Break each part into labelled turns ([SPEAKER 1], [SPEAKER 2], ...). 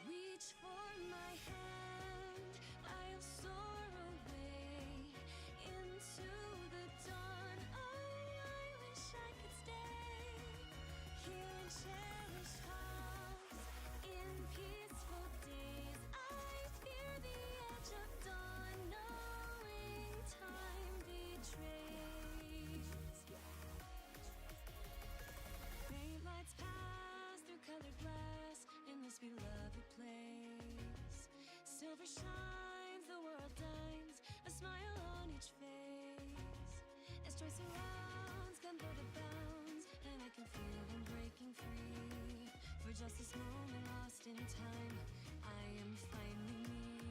[SPEAKER 1] Reach for my hand, I'll soar away into the dawn. I wish I could stay here in cherished halls, in peaceful days. I fear the edge of dawn, knowing time betrays. Faint lights pass through colored glass in this beloved place. Silver shines, the world dines, a smile on each face. As joy surrounds, come by the bounds, and I can feel them breaking free. For just this moment lost in time, I am finally me.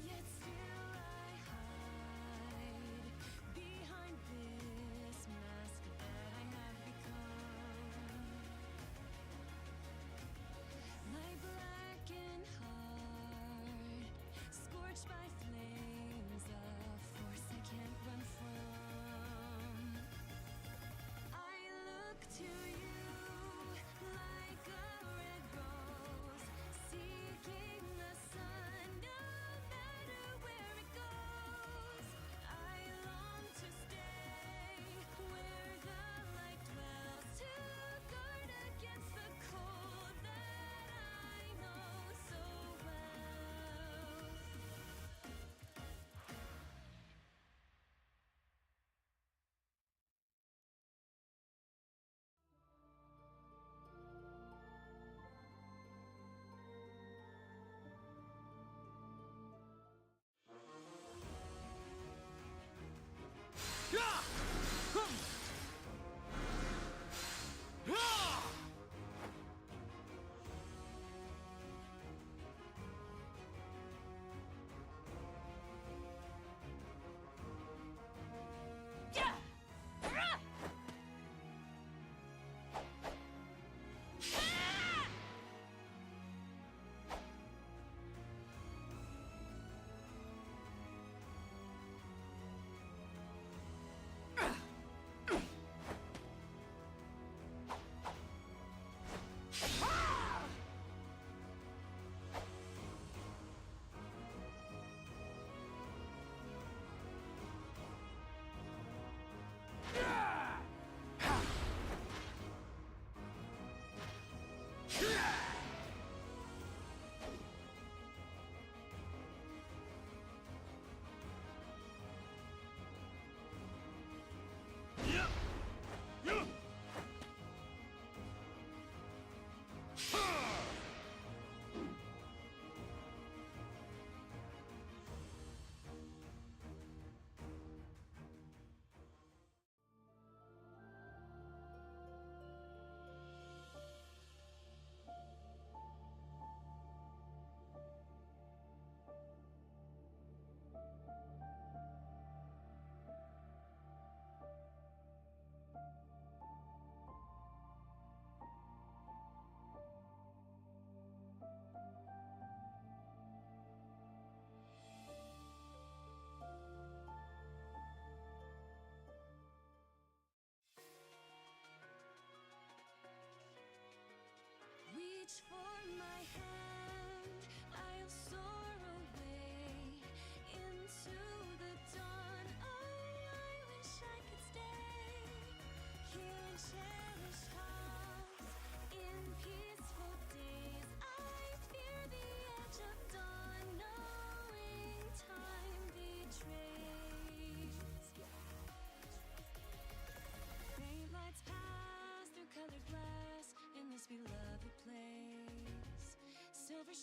[SPEAKER 1] Yet still I hide behind this mask that I have become. My blackened heart, scorched by flames, a force I can't run from. I look to you like a red rose, seeking the sun, no matter where it goes. I long to stay where the light dwells, to guard against the cold that I know so well.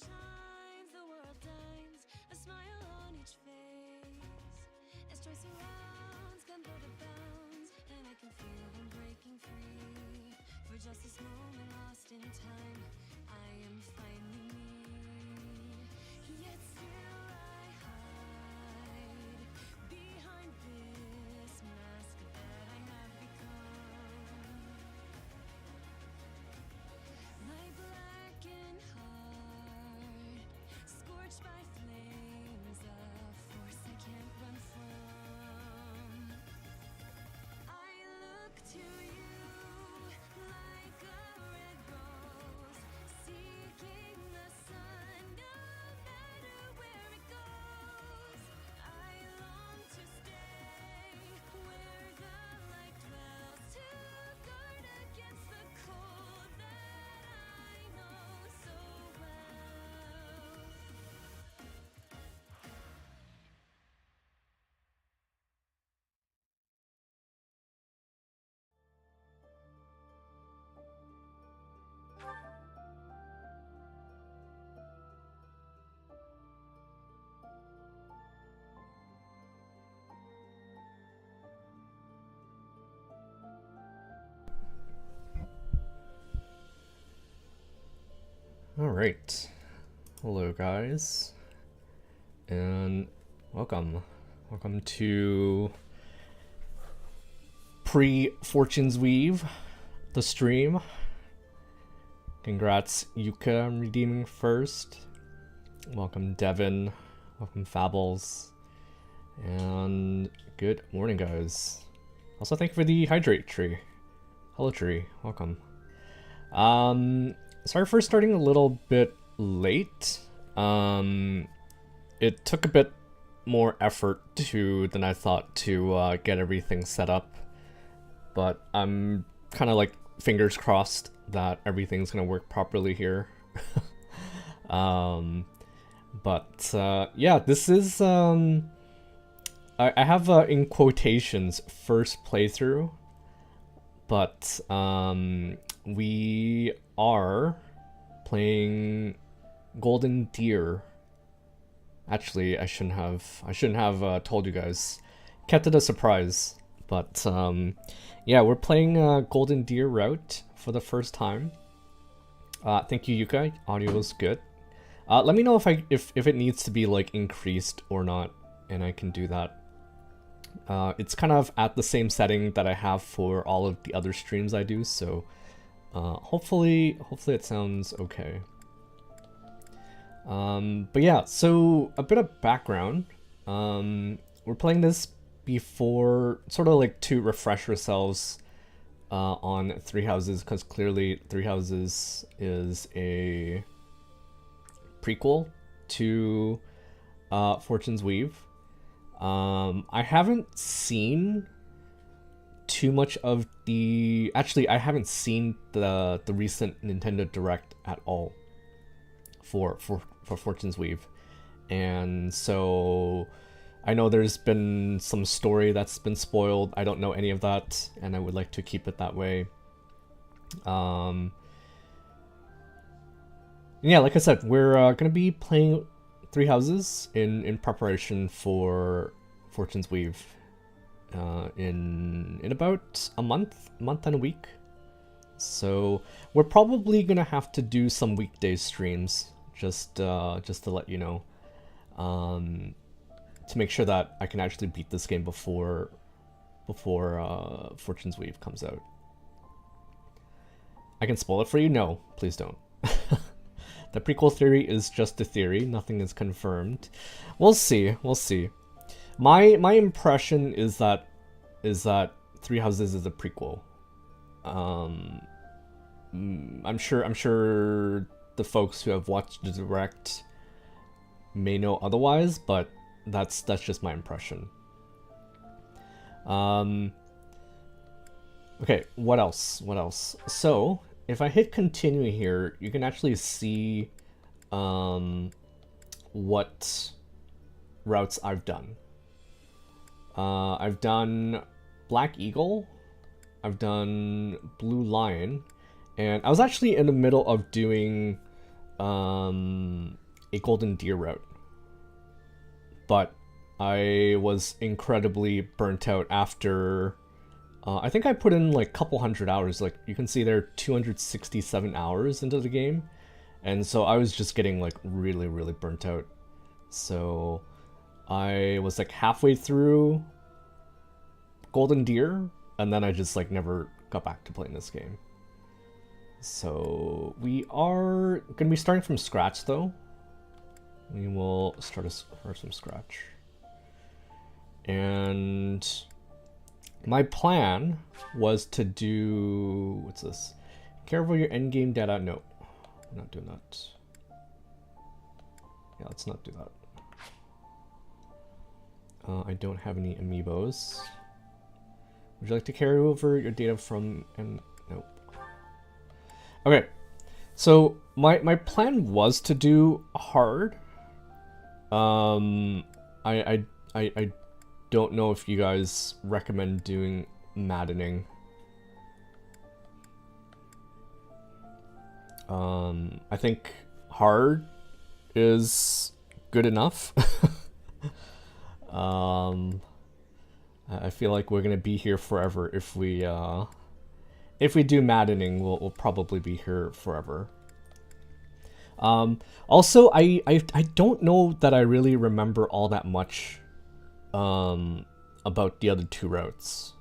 [SPEAKER 1] shines, the world dines, a smile on each face. As joy surrounds, converted bounds, and I can feel them breaking free. For just this moment lost in time, I am finally me. Yet still I hide behind this mask that I have become. My blackened heart, scorched by flames, a force I can't run from. I look to you like a red rose, seeking the sun, no matter where it goes. I long to stay where the light dwells, to guard against the cold that I know so well.
[SPEAKER 2] Alright, hello guys, and welcome to pre-Fortune's Weave, the stream. Congrats Yuka on redeeming first, welcome Devin, welcome Fables, and good morning guys. Also thank you for the hydrate tree. Hello tree, welcome. Sorry for starting a little bit late. It took a bit more effort than I thought to get everything set up, but I'm kind of like fingers crossed that everything's gonna work properly here. Yeah, this is I have in quotations first playthrough, but we are playing Golden Deer. Actually, I shouldn't have told you guys. Kept it a surprise, but yeah, we're playing Golden Deer route for the first time. Thank you, Yuka. Audio is good. Let me know if it needs to be like increased or not, and I can do that. It's kind of at the same setting that I have for all of the other streams I do, so hopefully it sounds okay. But yeah, so a bit of background. We're playing this before, sort of like to refresh ourselves on Three Houses, because clearly Three Houses is a prequel to Fortune's Weave. I haven't seen too much of the... Actually, I haven't seen the recent Nintendo Direct at all for Fortune's Weave. And so I know there's been some story that's been spoiled. I don't know any of that, and I would like to keep it that way. Yeah, like I said, we're going to be playing Three Houses in preparation for Fortune's Weave in about a month and a week. So we're probably gonna have to do some weekday streams just to let you know, to make sure that I can actually beat this game before Fortune's Weave comes out. I can spoil it for you? No, please don't. The prequel theory is just a theory. Nothing is confirmed. We'll see. We'll see. My impression is that Three Houses is a prequel. I'm sure the folks who have watched the Direct may know otherwise, but that's just my impression. Okay, what else? So if I hit continue here, you can actually see what routes I've done. I've done Black Eagle, I've done Blue Lion, and I was actually in the middle of doing a golden deer route, but I was incredibly burnt out after. I think I put in like a couple hundred hours. Like you can see there, 267 hours into the game, and so I was just getting like really, really burnt out. So I was like halfway through Golden Deer, and then I just like never got back to playing this game. So we are gonna be starting from scratch though. We will start from scratch. And my plan was to do, what's this? Care about your endgame data. No, I'm not doing that. Yeah, let's not do that. I don't have any amiibos. Would you like to carry over your data from, and nope. Okay, so my plan was to do hard. I don't know if you guys recommend doing maddening. I think hard is good enough. I feel like we're gonna be here forever if we do maddening. We'll probably be here forever. Also, I don't know that I really remember all that much about the other two routes.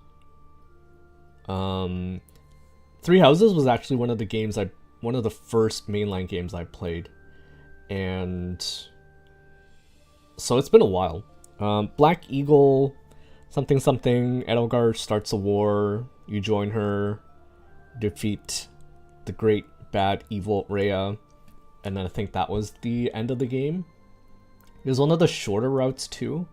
[SPEAKER 2] Three Houses was actually one of the first mainline games I played, and so it's been a while. Black Eagle, something, Edelgard starts a war, you join her, defeat the great, bad, evil Rhea, and then I think that was the end of the game. It was one of the shorter routes too.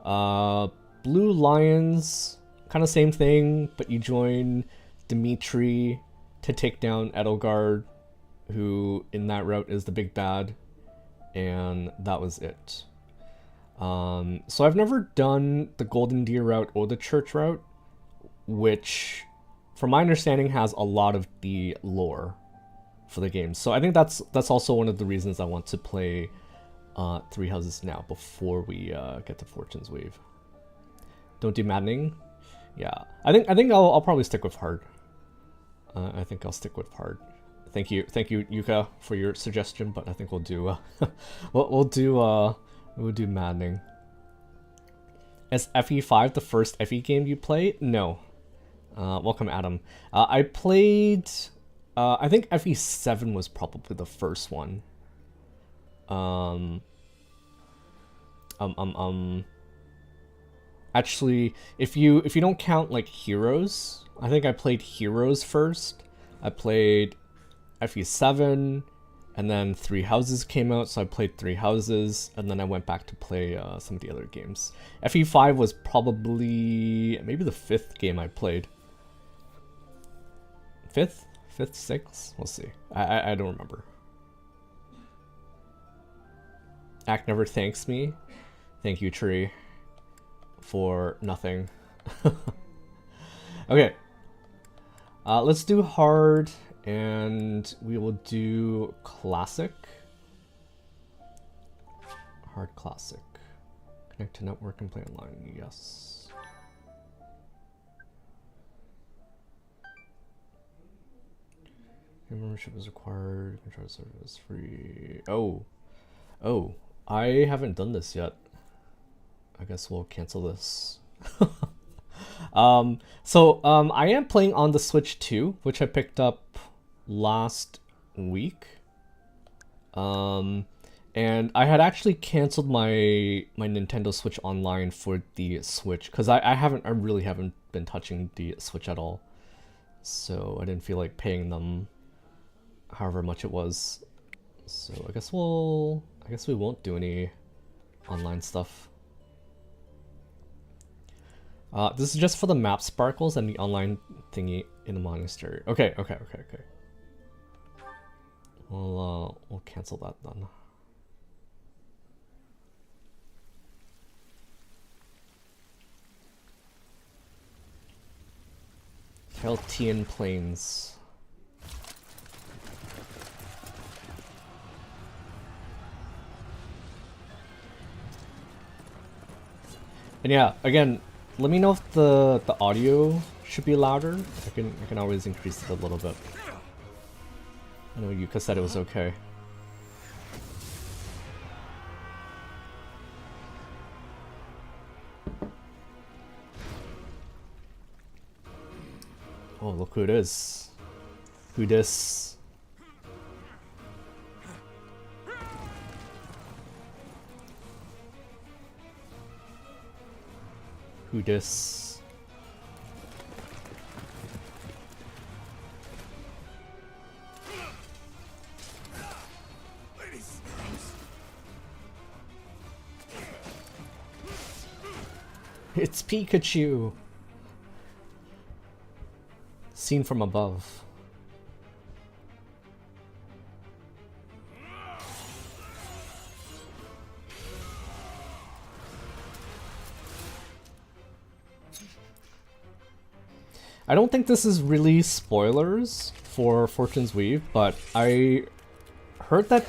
[SPEAKER 2] Blue Lions, kind of same thing, but you join Dimitri to take down Edelgard, who in that route is the big bad, and that was it. So I've never done the Golden Deer route or the Church route, which, from my understanding, has a lot of the lore for the game. So I think that's also one of the reasons I want to play Three Houses now before we get to Fortune's Wave. Don't do maddening. Yeah, I think I'll probably stick with hard. I think I'll stick with hard. Thank you, Yuka, for your suggestion. But I think we'll do we'll do maddening. Is FE5 the first FE game you played? No. Welcome, Adam. I played. I think FE7 was probably the first one. Actually, if you don't count like Heroes, I think I played Heroes first. I played FE7, and then Three Houses came out, so I played Three Houses, and then I went back to play some of the other games. FE5 was probably maybe the fifth game I played. Fifth, sixth? We'll see. I don't remember. Act never thanks me. Thank you, Tree, for nothing. Okay. Let's do hard, and we will do classic. Hard classic. Connect to network and play online. Yes. Membership is required. Control service free. Oh. I haven't done this yet. I guess we'll cancel this. I am playing on the Switch 2, which I picked up last week. And I had actually canceled my Nintendo Switch Online for the Switch, because I really haven't been touching the Switch at all. So I didn't feel like paying them however much it was. So I guess we won't do any online stuff. This is just for the map sparkles and the online thingy in the monastery. Okay. We'll cancel that then. Keltian Plains. And yeah, again, let me know if the audio should be louder. I can always increase it a little bit. I know Yuka said it was okay. Oh, look who it is. Who dis? Who dis? It's Pikachu! Seen from above. I don't think this is really spoilers for Fortune's Weave, but I heard that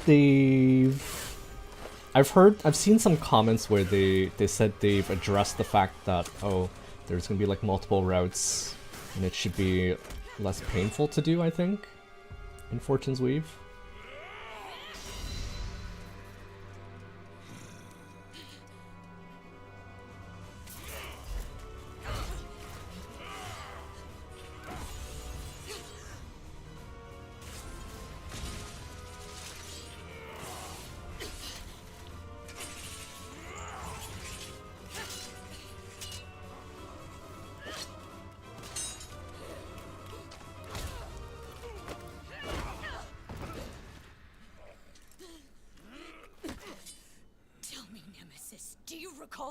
[SPEAKER 2] I've seen some comments where they said they've addressed the fact that, oh, there's gonna be like multiple routes and it should be less painful to do, I think, in Fortune's Weave.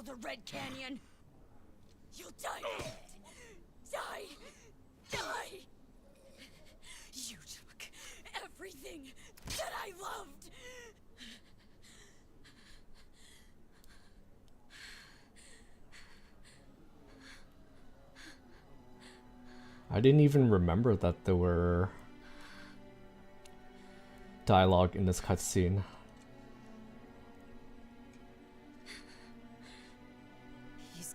[SPEAKER 1] The Red Canyon. You'll die. Die. Die. You took everything that I loved.
[SPEAKER 2] I didn't even remember that there were dialogue in this cutscene.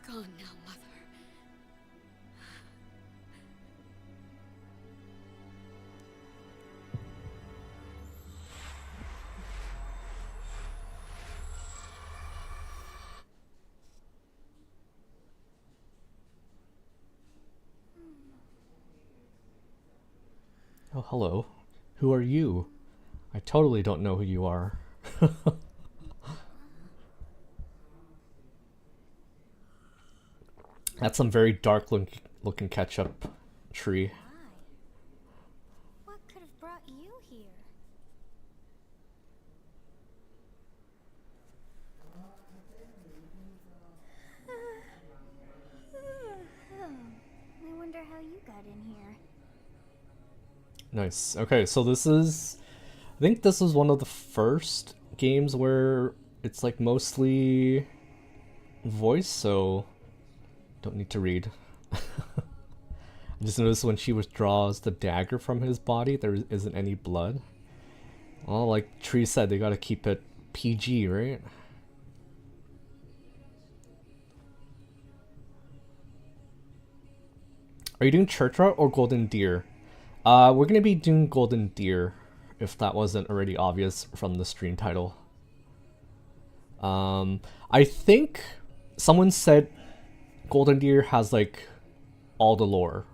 [SPEAKER 1] Gone now, Mother.
[SPEAKER 2] Oh, hello. Who are you? I totally don't know who you are. That's some very dark looking ketchup tree.
[SPEAKER 3] What could have brought you here? I wonder how you got in here.
[SPEAKER 2] Nice. Okay, so this is... I think this is one of the first games where it's like mostly voice, so... Don't need to read. I just noticed when she withdraws the dagger from his body, there isn't any blood. Well, like Tree said, they gotta keep it PG, right? Are you doing Church Route or Golden Deer? We're gonna be doing Golden Deer, if that wasn't already obvious from the stream title. I think someone said Golden Deer has like all the lore,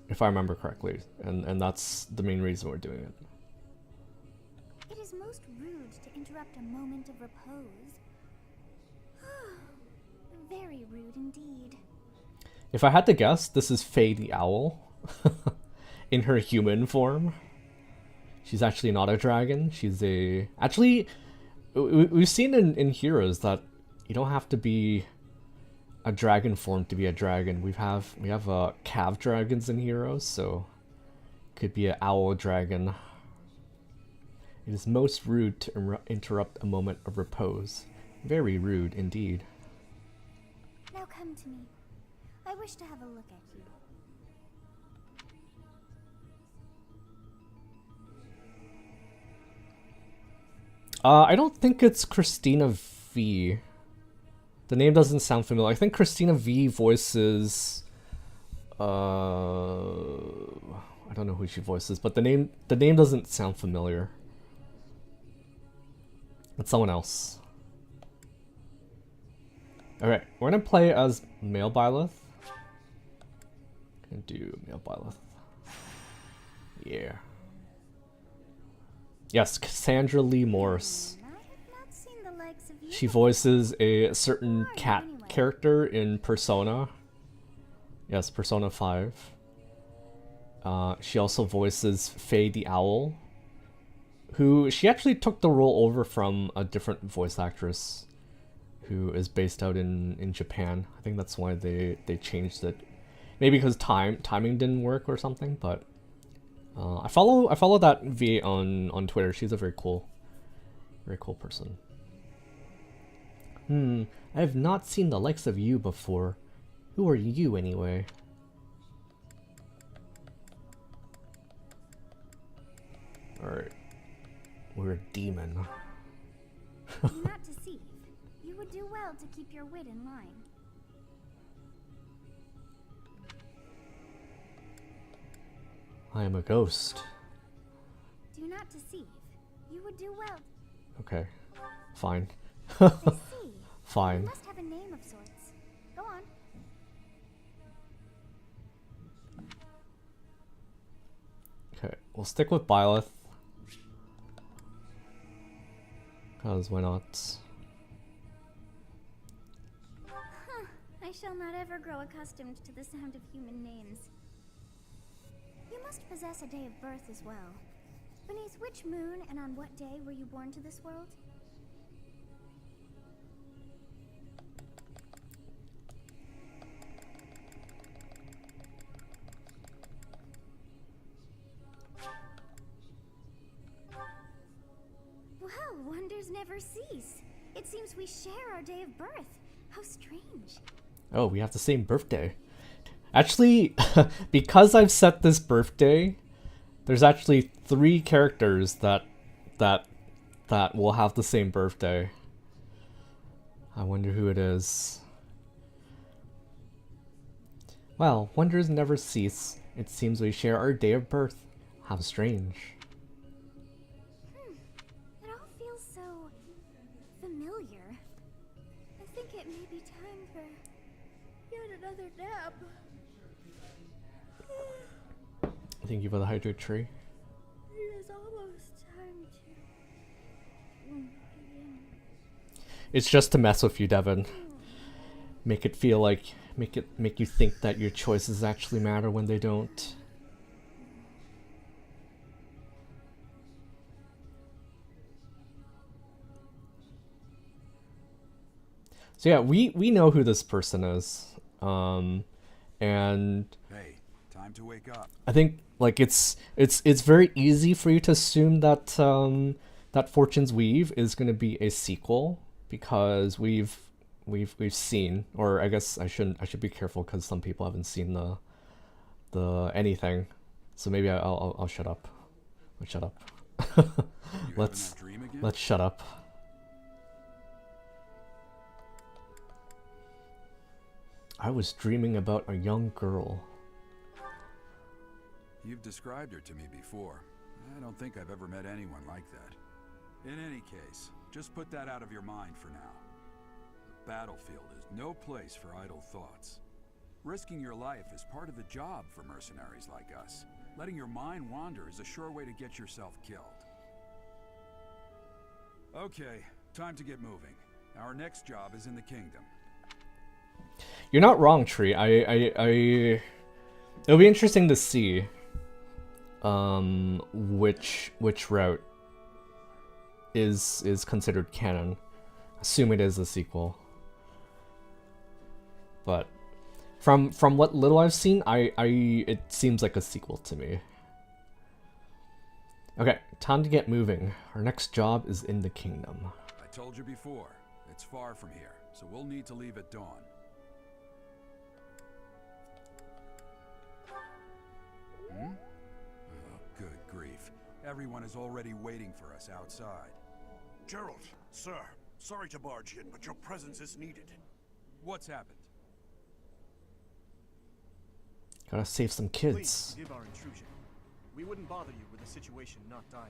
[SPEAKER 2] if I remember correctly, and that's the main reason we're doing it.
[SPEAKER 3] It is most rude to interrupt a moment of repose. Very rude indeed.
[SPEAKER 2] If I had to guess, this is Faye the Owl in her human form. She's actually not a dragon. She's a... Actually, we've seen in Heroes that you don't have to be a dragon form to be a dragon. We have cav dragons in Heroes, so could be an owl dragon. It is most rude to interrupt a moment of repose. Very rude indeed.
[SPEAKER 3] Now come to me. I wish to have a look at you.
[SPEAKER 2] I don't think it's Christina V. The name doesn't sound familiar. I think Christina V voices. I don't know who she voices, but the name doesn't sound familiar. It's someone else. Alright, we're gonna play as male Byleth. Gonna do male Byleth. Yeah. Yes, Cassandra Lee Morse.
[SPEAKER 3] I have not seen the likes of you.
[SPEAKER 2] She voices a certain cat character in Persona. Yes, Persona 5. She also voices Faye the Owl, who she actually took the role over from a different voice actress who is based out in Japan. I think that's why they changed it. Maybe because timing didn't work or something, but I follow that VA on Twitter. She's a very cool person. I have not seen the likes of you before. Who are you anyway? Alright. We're a demon.
[SPEAKER 3] Do not deceive. You would do well to keep your wit in line.
[SPEAKER 2] I am a ghost.
[SPEAKER 3] Do not deceive. You would do well.
[SPEAKER 2] Okay. Fine.
[SPEAKER 3] I see. You
[SPEAKER 2] Fine.
[SPEAKER 3] must have a name of sorts. Go on.
[SPEAKER 2] Okay, we'll stick with Byleth. Cause why not?
[SPEAKER 3] Huh. I shall not ever grow accustomed to the sound of human names. You must possess a day of birth as well. Beneath which moon and on what day were you born to this world? Well, wonders never cease. It seems we share our day of birth. How strange.
[SPEAKER 2] Oh, we have the same birthday. Actually, because I've set this birthday, there's actually 3 characters that will have the same birthday. I wonder who it is. Well, wonders never cease. It seems we share our day of birth. How strange.
[SPEAKER 3] It all feels so familiar. I think it may be time for yet another nap.
[SPEAKER 2] Thank you for the hydrate tree.
[SPEAKER 3] It is almost time to begin.
[SPEAKER 2] It's just to mess with you, Devin. Make it feel like, make you think that your choices actually matter when they don't. So yeah, we know who this person is, and
[SPEAKER 4] Hey, time to wake up.
[SPEAKER 2] I think like it's very easy for you to assume that that Fortune's Weave is going to be a sequel because we've seen, or I guess I should be careful because some people haven't seen the anything, so maybe I'll shut up. Let's shut up. Let's shut up. I was dreaming about a young girl.
[SPEAKER 4] You've described her to me before. I don't think I've ever met anyone like that. In any case, just put that out of your mind for now. The battlefield is no place for idle thoughts. Risking your life is part of the job for mercenaries like us. Letting your mind wander is a sure way to get yourself killed. Okay, time to get moving. Our next job is in the kingdom.
[SPEAKER 2] You're not wrong, Tree. It'll be interesting to see which route is considered canon. Assume it is a sequel. But from what little I've seen, it seems like a sequel to me. Okay, time to get moving. Our next job is in the kingdom.
[SPEAKER 4] I told you before, it's far from here, so we'll need to leave at dawn. Oh, good grief. Everyone is already waiting for us outside.
[SPEAKER 5] Gerald, sir, sorry to barge in, but your presence is needed.
[SPEAKER 4] What's happened?
[SPEAKER 2] Gotta save some
[SPEAKER 5] Please
[SPEAKER 2] kids.
[SPEAKER 5] forgive our intrusion. We wouldn't bother you with a situation not dire.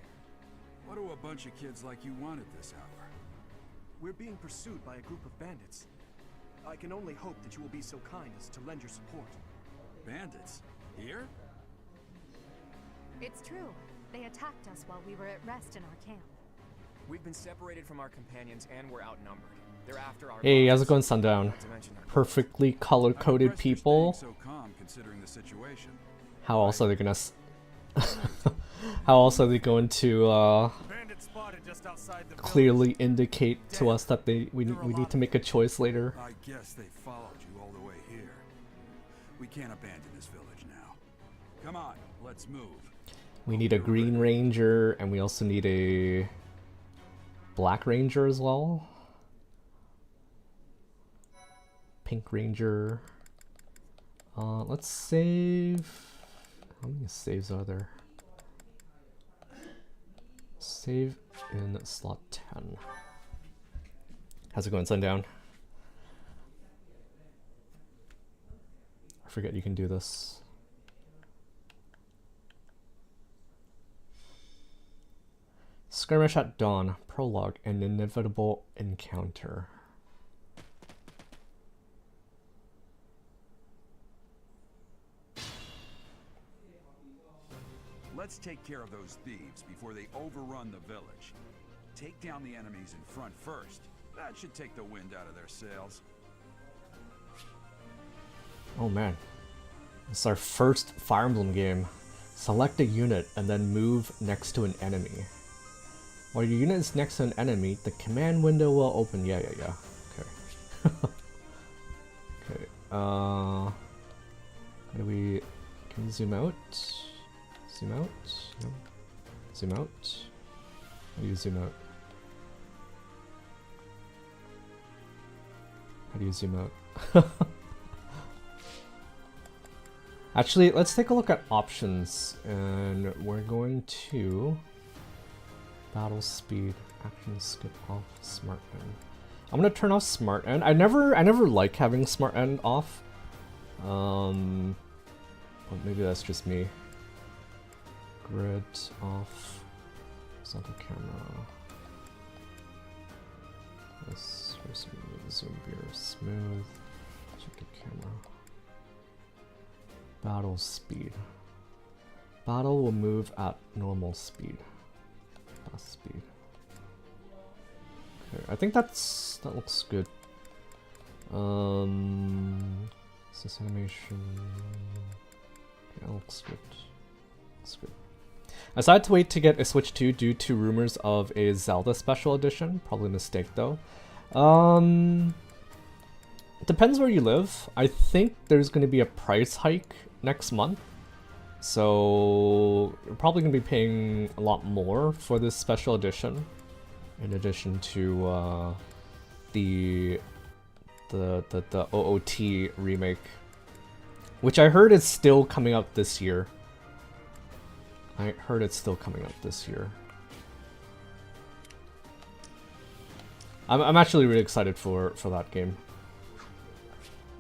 [SPEAKER 4] What do a bunch of kids like you want at this hour?
[SPEAKER 5] We're being pursued by a group of bandits. I can only hope that you will be so kind as to lend your support.
[SPEAKER 4] Bandits? Here?
[SPEAKER 6] It's true. They attacked us while we were at rest in our camp.
[SPEAKER 7] We've been separated from our companions and we're outnumbered. They're after our
[SPEAKER 2] Hey, how's
[SPEAKER 7] lives,
[SPEAKER 2] it going, Sundown?
[SPEAKER 7] not to mention our
[SPEAKER 2] Perfectly
[SPEAKER 4] I'm
[SPEAKER 2] color-coded
[SPEAKER 4] impressed you're
[SPEAKER 2] people.
[SPEAKER 4] staying so calm considering the situation.
[SPEAKER 2] How else are they gonna how else are they going to
[SPEAKER 5] Bandits spotted just outside the
[SPEAKER 2] clearly indicate to us that we need to make a choice later?
[SPEAKER 4] I guess they followed you all the way here. We can't abandon this village now. Come on, let's move.
[SPEAKER 2] We need a Green Ranger, and we also need a Black Ranger as well. Pink Ranger. Let's save. How many saves are there? Save in slot 10. How's it going, Sundown? I forget you can do this. Skirmish at dawn, prologue, an inevitable encounter.
[SPEAKER 4] Let's take care of those thieves before they overrun the village. Take down the enemies in front first. That should take the wind out of their sails.
[SPEAKER 2] Oh man. It's our first Fire Emblem game. Select a unit and then move next to an enemy. While your unit is next to an enemy, the command window will open. Yeah. Okay. Okay. How do we... Can we zoom out? Zoom out? No. Zoom out? How do you zoom out? How do you zoom out? Actually, let's take a look at options, and we're going to battle speed, action skip off, smart end. I'm gonna turn off smart end. I never like having smart end off. But maybe that's just me. Grid off. Horizontal camera. This zoom viewer smooth. Check the camera. Battle speed. Battle will move at normal speed. Fast speed. Okay, I think that looks good. This animation. Yeah, that looks good. Looks good. I decided to wait to get a Switch 2 due to rumors of a Zelda special edition. Probably a mistake though. It depends where you live. I think there's going to be a price hike next month. So you're probably going to be paying a lot more for this special edition. In addition to the OOT remake. Which I heard is still coming out this year. I heard it's still coming out this year. I'm actually really excited for that game.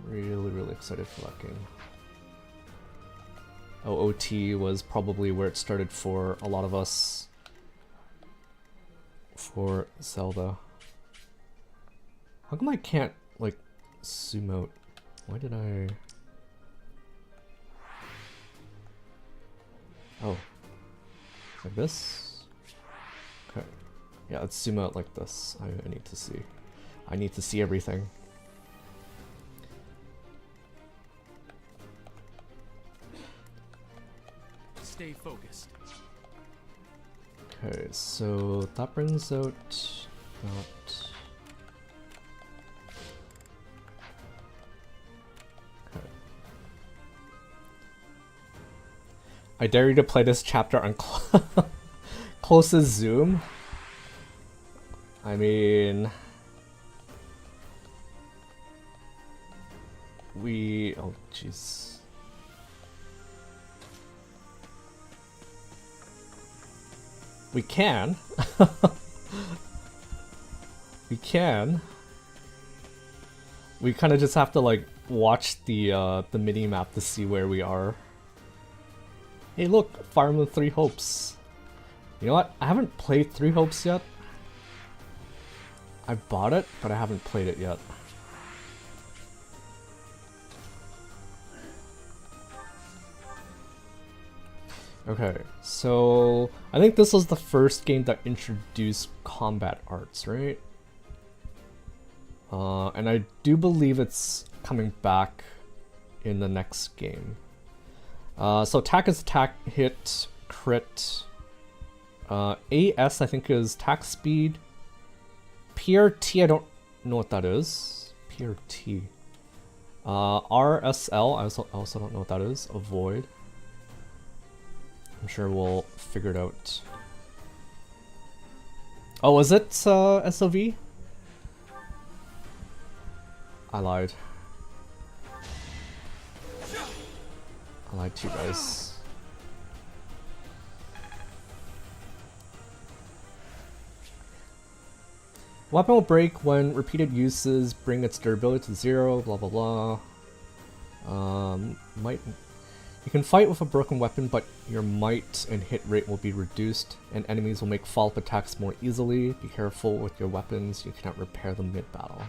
[SPEAKER 2] Really excited for that game. OOT was probably where it started for a lot of us for Zelda. How come I can't, like, zoom out? Why did I... Oh. Like this? Okay. Yeah, let's zoom out like this. I need to see. I need to see everything.
[SPEAKER 7] Stay focused.
[SPEAKER 2] Okay, so that brings out that. Okay. I dare you to play this chapter on closest zoom. I mean, oh jeez. We can. We can. We kind of just have to like watch the mini map to see where we are. Hey, look, Fire Emblem Three Hopes. You know what? I haven't played Three Hopes yet. I bought it, but I haven't played it yet. Okay, so I think this was the first game that introduced combat arts, right? And I do believe it's coming back in the next game. So attack is attack, hit, crit. AS I think is attack speed. PRT I don't know what that is. PRT. RSL I also don't know what that is. Avoid. I'm sure we'll figure it out. Oh, is it SOV? I lied. I lied to you guys. Weapon will break when repeated uses bring its durability to 0, blah blah blah. You can fight with a broken weapon, but your might and hit rate will be reduced, and enemies will make follow-up attacks more easily. Be careful with your weapons, you cannot repair them mid-battle.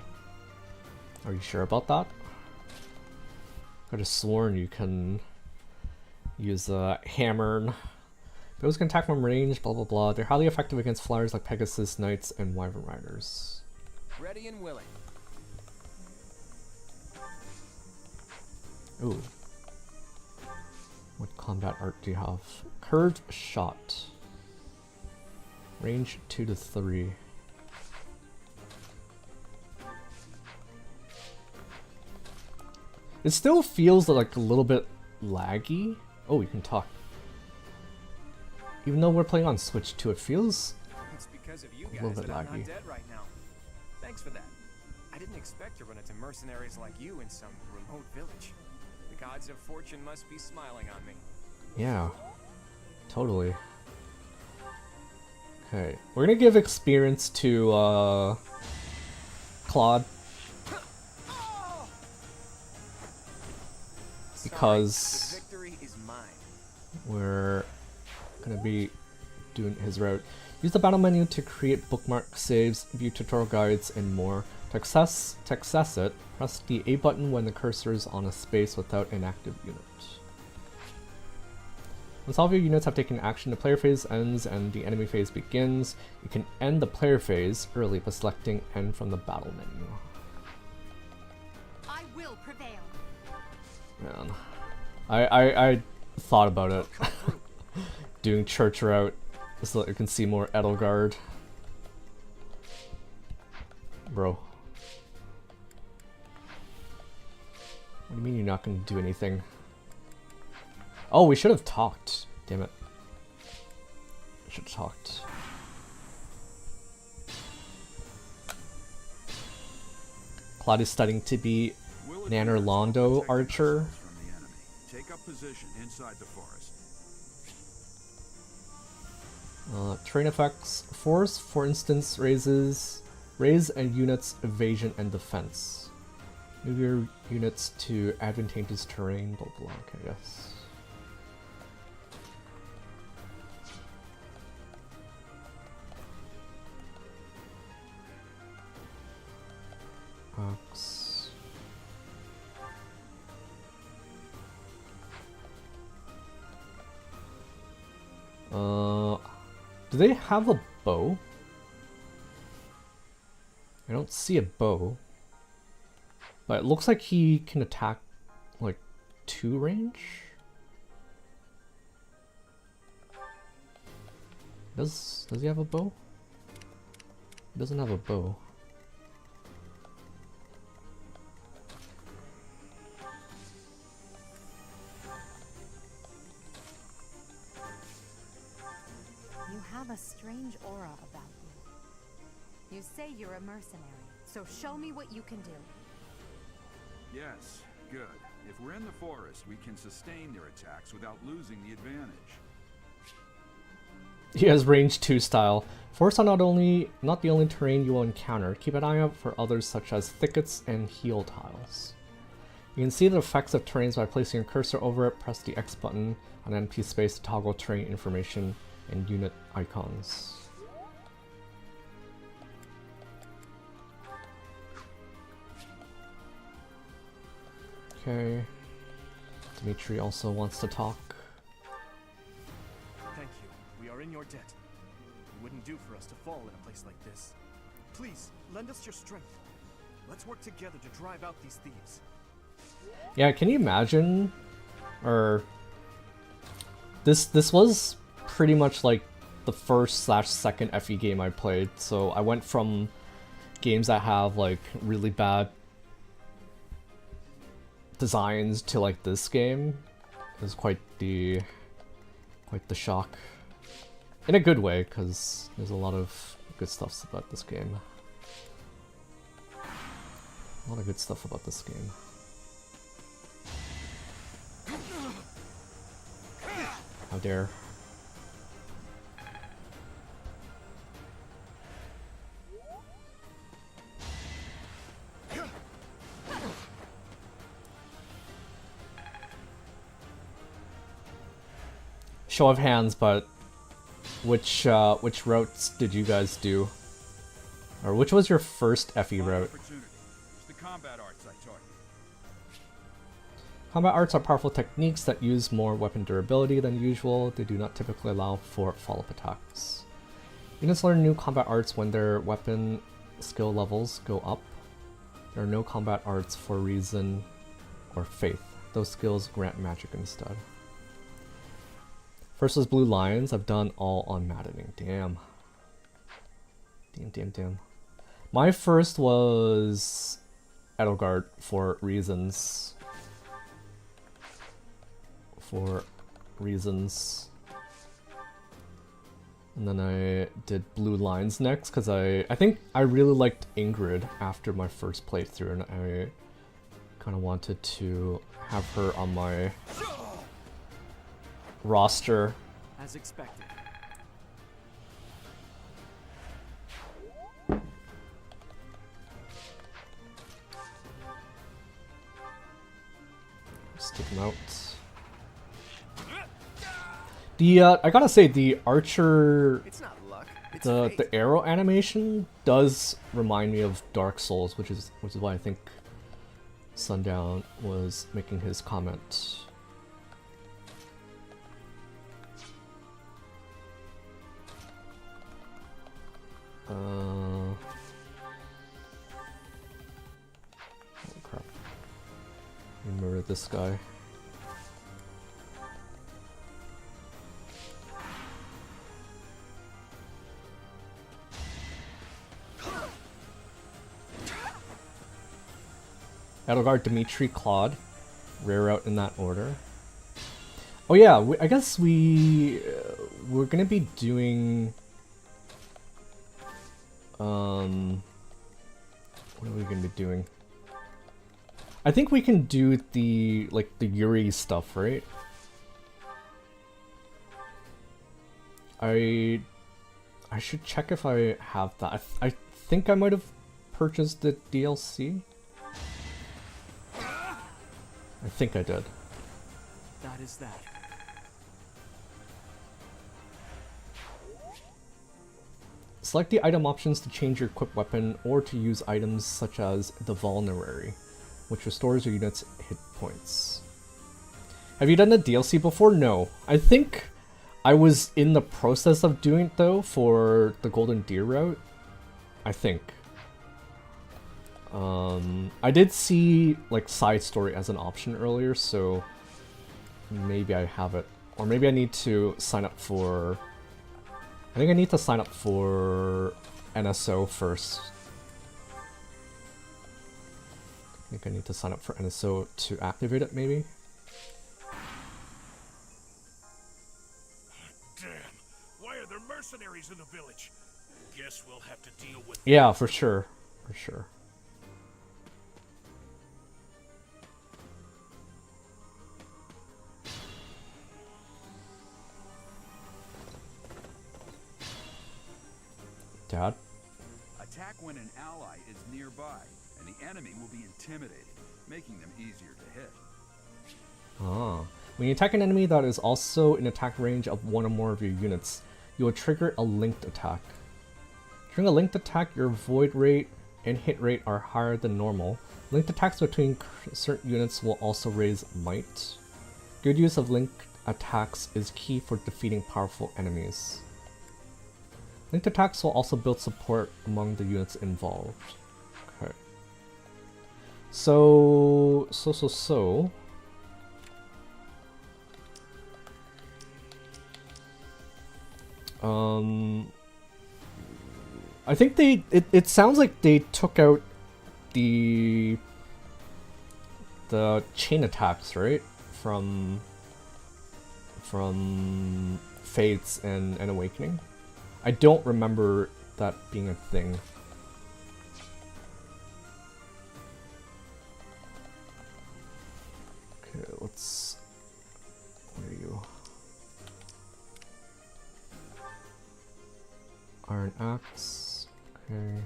[SPEAKER 2] Are you sure about that? I could have sworn you can use a hammer. Those can attack from range, blah blah blah. They're highly effective against flyers like Pegasus, Knights, and Wyvern Riders.
[SPEAKER 7] Ready and willing.
[SPEAKER 2] Ooh. What combat art do you have? Curved shot. Range 2 to 3. It still feels like a little bit laggy. Oh, you can talk. Even though we're playing on Switch 2, it feels
[SPEAKER 7] It's because of you
[SPEAKER 2] a little
[SPEAKER 7] guys
[SPEAKER 2] bit
[SPEAKER 7] that I'm
[SPEAKER 2] laggy.
[SPEAKER 7] not dead right now. Thanks for that. I didn't expect to run into mercenaries like you in some remote village. The gods of fortune must be smiling on me.
[SPEAKER 2] Yeah, totally. Okay, we're gonna give experience to Claude because
[SPEAKER 7] Sorry, the victory is mine.
[SPEAKER 2] we're gonna be doing his route. Use the battle menu to create bookmark saves, view tutorial guides, and more. To access it, press the A button when the cursor is on a space without an active unit. Once all of your units have taken action, the player phase ends and the enemy phase begins. You can end the player phase early by selecting End from the battle menu.
[SPEAKER 6] I will prevail.
[SPEAKER 2] Man, I thought about it. Doing church route so that you can see more Edelgard. Bro. What do you mean you're not gonna do anything? Oh, we should have talked. Damn it. Should have talked. Claude is studying to be Nanner Londo archer.
[SPEAKER 4] From the enemy. Take up position inside the forest.
[SPEAKER 2] Terrain effects. Force, for instance, raise a unit's evasion and defense. Move your units to advantageous terrain, blah blah. Okay, yes. Axe. Do they have a bow? I don't see a bow. But it looks like he can attack like 2 range. Does he have a bow? He doesn't have a bow.
[SPEAKER 6] You have a strange aura about you. You say you're a mercenary, so show me what you can do.
[SPEAKER 4] Yes, good. If we're in the forest, we can sustain their attacks without losing the advantage.
[SPEAKER 2] He has range 2 style. Forests are not the only terrain you will encounter. Keep an eye out for others such as thickets and heal tiles. You can see the effects of terrains by placing your cursor over it. Press the X button on NP space to toggle terrain information and unit icons. Okay. Dimitri also wants to talk.
[SPEAKER 5] Thank you. We are in your debt. It wouldn't do for us to fall in a place like this. Please, lend us your strength. Let's work together to drive out these thieves.
[SPEAKER 2] Yeah, can you imagine? Or this was pretty much like the first/second FE game I played. So I went from games that have like really bad designs to like this game. It was quite the shock. In a good way, because there's a lot of good stuff about this game. A lot of good stuff about this game. How dare. Show of hands, but which routes did you guys do? Or which was your first FE route?
[SPEAKER 4] It's the combat arts I taught you.
[SPEAKER 2] Combat arts are powerful techniques that use more weapon durability than usual. They do not typically allow for follow-up attacks. Units learn new combat arts when their weapon skill levels go up. There are no combat arts for reason or faith. Those skills grant magic instead. First was Blue Lions. I've done all on maddening. Damn. Damn. My first was Edelgard for reasons. And then I did Blue Lines next because I think I really liked Ingrid after my first playthrough, and I kind of wanted to have her on my roster.
[SPEAKER 5] As expected.
[SPEAKER 2] Let's take him out. I gotta say, the archer,
[SPEAKER 5] It's not luck. It's
[SPEAKER 2] the arrow animation does remind me of Dark Souls, which is why I think Sundown was making his comment. Oh crap. Remember this guy. Edelgard, Dimitri, Claude. Rare out in that order. Oh yeah, I guess we're gonna be doing... what are we gonna be doing? I think we can do the Yuri stuff, right? I should check if I have that. I think I might have purchased the DLC. I think I did.
[SPEAKER 5] That is that.
[SPEAKER 2] Select the item options to change your equipped weapon or to use items such as the Vulnerary, which restores your unit's hit points. Have you done the DLC before? No. I think I was in the process of doing it though for the Golden Deer route. I think. I did see like side story as an option earlier, so maybe I have it. Or maybe I need to sign up for... I think I need to sign up for NSO first. I think I need to sign up for NSO to activate it, maybe?
[SPEAKER 8] Damn, why are there mercenaries in the village? Guess we'll have to deal with...
[SPEAKER 2] Yeah, for sure. For sure. Dad?
[SPEAKER 4] Attack when an ally is nearby, and the enemy will be intimidated, making them easier to hit.
[SPEAKER 2] Ah. When you attack an enemy that is also in attack range of one or more of your units, you will trigger a linked attack. During a linked attack, your void rate and hit rate are higher than normal. Linked attacks between certain units will also raise might. Good use of linked attacks is key for defeating powerful enemies. Linked attacks will also build support among the units involved. Okay. So. I think it sounds like they took out the chain attacks, right? From Fates and Awakening. I don't remember that being a thing. Okay, let's... Where are you? Iron Axe. Okay.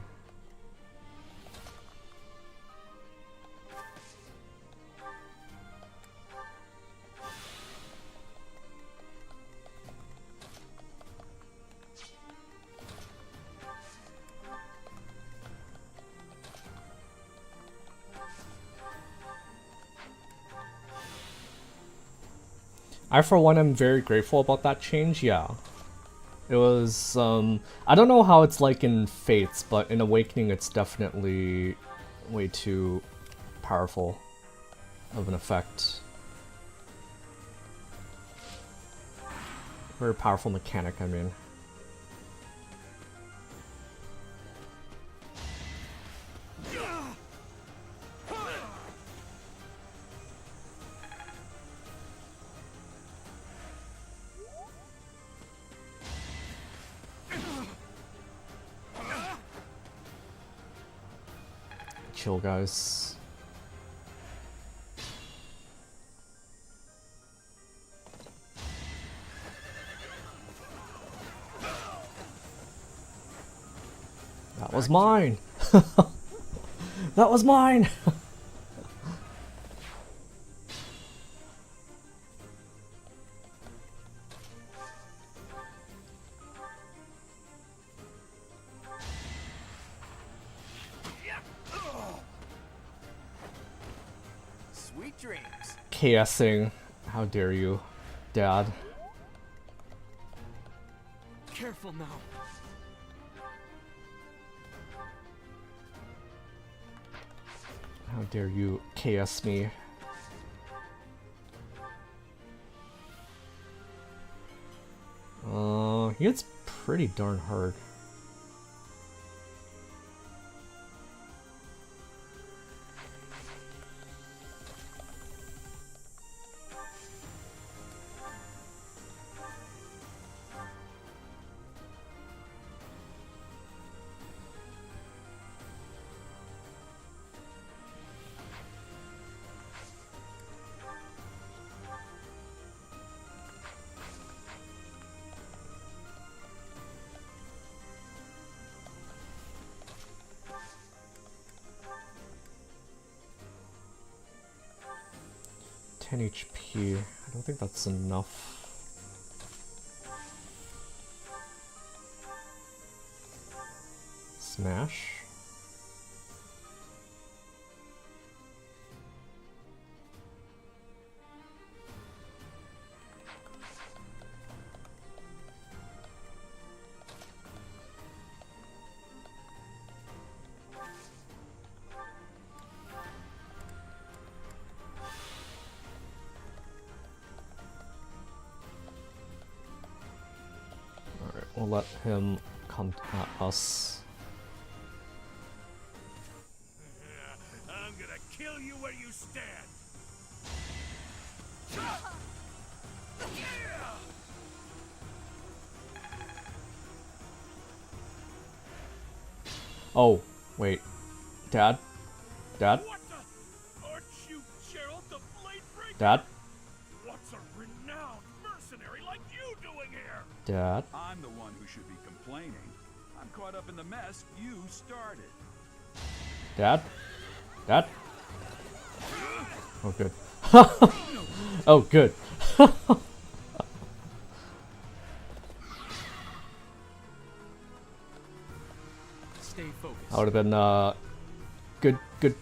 [SPEAKER 2] I, for one, am very grateful about that change, yeah. It was, I don't know how it's like in Fates, but in Awakening it's definitely way too powerful of an effect. Very powerful mechanic, I mean. Chill, guys. That was mine. That was mine.
[SPEAKER 7] Sweet dreams.
[SPEAKER 2] KSing. How dare you, Dad?
[SPEAKER 5] Careful now.
[SPEAKER 2] How dare you KS me? He hits pretty darn hard. HP. I don't think that's enough. Smash. We'll let him come at us.
[SPEAKER 8] I'm gonna kill you where you stand.
[SPEAKER 2] Oh, wait. Dad? Dad?
[SPEAKER 8] What the? Aren't you Gerald the Bladebreaker?
[SPEAKER 2] Dad?
[SPEAKER 8] What's a renowned mercenary like you doing here?
[SPEAKER 2] Dad?
[SPEAKER 4] I'm the one who should be complaining. I'm caught up in the mess you started.
[SPEAKER 2] Dad? Dad? Oh, good. Oh, good.
[SPEAKER 5] Stay focused.
[SPEAKER 2] That would have been a good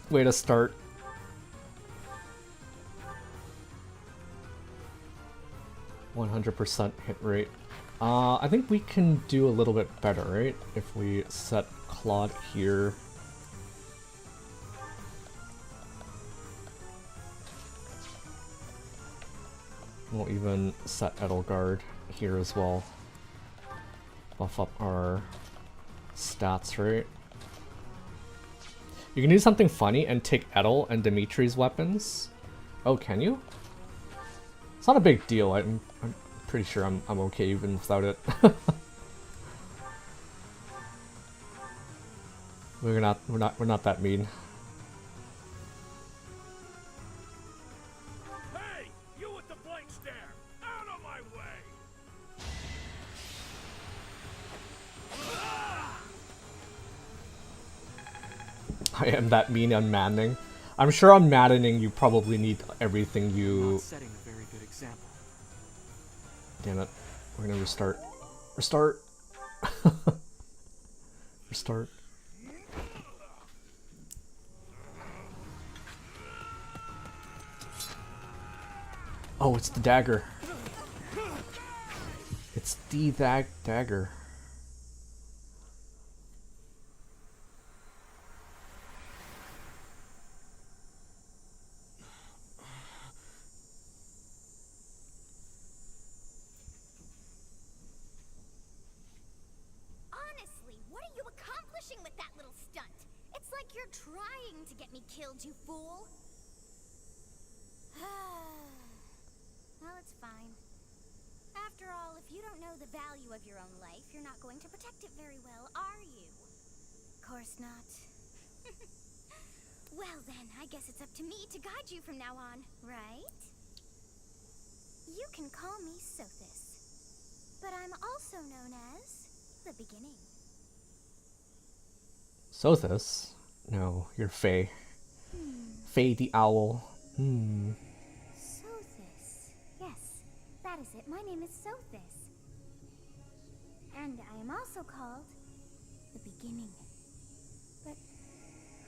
[SPEAKER 2] way to start. %100 hit rate. I think we can do a little bit better, right? If we set Claude here. We'll even set Edelgard here as well. Buff up our stats, right? You can do something funny and take Edel and Dimitri's weapons. Oh, can you? It's not a big deal. I'm pretty sure I'm okay even without it. we're not that mean.
[SPEAKER 8] Hey, you with the blank stare! Out of my way!
[SPEAKER 2] I am that mean on maddening. I'm sure on maddening you probably need everything
[SPEAKER 5] Not
[SPEAKER 2] you...
[SPEAKER 5] setting a very good example.
[SPEAKER 2] Damn it. We're gonna restart. Restart! Restart. Oh, it's the dagger. It's the dagger.
[SPEAKER 3] Honestly, what are you accomplishing with that little stunt? It's like you're trying to get me killed, you fool. Well, it's fine. After all, if you don't know the value of your own life, you're not going to protect it very well, are you? Course not. Well then, I guess it's up to me to guide you from now on, right? You can call me Sothis, but I'm also known as the Beginning.
[SPEAKER 2] Sothis? No, you're Faye. Faye the Owl.
[SPEAKER 3] Sothis. Yes, that is it. My name is Sothis. And I am also called the Beginning. But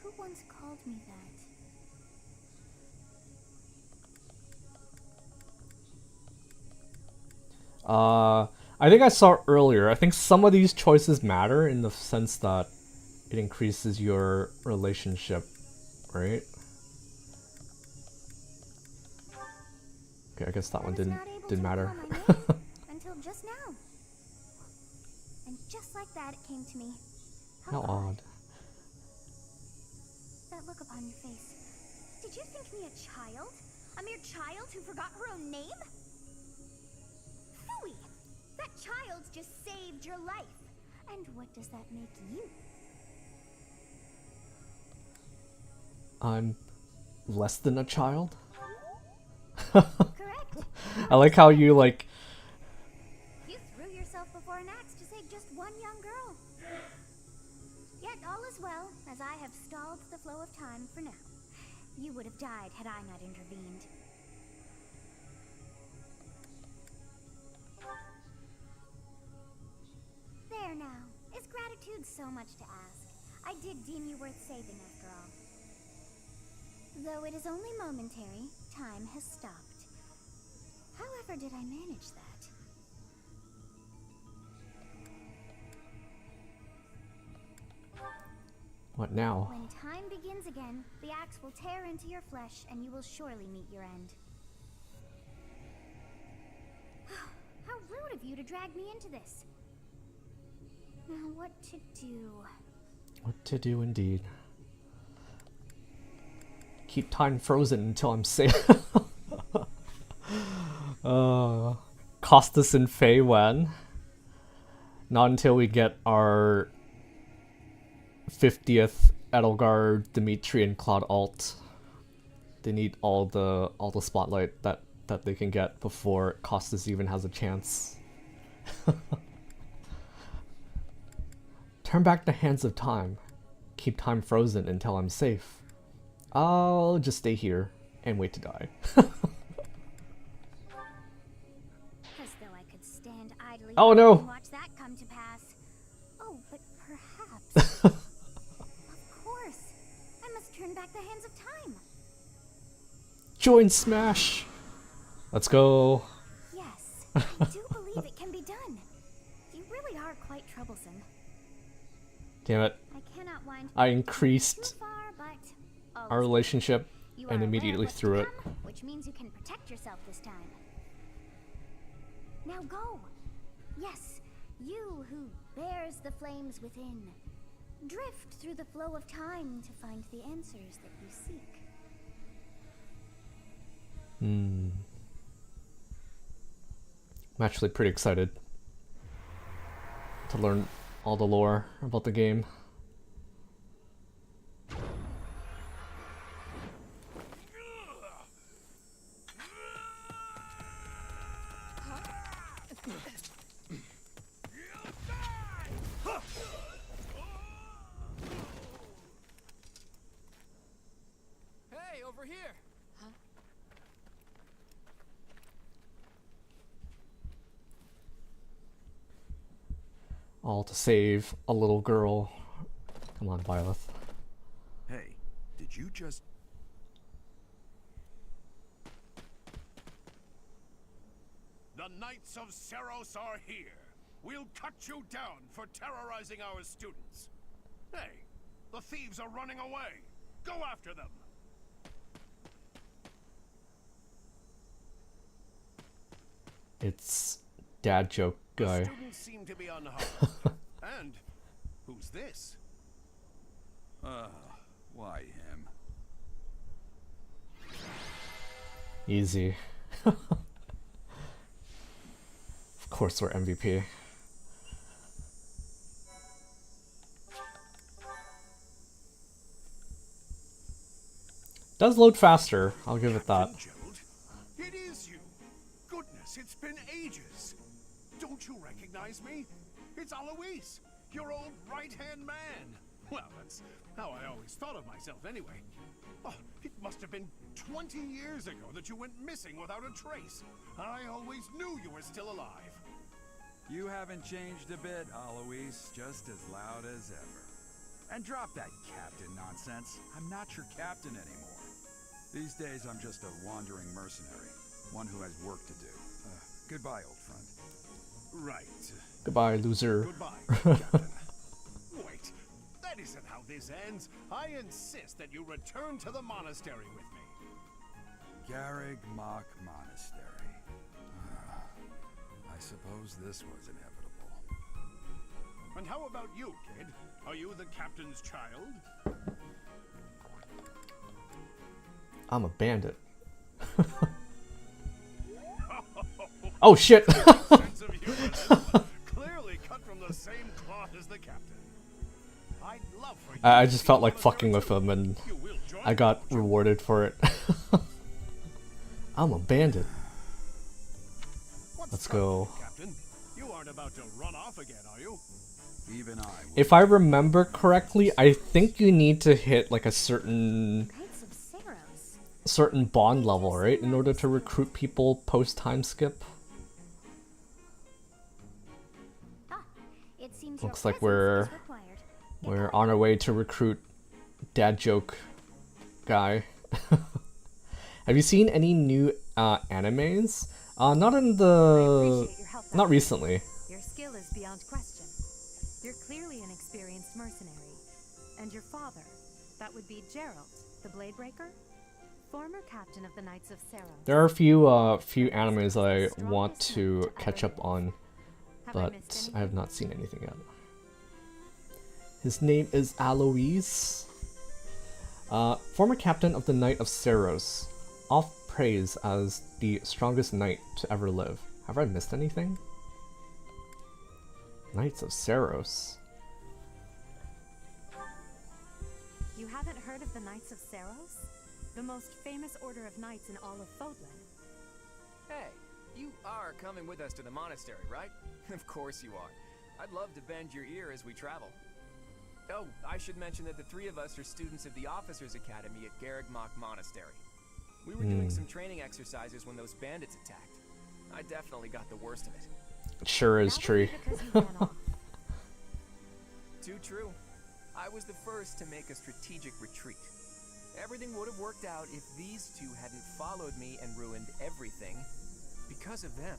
[SPEAKER 3] who once called me that?
[SPEAKER 2] I think I saw earlier, I think some of these choices matter in the sense that it increases your relationship, right? Okay, I guess that one didn't matter.
[SPEAKER 3] Until just now. And just like that, it came to me.
[SPEAKER 2] How odd.
[SPEAKER 3] That look upon your face. Did you think me a child? A mere child who forgot her own name? Phooey! That child's just saved your life. And what does that make you?
[SPEAKER 2] I'm less than a child?
[SPEAKER 3] Correct.
[SPEAKER 2] I like how you like...
[SPEAKER 3] You threw yourself before an axe to save just one young girl. Yet all is well, as I have stalled the flow of time for now. You would have died had I not intervened. There now. Is gratitude so much to ask? I did deem you worth saving after all. Though it is only momentary, time has stopped. However did I manage that?
[SPEAKER 2] What now?
[SPEAKER 3] When time begins again, the axe will tear into your flesh and you will surely meet your end. How rude of you to drag me into this. Now what to do?
[SPEAKER 2] What to do indeed. Keep time frozen until I'm safe. Costas and Faye when? Not until we get our 50th Edelgard, Dimitri, and Cloud alt. They need all the spotlight that they can get before Costas even has a chance. Turn back the hands of time. Keep time frozen until I'm safe. I'll just stay here and wait to die.
[SPEAKER 3] As though I could stand idly
[SPEAKER 2] Oh,
[SPEAKER 3] by
[SPEAKER 2] no.
[SPEAKER 3] and watch that come to pass. Oh, but perhaps. Of course. I must turn back the hands of time.
[SPEAKER 2] Join Smash! Let's go.
[SPEAKER 3] Yes, I do believe it can be done. You really are quite troublesome.
[SPEAKER 2] Damn it.
[SPEAKER 3] I cannot wind
[SPEAKER 2] I
[SPEAKER 3] too
[SPEAKER 2] increased
[SPEAKER 3] far, but all
[SPEAKER 2] our
[SPEAKER 3] is well.
[SPEAKER 2] relationship
[SPEAKER 3] You
[SPEAKER 2] and
[SPEAKER 3] are
[SPEAKER 2] immediately
[SPEAKER 3] aware of what's
[SPEAKER 2] threw
[SPEAKER 3] to
[SPEAKER 2] it.
[SPEAKER 3] come, which means you can protect yourself this time. Now go. Yes, you who bears the flames within. Drift through the flow of time to find the answers that you seek.
[SPEAKER 2] I'm actually pretty excited to learn all the lore about the game.
[SPEAKER 7] Hey, over here!
[SPEAKER 2] All to save a little girl. Come on, Violet.
[SPEAKER 4] Hey, did you just...
[SPEAKER 8] The Knights of Seros are here. We'll cut you down for terrorizing our students. Hey, the thieves are running away. Go after them.
[SPEAKER 2] It's dad joke
[SPEAKER 8] The
[SPEAKER 2] guy.
[SPEAKER 8] students seem to be unharmed. And who's this?
[SPEAKER 4] Why him?
[SPEAKER 2] Easy. Of course we're MVP. Does load faster, I'll give it that.
[SPEAKER 8] Captain Gerald? It is you. Goodness, it's been ages. Don't you recognize me? It's Alois, your old right-hand man. Well, that's how I always thought of myself anyway. Oh, it must have been 20 years ago that you went missing without a trace. I always knew you were still alive.
[SPEAKER 4] You haven't changed a bit, Alois. Just as loud as ever. And drop that captain nonsense. I'm not your captain anymore. These days, I'm just a wandering mercenary. One who has work to do. Goodbye, old friend.
[SPEAKER 8] Right.
[SPEAKER 2] Goodbye, loser.
[SPEAKER 8] Goodbye, Captain. Wait, that isn't how this ends. I insist that you return to the monastery with me.
[SPEAKER 4] Garrig Mach Monastery. I suppose this was inevitable.
[SPEAKER 8] And how about you, kid? Are you the captain's child?
[SPEAKER 2] I'm a bandit. Oh shit!
[SPEAKER 8] Sense of humor. Clearly cut from the same cloth as the captain. I'd love for you
[SPEAKER 2] I
[SPEAKER 8] to
[SPEAKER 2] just
[SPEAKER 8] be
[SPEAKER 2] felt like
[SPEAKER 8] monastery
[SPEAKER 2] fucking with
[SPEAKER 8] too.
[SPEAKER 2] him and
[SPEAKER 8] You will join
[SPEAKER 2] I got rewarded for it. I'm a bandit.
[SPEAKER 8] What's
[SPEAKER 2] Let's
[SPEAKER 8] troubling
[SPEAKER 2] go.
[SPEAKER 8] you, Captain? You aren't about to run off again, are you?
[SPEAKER 4] Even I.
[SPEAKER 2] If I remember correctly, I think you need to hit like a certain
[SPEAKER 3] Knights of Seros.
[SPEAKER 2] bond level, right? In order to recruit people post time skip.
[SPEAKER 3] Ah, it seems
[SPEAKER 2] Looks
[SPEAKER 3] your
[SPEAKER 2] like
[SPEAKER 3] presence is required.
[SPEAKER 2] we're on our way to recruit dad joke guy. Have you seen any new animes? Not in the
[SPEAKER 6] Appreciate your help,
[SPEAKER 2] not
[SPEAKER 6] Doctor.
[SPEAKER 2] recently.
[SPEAKER 6] Your skill is beyond question. You're clearly an experienced mercenary. And your father, that would be Gerald, the Blade Breaker? Former captain of the Knights of Seros.
[SPEAKER 2] There are a few animes that I want to catch up on,
[SPEAKER 6] Have I
[SPEAKER 2] but
[SPEAKER 6] missed
[SPEAKER 2] I have
[SPEAKER 6] anything?
[SPEAKER 2] not seen anything yet. His name is Alois. Former captain of the Knight of Seros. Oft praised as the strongest knight to ever live. Have I missed anything? Knights of Seros.
[SPEAKER 6] You haven't heard of the Knights of Seros? The most famous order of knights in all of Fodlan.
[SPEAKER 7] Hey, you are coming with us to the monastery, right? Of course you are. I'd love to bend your ear as we travel. Oh, I should mention that the three of us are students of the Officers Academy at Garrigmach Monastery. We were doing some training exercises when those bandits attacked. I definitely got the worst of it.
[SPEAKER 2] It sure is true.
[SPEAKER 6] Because you ran off.
[SPEAKER 7] Too true. I was the first to make a strategic retreat. Everything would have worked out if these two hadn't followed me and ruined everything. Because of them,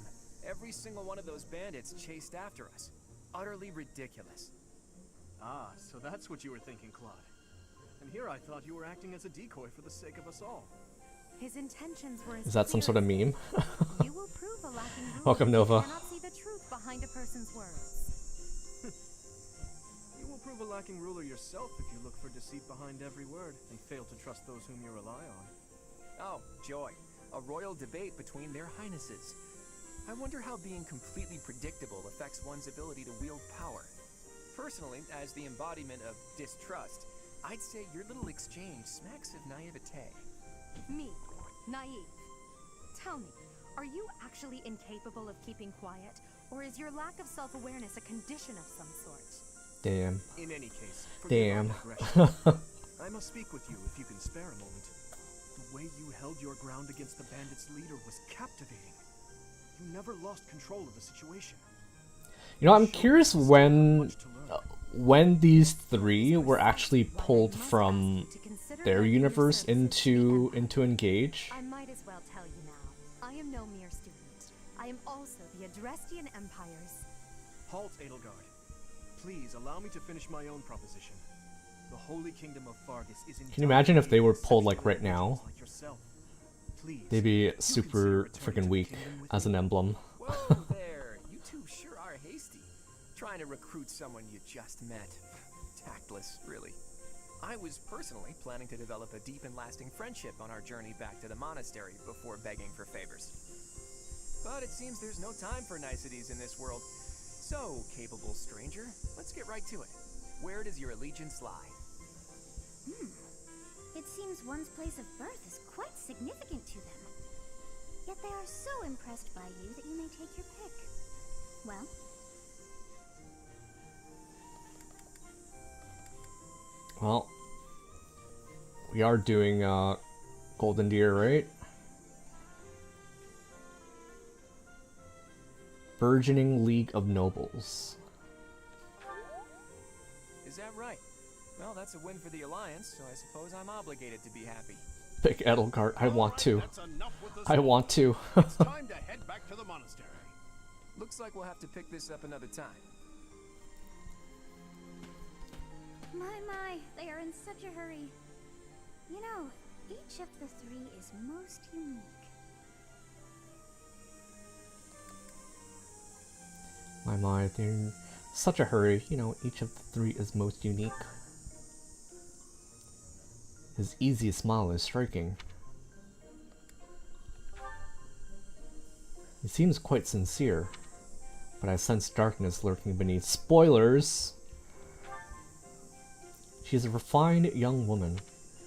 [SPEAKER 7] every single one of those bandits chased after us. Utterly ridiculous.
[SPEAKER 5] Ah, so that's what you were thinking, Claude. And here I thought you were acting as a decoy for the sake of us all.
[SPEAKER 6] His intentions were as
[SPEAKER 2] Is that some
[SPEAKER 6] clear
[SPEAKER 2] sort of
[SPEAKER 6] as
[SPEAKER 2] meme?
[SPEAKER 6] You will prove a lacking ruler
[SPEAKER 2] Welcome,
[SPEAKER 6] if
[SPEAKER 2] Nova.
[SPEAKER 6] You cannot see the truth behind a person's words.
[SPEAKER 5] You will prove a lacking ruler yourself if you look for deceit behind every word and fail to trust those whom you rely on.
[SPEAKER 7] Oh, joy. A royal debate between their highnesses. I wonder how being completely predictable affects one's ability to wield power. Personally, as the embodiment of distrust, I'd say your little exchange smacks of naivete.
[SPEAKER 6] Me, naive. Tell me, are you actually incapable of keeping quiet, or is your lack of self-awareness a condition of some sort?
[SPEAKER 2] Damn.
[SPEAKER 5] In any case,
[SPEAKER 2] Damn.
[SPEAKER 5] I must speak with you if you can spare a moment. The way you held your ground against the bandits' leader was captivating. You never lost control of the situation.
[SPEAKER 2] You know, I'm curious when these three were actually pulled from their universe into Engage.
[SPEAKER 6] I might as well tell you now. I am no mere student. I am also the Adrestian Empire's.
[SPEAKER 5] Halt, Edelgard. Please allow me to finish my own proposition. The Holy Kingdom of Fargus is in.
[SPEAKER 2] Can you imagine if they were pulled like right now?
[SPEAKER 5] Like yourself. Please,
[SPEAKER 2] They'd be
[SPEAKER 5] you
[SPEAKER 2] super
[SPEAKER 5] consider returning
[SPEAKER 2] freaking
[SPEAKER 5] to
[SPEAKER 2] weak
[SPEAKER 5] the kingdom with
[SPEAKER 2] as
[SPEAKER 5] me?
[SPEAKER 2] an emblem.
[SPEAKER 7] Whoa there, you two sure are hasty. Trying to recruit someone you just met. Tactless, really. I was personally planning to develop a deep and lasting friendship on our journey back to the monastery before begging for favors. But it seems there's no time for niceties in this world. So, capable stranger, let's get right to it. Where does your allegiance lie?
[SPEAKER 3] It seems one's place of birth is quite significant to them. Yet they are so impressed by you that you may take your pick. Well,
[SPEAKER 2] Well, we are doing Golden Deer, right? Burgeoning League of Nobles.
[SPEAKER 7] Is that right? Well, that's a win for the Alliance, so I suppose I'm obligated to be happy.
[SPEAKER 2] Pick Edelgard. I want to.
[SPEAKER 8] That's enough with the
[SPEAKER 2] I want to.
[SPEAKER 8] It's time to head back to the monastery.
[SPEAKER 7] Looks like we'll have to pick this up another time.
[SPEAKER 3] my, they are in such a hurry. You know, each of the three is most unique.
[SPEAKER 2] My, they're in such a hurry. You know, each of the three is most unique. His easy smile is striking. He seems quite sincere, but I sense darkness lurking beneath. Spoilers! She's a refined young woman,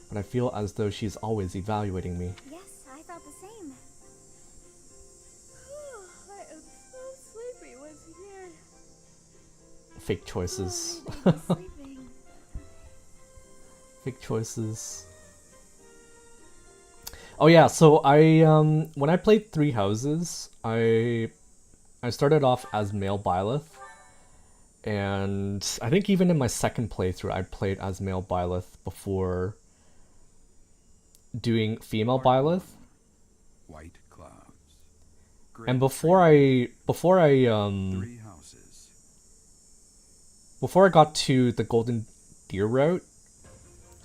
[SPEAKER 2] but I feel as though she's always evaluating me.
[SPEAKER 3] Yes, I thought the same. I am so sleepy once again.
[SPEAKER 2] Fake choices.
[SPEAKER 3] Oh, my baby's sleeping.
[SPEAKER 2] Fake choices. Oh yeah, so I when I played Three Houses, I started off as male Byleth, and I think even in my second playthrough I played as male Byleth before doing female Byleth.
[SPEAKER 4] White clouds.
[SPEAKER 2] And before I
[SPEAKER 4] Three houses.
[SPEAKER 2] before I got to the Golden Deer route,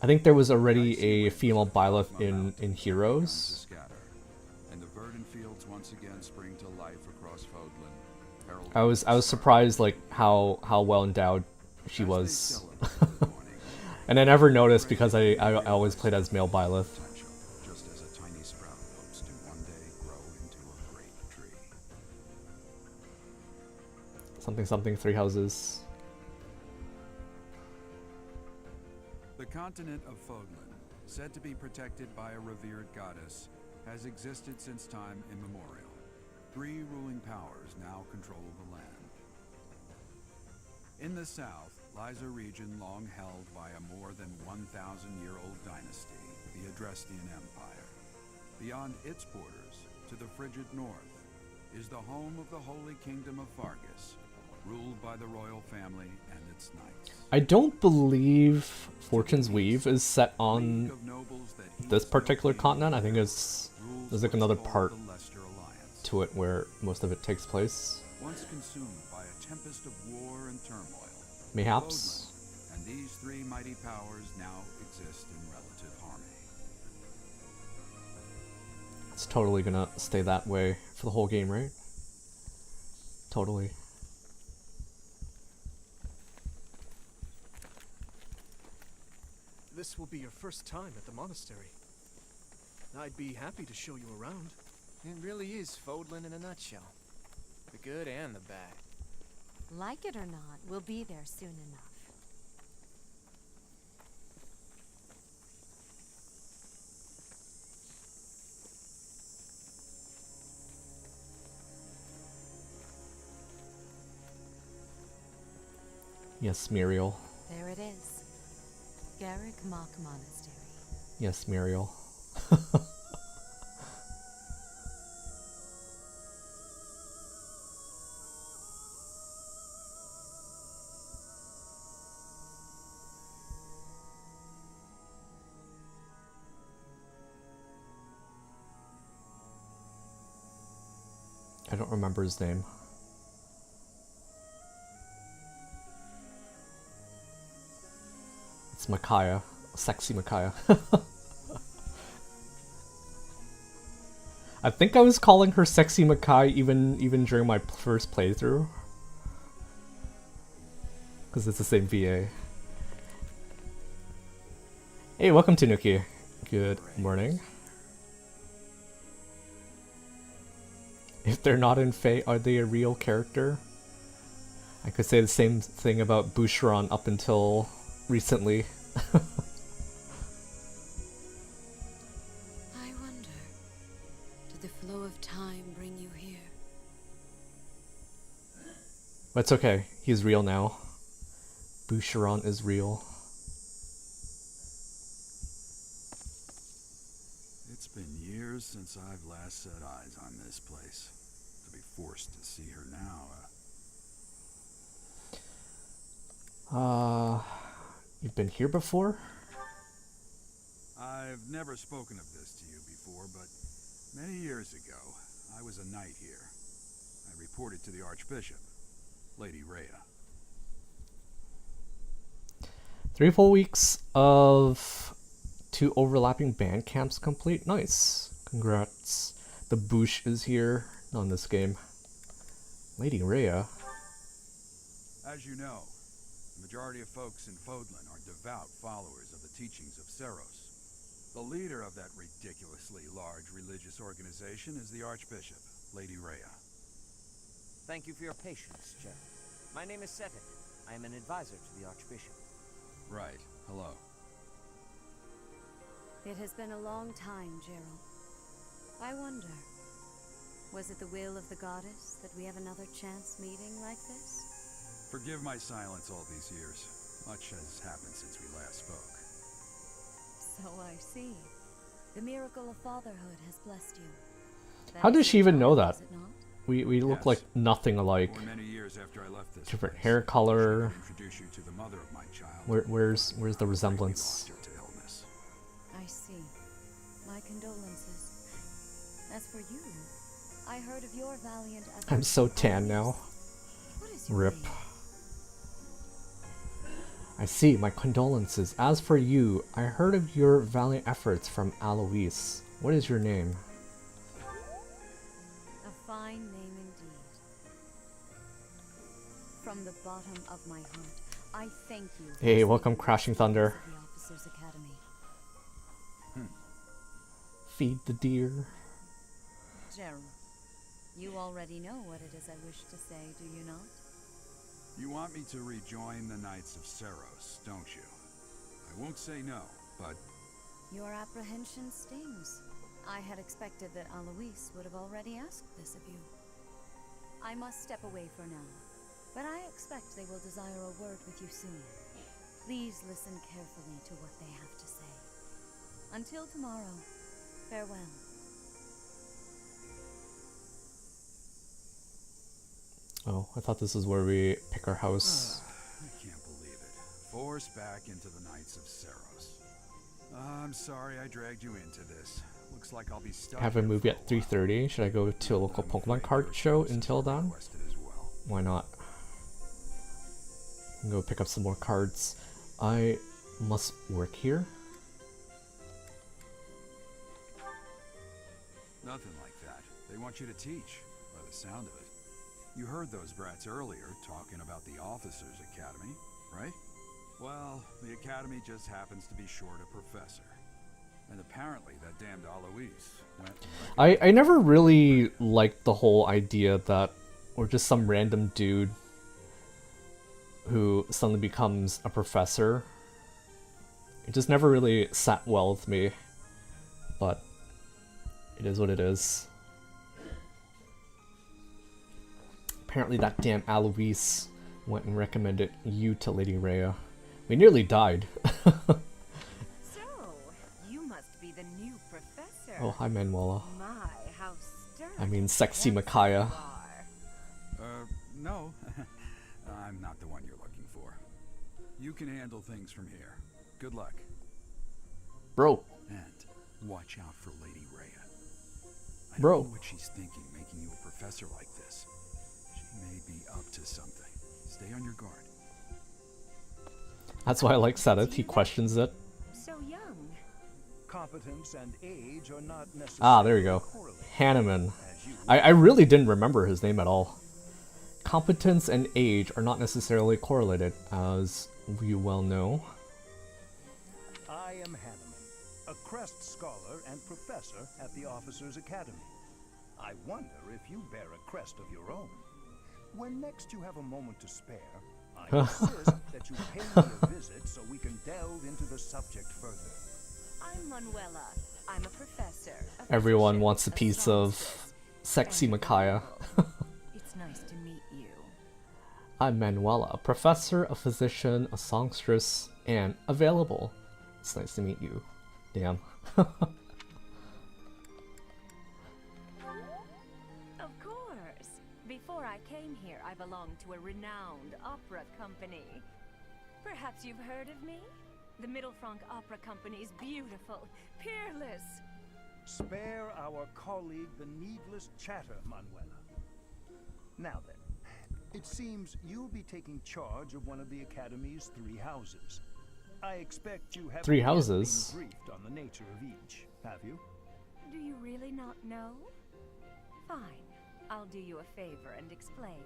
[SPEAKER 2] I think there was already a female Byleth in Heroes.
[SPEAKER 4] And the verdant fields once again spring to life across Fodlan.
[SPEAKER 2] I was surprised like how well endowed she was. And I never noticed because I always played as male Byleth.
[SPEAKER 4] Just as a tiny sprout hopes to one day grow into a great tree.
[SPEAKER 2] Something, Three Houses.
[SPEAKER 4] The continent of Fodlan, said to be protected by a revered goddess, has existed since time immemorial. 3 ruling powers now control the land. In the south lies a region long held by a more than 1,000-year-old dynasty, the Adrestian Empire. Beyond its borders, to the frigid north, is the home of the Holy Kingdom of Fargus, ruled by the royal family and its knights.
[SPEAKER 2] I don't believe Fortune's Weave is set on this particular continent. I think there's like another part to it where most of it takes place.
[SPEAKER 4] Once consumed by a tempest of war and turmoil,
[SPEAKER 2] Mayhaps.
[SPEAKER 4] and these three mighty powers now exist in relative harmony.
[SPEAKER 2] It's totally gonna stay that way for the whole game, right? Totally.
[SPEAKER 5] This will be your first time at the monastery. I'd be happy to show you around.
[SPEAKER 7] It really is Fodlan in a nutshell. The good and the bad.
[SPEAKER 6] Like it or not, we'll be there soon enough.
[SPEAKER 2] Yes, Muriel.
[SPEAKER 6] There it is. Garrick Mock Monastery.
[SPEAKER 2] Yes, Muriel. I don't remember his name. It's Micaiah. Sexy Micaiah. I think I was calling her Sexy Micaiah even during my first playthrough. Because it's the same VA. Hey, welcome to Nuki. Good morning. If they're not in Fate, are they a real character? I could say the same thing about Boucheron up until recently.
[SPEAKER 1] I wonder, did the flow of time bring you here?
[SPEAKER 2] But it's okay, he's real now. Boucheron is real.
[SPEAKER 4] It's been years since I've last set eyes on this place. To be forced to see her now,
[SPEAKER 2] You've been here before?
[SPEAKER 4] I've never spoken of this to you before, but many years ago, I was a knight here. I reported to the Archbishop, Lady Rhea.
[SPEAKER 2] 3 full weeks of 2 overlapping band camps complete. Nice. Congrats. The Bouche is here on this game. Lady Rhea.
[SPEAKER 4] As you know, the majority of folks in Fodlan are devout followers of the teachings of Seros. The leader of that ridiculously large religious organization is the Archbishop, Lady Rhea.
[SPEAKER 9] Thank you for your patience, General. My name is Setik. I am an advisor to the Archbishop.
[SPEAKER 4] Right. Hello.
[SPEAKER 6] It has been a long time, Gerald. I wonder, was it the will of the goddess that we have another chance meeting like this?
[SPEAKER 4] Forgive my silence all these years. Much has happened since we last spoke.
[SPEAKER 6] So I see. The miracle of fatherhood has blessed you.
[SPEAKER 2] How does she even know that?
[SPEAKER 6] Is it not?
[SPEAKER 2] We look
[SPEAKER 4] Yes.
[SPEAKER 2] like nothing alike.
[SPEAKER 4] For many years after I left this
[SPEAKER 2] Different
[SPEAKER 4] place,
[SPEAKER 2] hair color.
[SPEAKER 4] I should introduce you to the mother of my child.
[SPEAKER 2] Where's the
[SPEAKER 4] We
[SPEAKER 2] resemblance?
[SPEAKER 4] lost her to illness.
[SPEAKER 6] I see. My condolences. As for you, I heard of your valiant efforts.
[SPEAKER 2] I'm so tan now.
[SPEAKER 6] What is your
[SPEAKER 2] Rip.
[SPEAKER 6] name?
[SPEAKER 2] I see, my condolences. As for you, I heard of your valiant efforts from Alois. What is your name?
[SPEAKER 6] A fine name indeed. From the bottom of my heart, I thank you. for
[SPEAKER 2] Hey,
[SPEAKER 6] saving
[SPEAKER 2] welcome
[SPEAKER 6] the
[SPEAKER 2] Crashing Thunder.
[SPEAKER 6] of the Officers Academy.
[SPEAKER 2] Feed the deer.
[SPEAKER 6] Gerald, you already know what it is I wish to say, do you not?
[SPEAKER 4] You want me to rejoin the Knights of Seros, don't you? I won't say no, but
[SPEAKER 6] Your apprehension stings. I had expected that Alois would have already asked this of you. I must step away for now. but I expect they will desire a word with you soon. Please listen carefully to what they have to say. Until tomorrow, farewell.
[SPEAKER 2] Oh, I thought this is where we pick our house.
[SPEAKER 4] I can't believe it. Forced back into the Knights of Seros. I'm sorry I dragged you into this. Looks like I'll be stuck.
[SPEAKER 2] Have a
[SPEAKER 4] here
[SPEAKER 2] movie
[SPEAKER 4] for
[SPEAKER 2] at
[SPEAKER 4] while.
[SPEAKER 2] 3:30. Should I go to a local
[SPEAKER 4] I'm
[SPEAKER 2] Pokemon
[SPEAKER 4] afraid
[SPEAKER 2] card
[SPEAKER 4] your
[SPEAKER 2] show
[SPEAKER 4] services
[SPEAKER 2] until
[SPEAKER 4] are
[SPEAKER 2] then?
[SPEAKER 4] requested as well.
[SPEAKER 2] Why not? Go pick up some more cards. I must work here.
[SPEAKER 4] Nothing like that. They want you to teach, by the sound of it. You heard those brats earlier talking about the Officers Academy, right? Well, the academy just happens to be short a professor. And apparently that damned Alois went...
[SPEAKER 2] I never really liked the whole idea that we're just some random dude who suddenly becomes a professor. It just never really sat well with me. But it is what it is. Apparently that damn Alois went and recommended you to Lady Rhea. We nearly died.
[SPEAKER 6] So, you must be the new professor.
[SPEAKER 2] Oh, hi Manuela.
[SPEAKER 6] My, how stern.
[SPEAKER 2] I mean, sexy
[SPEAKER 6] and
[SPEAKER 2] Micaiah.
[SPEAKER 6] you are.
[SPEAKER 4] No. I'm not the one you're looking for. You can handle things from here. Good luck.
[SPEAKER 2] Bro.
[SPEAKER 4] And watch out for Lady Rhea. I
[SPEAKER 2] Bro.
[SPEAKER 4] don't know what she's thinking making you a professor like this. She may be up to something. Stay on your guard.
[SPEAKER 2] That's why I like Seth. He questions it.
[SPEAKER 6] So young.
[SPEAKER 8] Competence and age are not necessarily
[SPEAKER 2] Ah, there you go.
[SPEAKER 8] correlated,
[SPEAKER 2] Hanneman.
[SPEAKER 8] as you
[SPEAKER 2] I really didn't remember his name at all. Competence and age are not necessarily correlated, as you well know.
[SPEAKER 8] I am Hanneman, a Crest Scholar and Professor at the Officers Academy. I wonder if you bear a crest of your own. When next you have a moment to spare, I insist that you pay me a visit so we can delve into the subject further.
[SPEAKER 6] I'm Manuela. I'm a professor.
[SPEAKER 2] Everyone wants a piece of
[SPEAKER 6] songstress,
[SPEAKER 2] sexy
[SPEAKER 6] and a
[SPEAKER 2] Micaiah.
[SPEAKER 6] girl. It's nice to meet you.
[SPEAKER 2] I'm Manuela, a professor, a physician, a songstress, and available. It's nice to meet you. Damn.
[SPEAKER 6] Of course. Before I came here, I belonged to a renowned opera company. Perhaps you've heard of me? The Middlefranc Opera Company's beautiful, peerless.
[SPEAKER 8] Spare our colleague the needless chatter, Manuela. Now then, it seems you'll be taking charge of one of the Academy's 3 houses. I expect you haven't
[SPEAKER 2] 3
[SPEAKER 8] yet
[SPEAKER 2] houses?
[SPEAKER 8] been briefed on the nature of each, have you?
[SPEAKER 6] Do you really not know? Fine. I'll do you a favor and explain.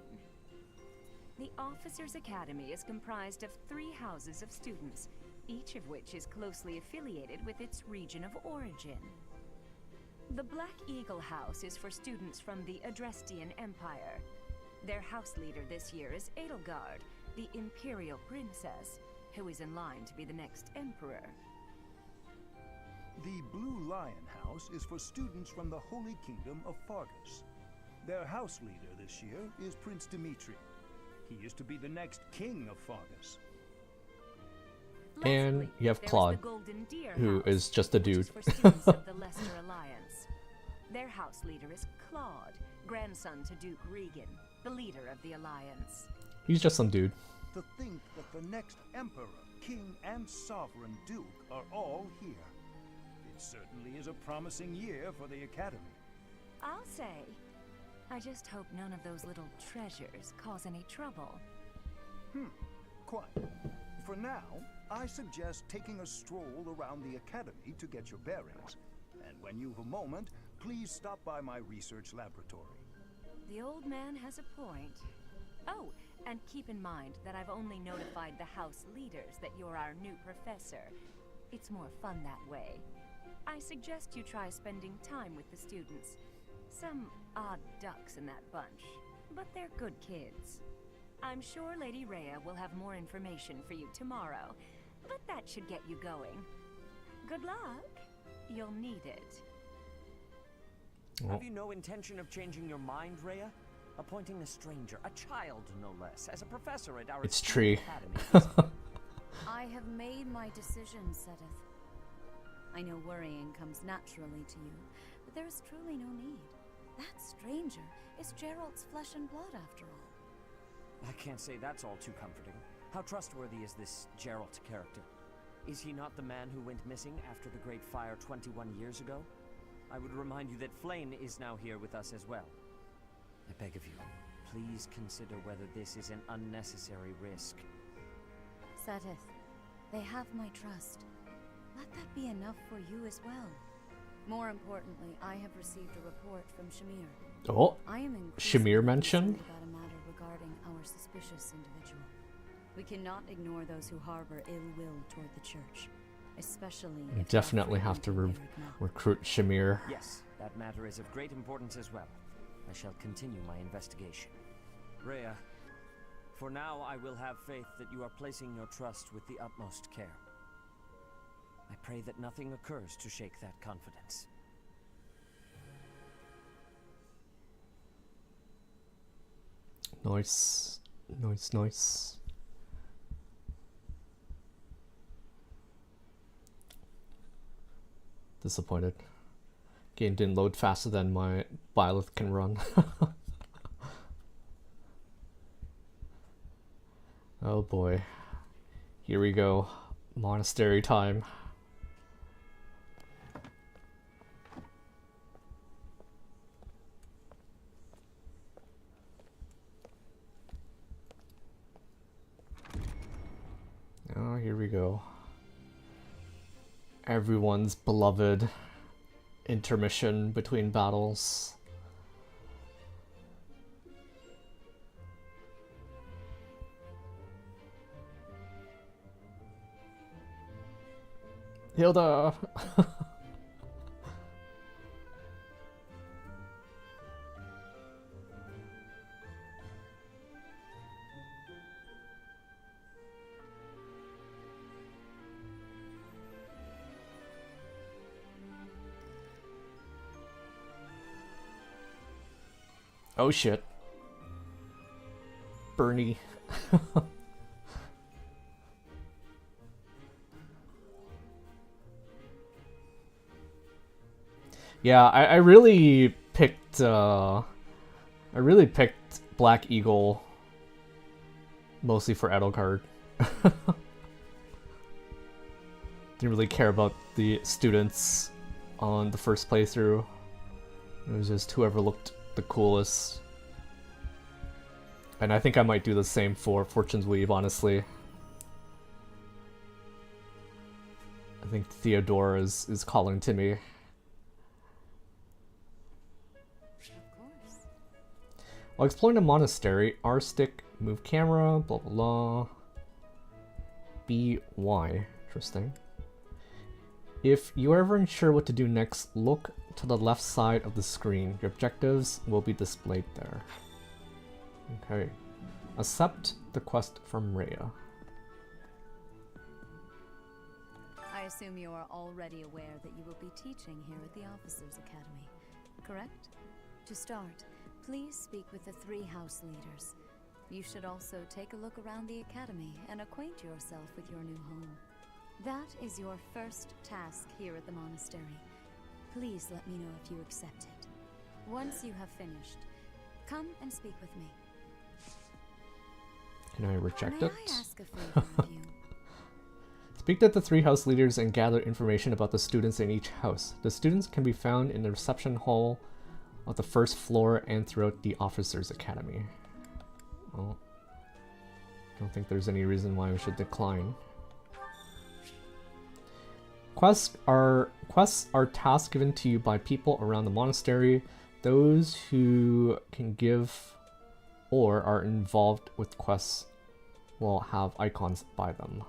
[SPEAKER 6] The Officers Academy is comprised of 3 houses of students, each of which is closely affiliated with its region of origin. The Black Eagle House is for students from the Adrestian Empire. Their house leader this year is Edelgard, the Imperial Princess, who is in line to be the next Emperor.
[SPEAKER 8] The Blue Lion House is for students from the Holy Kingdom of Fargus. Their house leader this year is Prince Dimitri. He is to be the next king of Fargus.
[SPEAKER 2] And
[SPEAKER 6] Lastly,
[SPEAKER 2] you have
[SPEAKER 6] there is
[SPEAKER 2] Claude,
[SPEAKER 6] the Golden Deer
[SPEAKER 2] who
[SPEAKER 6] House,
[SPEAKER 2] is just a
[SPEAKER 6] which
[SPEAKER 2] dude.
[SPEAKER 6] is for students of the Leicester Alliance. Their house leader is Claude, grandson to Duke Regan, the leader of the Alliance.
[SPEAKER 2] He's just some dude.
[SPEAKER 8] To think that the next emperor, king, and sovereign duke are all here. It certainly is a promising year for the Academy.
[SPEAKER 6] I'll say. I just hope none of those little treasures cause any trouble.
[SPEAKER 8] Quite. For now, I suggest taking a stroll around the Academy to get your bearings. And when you've a moment, please stop by my research laboratory.
[SPEAKER 6] The old man has a point. Oh, and keep in mind that I've only notified the house leaders that you're our new professor. It's more fun that way. I suggest you try spending time with the students. Some odd ducks in that bunch, but they're good kids. I'm sure Lady Rhea will have more information for you tomorrow, but that should get you going. Good luck. You'll need it.
[SPEAKER 9] Have you no intention of changing your mind, Rhea? Appointing a stranger, a child no less, as a professor at our
[SPEAKER 2] It's
[SPEAKER 9] esteemed
[SPEAKER 2] Tree.
[SPEAKER 9] academy.
[SPEAKER 6] I have made my decision, Sedith. I know worrying comes naturally to you, but there is truly no need. That stranger is Gerald's flesh and blood, after all.
[SPEAKER 9] I can't say that's all too comforting. How trustworthy is this Gerald character? Is he not the man who went missing after the Great Fire 21 years ago? I would remind you that Flame is now here with us as well. I beg of you, please consider whether this is an unnecessary risk.
[SPEAKER 6] Sedith, they have my trust. Let that be enough for you as well. More importantly, I have received a report from Shamir.
[SPEAKER 2] Oh,
[SPEAKER 6] I am
[SPEAKER 2] Shamir mentioned?
[SPEAKER 6] about a matter regarding our suspicious individual. We cannot ignore those who harbor ill will toward the church, especially
[SPEAKER 2] You
[SPEAKER 6] if they are
[SPEAKER 2] definitely have to
[SPEAKER 6] frequenting Lyric Mill.
[SPEAKER 2] recruit Shamir.
[SPEAKER 9] Yes, that matter is of great importance as well. I shall continue my investigation. Rhea, for now I will have faith that you are placing your trust with the utmost care. I pray that nothing occurs to shake that confidence.
[SPEAKER 2] Nice. Nice, nice. Disappointed. Game didn't load faster than my Byleth can run. Oh boy. Here we go. Monastery time. Oh, here we go. Everyone's beloved intermission between battles. Hilda! Oh shit. Bernie. Yeah, I really picked Black Eagle mostly for Edelgard. Didn't really care about the students on the first playthrough. It was just whoever looked the coolest. And I think I might do the same for Fortune's Weave, honestly. I think Theodore is calling to me. While exploring the monastery, R stick, move camera, blah blah blah. BY. Interesting. If you're ever unsure what to do next, look to the left side of the screen. Your objectives will be displayed there. Okay. Accept the quest from Rhea.
[SPEAKER 6] I assume you are already aware that you will be teaching here at the Officers' Academy, correct? To start, please speak with the 3 house leaders. You should also take a look around the academy and acquaint yourself with your new home. That is your first task here at the monastery. Please let me know if you accept it. Once you have finished, come and speak with me.
[SPEAKER 2] Can I reject
[SPEAKER 6] May
[SPEAKER 2] it?
[SPEAKER 6] I ask a favor of you?
[SPEAKER 2] Speak to the 3 house leaders and gather information about the students in each house. The students can be found in the reception hall of the first floor and throughout the Officers' Academy. Well, I don't think there's any reason why we should decline. Quests are tasks given to you by people around the monastery. Those who can give or are involved with quests will have icons by them.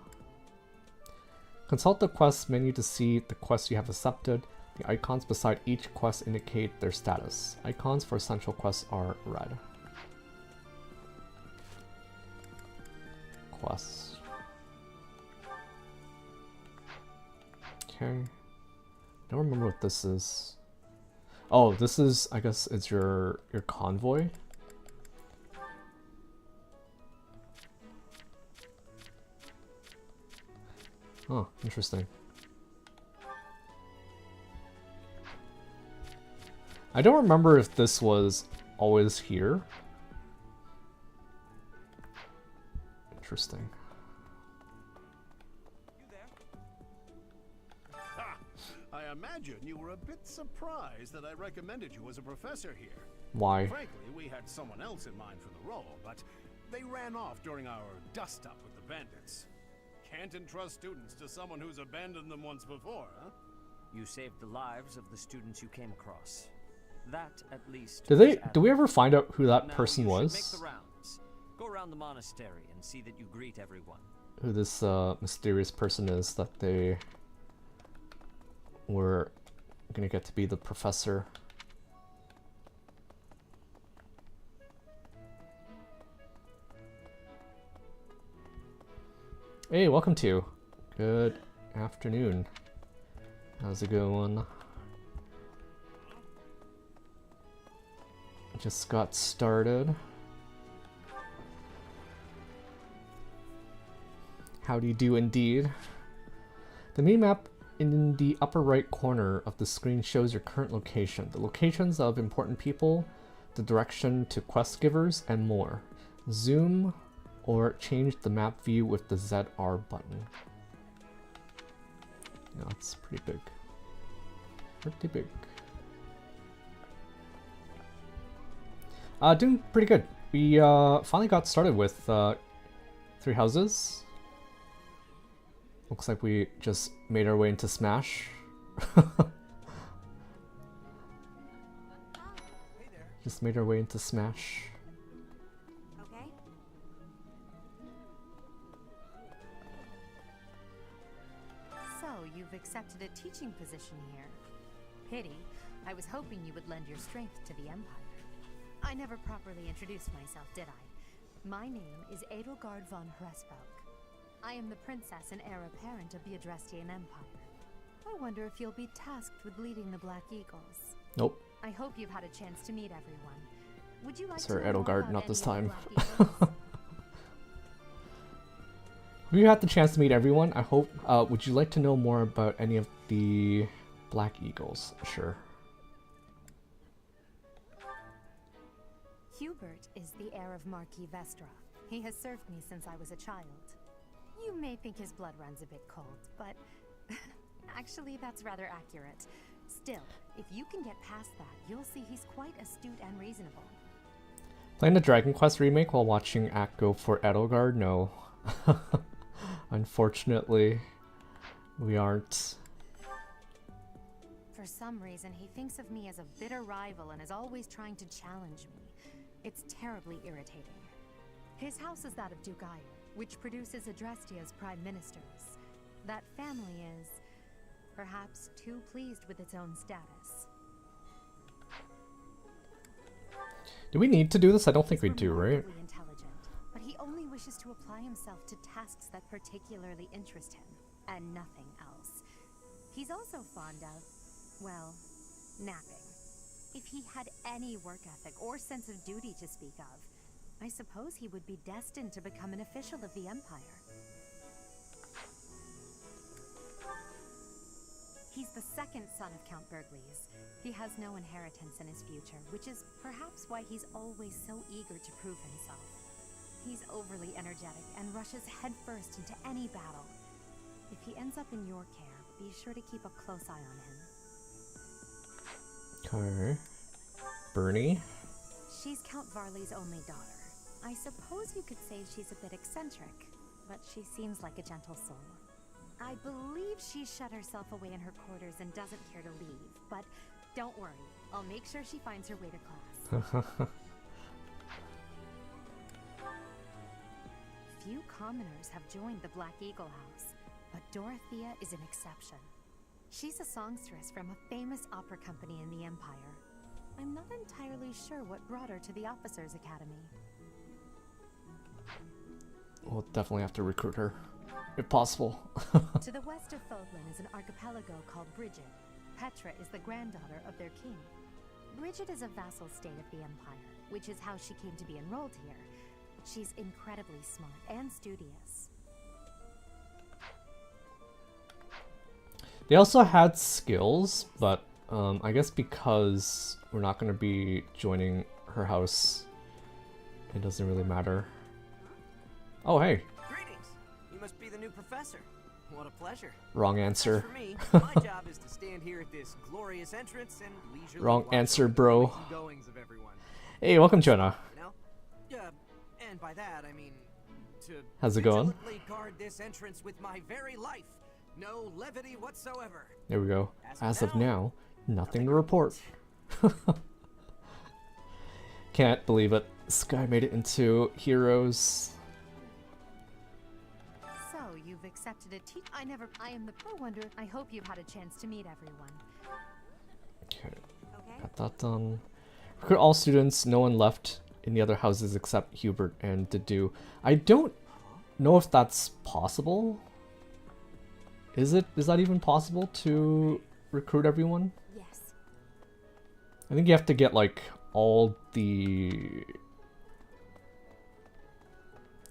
[SPEAKER 2] Consult the quests menu to see the quests you have accepted. The icons beside each quest indicate their status. Icons for essential quests are red. Quests. Okay. Don't remember what this is. Oh, this is, I guess it's your convoy. Oh, interesting. I don't remember if this was always here. Interesting.
[SPEAKER 8] I imagine you were a bit surprised that I recommended you as a professor here.
[SPEAKER 2] Why?
[SPEAKER 8] Frankly, we had someone else in mind for the role, but they ran off during our dust-up with the bandits. Can't entrust students to someone who's abandoned them once before, huh?
[SPEAKER 9] You saved the lives of the students you came across. That, at least.
[SPEAKER 2] Do we ever find out who that
[SPEAKER 9] Now
[SPEAKER 2] person
[SPEAKER 9] you should
[SPEAKER 2] was?
[SPEAKER 9] make the rounds. Go around the monastery and see that you greet everyone.
[SPEAKER 2] Who this mysterious person is that they were gonna get to be the professor. Hey, welcome to. Good afternoon. How's it going? Just got started. How do you do indeed? The mini-map in the upper right corner of the screen shows your current location, the locations of important people, the direction to quest givers, and more. Zoom or change the map view with the ZR button. Yeah, that's pretty big. Pretty big. Doing pretty good. We finally got started with 3 houses. Looks like we just made our way into Smash. Just made our way into Smash.
[SPEAKER 10] Okay. So, you've accepted a teaching position here. Pity. I was hoping you would lend your strength to the Empire. I never properly introduced myself, did I? My name is Edelgard von Hresvelk. I am the princess and heir apparent of the Adrestian Empire. I wonder if you'll be tasked with leading the Black Eagles.
[SPEAKER 2] Nope.
[SPEAKER 10] I hope you've had a chance to meet everyone. Would you like
[SPEAKER 2] Sir
[SPEAKER 10] to know more
[SPEAKER 2] Edelgard,
[SPEAKER 10] about
[SPEAKER 2] not this
[SPEAKER 10] any of
[SPEAKER 2] time.
[SPEAKER 10] the Black Eagles?
[SPEAKER 2] We had the chance to meet everyone. I hope. Would you like to know more about any of the Black Eagles? Sure.
[SPEAKER 10] Hubert is the heir of Marquis Vestra. He has served me since I was a child. You may think his blood runs a bit cold, but actually that's rather accurate. Still, if you can get past that, you'll see he's quite astute and reasonable.
[SPEAKER 2] Playing the Dragon Quest remake while watching Act go for Edelgard? No. Unfortunately, we aren't.
[SPEAKER 10] For some reason, he thinks of me as a bitter rival and is always trying to challenge me. It's terribly irritating. His house is that of Duke Ire, which produces Adrestia's prime ministers. That family is, perhaps, too pleased with its own status.
[SPEAKER 2] Do we need to do this? I don't think we
[SPEAKER 10] He's
[SPEAKER 2] do, right?
[SPEAKER 10] remarkably intelligent, but he only wishes to apply himself to tasks that particularly interest him, and nothing else. He's also fond of, well, napping. If he had any work ethic or sense of duty to speak of, I suppose he would be destined to become an official of the Empire. He's the second son of Count Bergliez. He has no inheritance in his future, which is perhaps why he's always so eager to prove himself. He's overly energetic and rushes headfirst into any battle. If he ends up in your care, be sure to keep a close eye on him.
[SPEAKER 2] Okay. Bernie?
[SPEAKER 10] She's Count Varley's only daughter. I suppose you could say she's a bit eccentric, but she seems like a gentle soul. I believe she shut herself away in her quarters and doesn't care to leave, but don't worry, I'll make sure she finds her way to class. Few commoners have joined the Black Eagle House, but Dorothea is an exception. She's a songstress from a famous opera company in the Empire. I'm not entirely sure what brought her to the Officers' Academy.
[SPEAKER 2] We'll definitely have to recruit her, if possible.
[SPEAKER 10] To the west of Fodlan is an archipelago called Brigid. Petra is the granddaughter of their king. Brigid is a vassal state of the Empire, which is how she came to be enrolled here. She's incredibly smart and studious.
[SPEAKER 2] They also had skills, but I guess because we're not going to be joining her house, it doesn't really matter. Oh, hey.
[SPEAKER 11] Greetings. You must be the new professor. What a pleasure.
[SPEAKER 2] Wrong answer.
[SPEAKER 11] As for me, my job is to stand here at this glorious entrance and leisurely
[SPEAKER 2] Wrong
[SPEAKER 11] watch
[SPEAKER 2] answer,
[SPEAKER 11] over the
[SPEAKER 2] bro.
[SPEAKER 11] comings and goings of everyone.
[SPEAKER 2] Hey, welcome, Jonah.
[SPEAKER 11] You know? And by that I mean to
[SPEAKER 2] How's it going?
[SPEAKER 11] vigilantly guard this entrance with my very life. No levity whatsoever.
[SPEAKER 2] There we go. As of now, nothing to report. Can't believe it. This guy made it into Heroes.
[SPEAKER 10] So, you've accepted a I am the pro wonder. I hope you've had a chance to meet everyone.
[SPEAKER 2] Okay, got that done. Recruit all students, no one left in the other houses except Hubert and Dedu. I don't know if that's possible. Is that even possible to recruit everyone?
[SPEAKER 10] Yes.
[SPEAKER 2] I think you have to get like all the...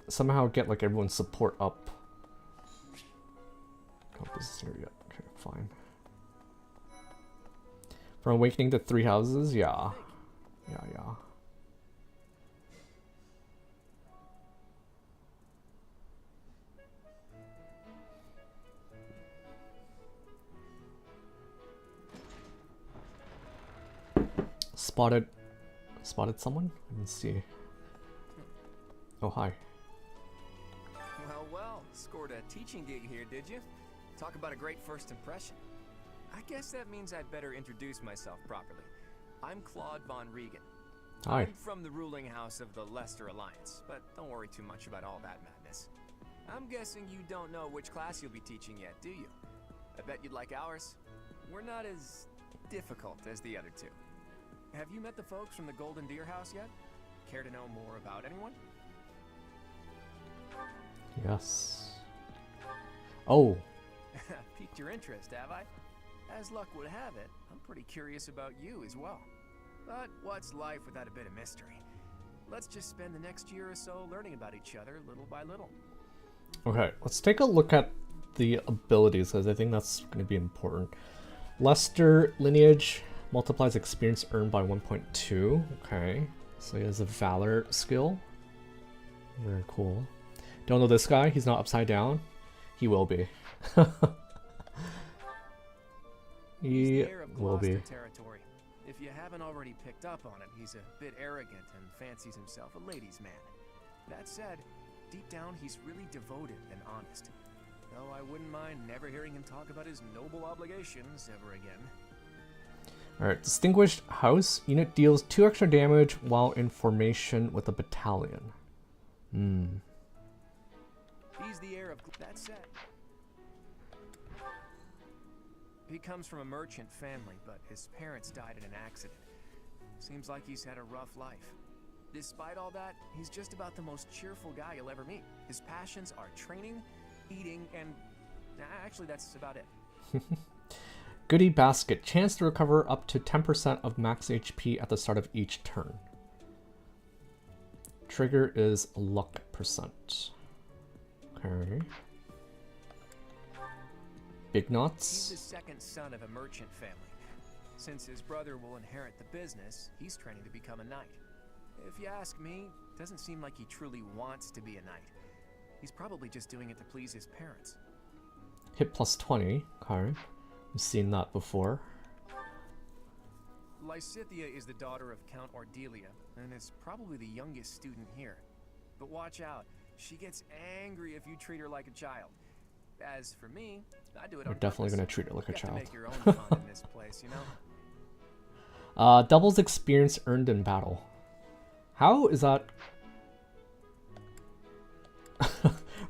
[SPEAKER 2] somehow get like everyone's support up. Oh, this is here yet. Okay, fine. From Awakening to 3 houses? Yeah. Yeah. Spotted someone? I didn't see. Oh, hi.
[SPEAKER 7] Well, scored a teaching gig here, did you? Talk about a great first impression. I guess that means I'd better introduce myself properly. I'm Claude Von Regan.
[SPEAKER 2] Hi.
[SPEAKER 7] I'm from the ruling house of the Leicester Alliance, but don't worry too much about all that madness. I'm guessing you don't know which class you'll be teaching yet, do you? I bet you'd like ours. We're not as difficult as the other two. Have you met the folks from the Golden Deer House yet? Care to know more about anyone?
[SPEAKER 2] Yes. Oh.
[SPEAKER 7] Piqued your interest, have I? As luck would have it, I'm pretty curious about you as well. But what's life without a bit of mystery? Let's just spend the next year or so learning about each other little by little.
[SPEAKER 2] Okay, let's take a look at the abilities, because I think that's going to be important. Leicester lineage multiplies experience earned by 1.2. Okay, so he has a Valor skill. Very cool. Don't know this guy. He's not upside down. He will be. He will be.
[SPEAKER 7] Territory. If you haven't already picked up on it, he's a bit arrogant and fancies himself a ladies' man. That said, deep down he's really devoted and honest. Though I wouldn't mind never hearing him talk about his noble obligations ever again.
[SPEAKER 2] Alright, Distinguished House. Unit deals 2 extra damage while in formation with a battalion.
[SPEAKER 7] He's the heir of... That said, he comes from a merchant family, but his parents died in an accident. Seems like he's had a rough life. Despite all that, he's just about the most cheerful guy you'll ever meet. His passions are training, eating, and... actually, that's about it.
[SPEAKER 2] Goodie Basket. Chance to recover up to 10% of max HP at the start of each turn. Trigger is luck percent. Okay. Big Knots.
[SPEAKER 7] He's the second son of a merchant family. Since his brother will inherit the business, he's training to become a knight. If you ask me, it doesn't seem like he truly wants to be a knight. He's probably just doing it to please his parents.
[SPEAKER 2] Hit plus 20. Okay. I've seen that before.
[SPEAKER 7] Lysithia is the daughter of Count Ordelia, and is probably the youngest student here. But watch out, she gets angry if you treat her like a child. As for me, I do it on
[SPEAKER 2] We're definitely
[SPEAKER 7] purpose.
[SPEAKER 2] going to treat it like a
[SPEAKER 7] You have to
[SPEAKER 2] child.
[SPEAKER 7] make your own fun in this place, you know?
[SPEAKER 2] Doubles experience earned in battle. How is that?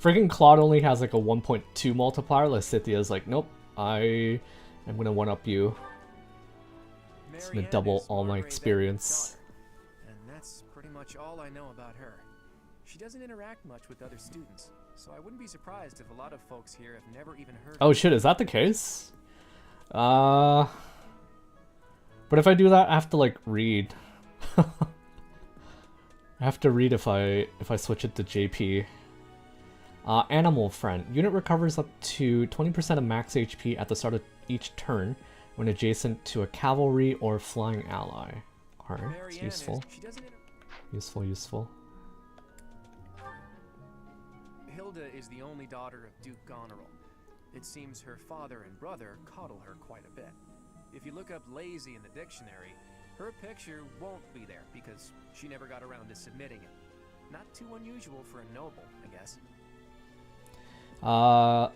[SPEAKER 2] Freaking Claude only has like a 1.2 multiplier. Lysithia is like, nope, I am going to one-up you. It's going to double all my experience.
[SPEAKER 7] And that's pretty much all I know about her. She doesn't interact much with other students, so I wouldn't be surprised if a lot of folks here have never even heard of
[SPEAKER 2] Oh
[SPEAKER 7] her.
[SPEAKER 2] shit, is that the case? But if I do that, I have to like read. I have to read if I switch it to JP. Animal Friend. Unit recovers up to 20% of max HP at the start of each turn when adjacent to a cavalry or flying ally. Alright, it's useful. Useful.
[SPEAKER 7] Hilda is the only daughter of Duke Goneril. It seems her father and brother coddle her quite a bit. If you look up lazy in the dictionary, her picture won't be there because she never got around to submitting it. Not too unusual for a noble, I guess.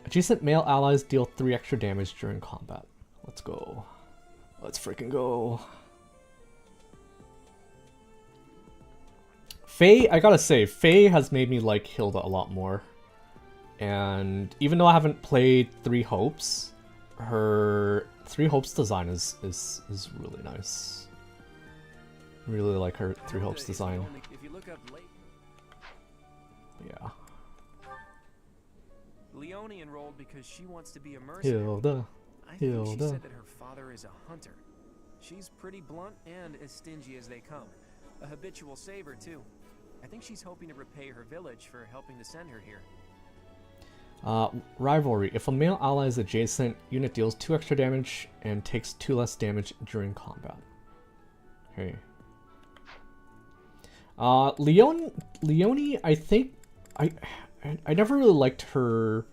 [SPEAKER 2] Adjacent male allies deal 3 extra damage during combat. Let's go. Let's freaking go. Faye, I gotta say, Faye has made me like Hilda a lot more. And even though I haven't played Three Hopes, her Three Hopes design is really nice. Really like her Three Hopes design.
[SPEAKER 7] If you look up
[SPEAKER 2] Yeah.
[SPEAKER 7] Leonie enrolled because she wants to be a mercenary.
[SPEAKER 2] Hilda.
[SPEAKER 7] I think she said that her father is a hunter. She's pretty blunt and as stingy as they come. A habitual saver too. I think she's hoping to repay her village for helping to send her here.
[SPEAKER 2] Rivalry. If a male ally is adjacent, unit deals 2 extra damage and takes 2 less damage during combat. Okay. Leonie, I think I never really liked her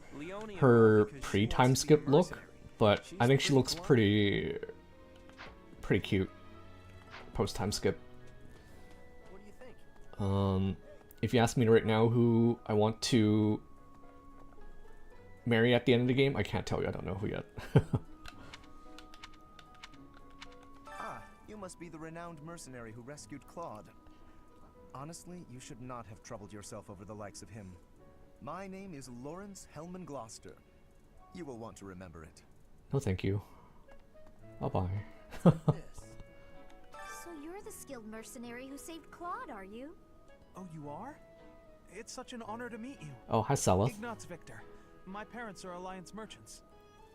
[SPEAKER 2] pre-time skip look, but I think she looks pretty cute post-time skip.
[SPEAKER 7] What do you think?
[SPEAKER 2] If you ask me right now who I want to marry at the end of the game, I can't tell you. I don't know who yet.
[SPEAKER 12] Ah, you must be the renowned mercenary who rescued Claude. Honestly, you should not have troubled yourself over the likes of him. My name is Lawrence Hellman Gloucester. You will want to remember it.
[SPEAKER 2] No, thank you. Bye-bye.
[SPEAKER 3] So you're the skilled mercenary who saved Claude, are you?
[SPEAKER 5] Oh, you are? It's such an honor to meet you.
[SPEAKER 2] Oh, hi, Seleth.
[SPEAKER 5] Ignatz Victor. My parents are Alliance merchants.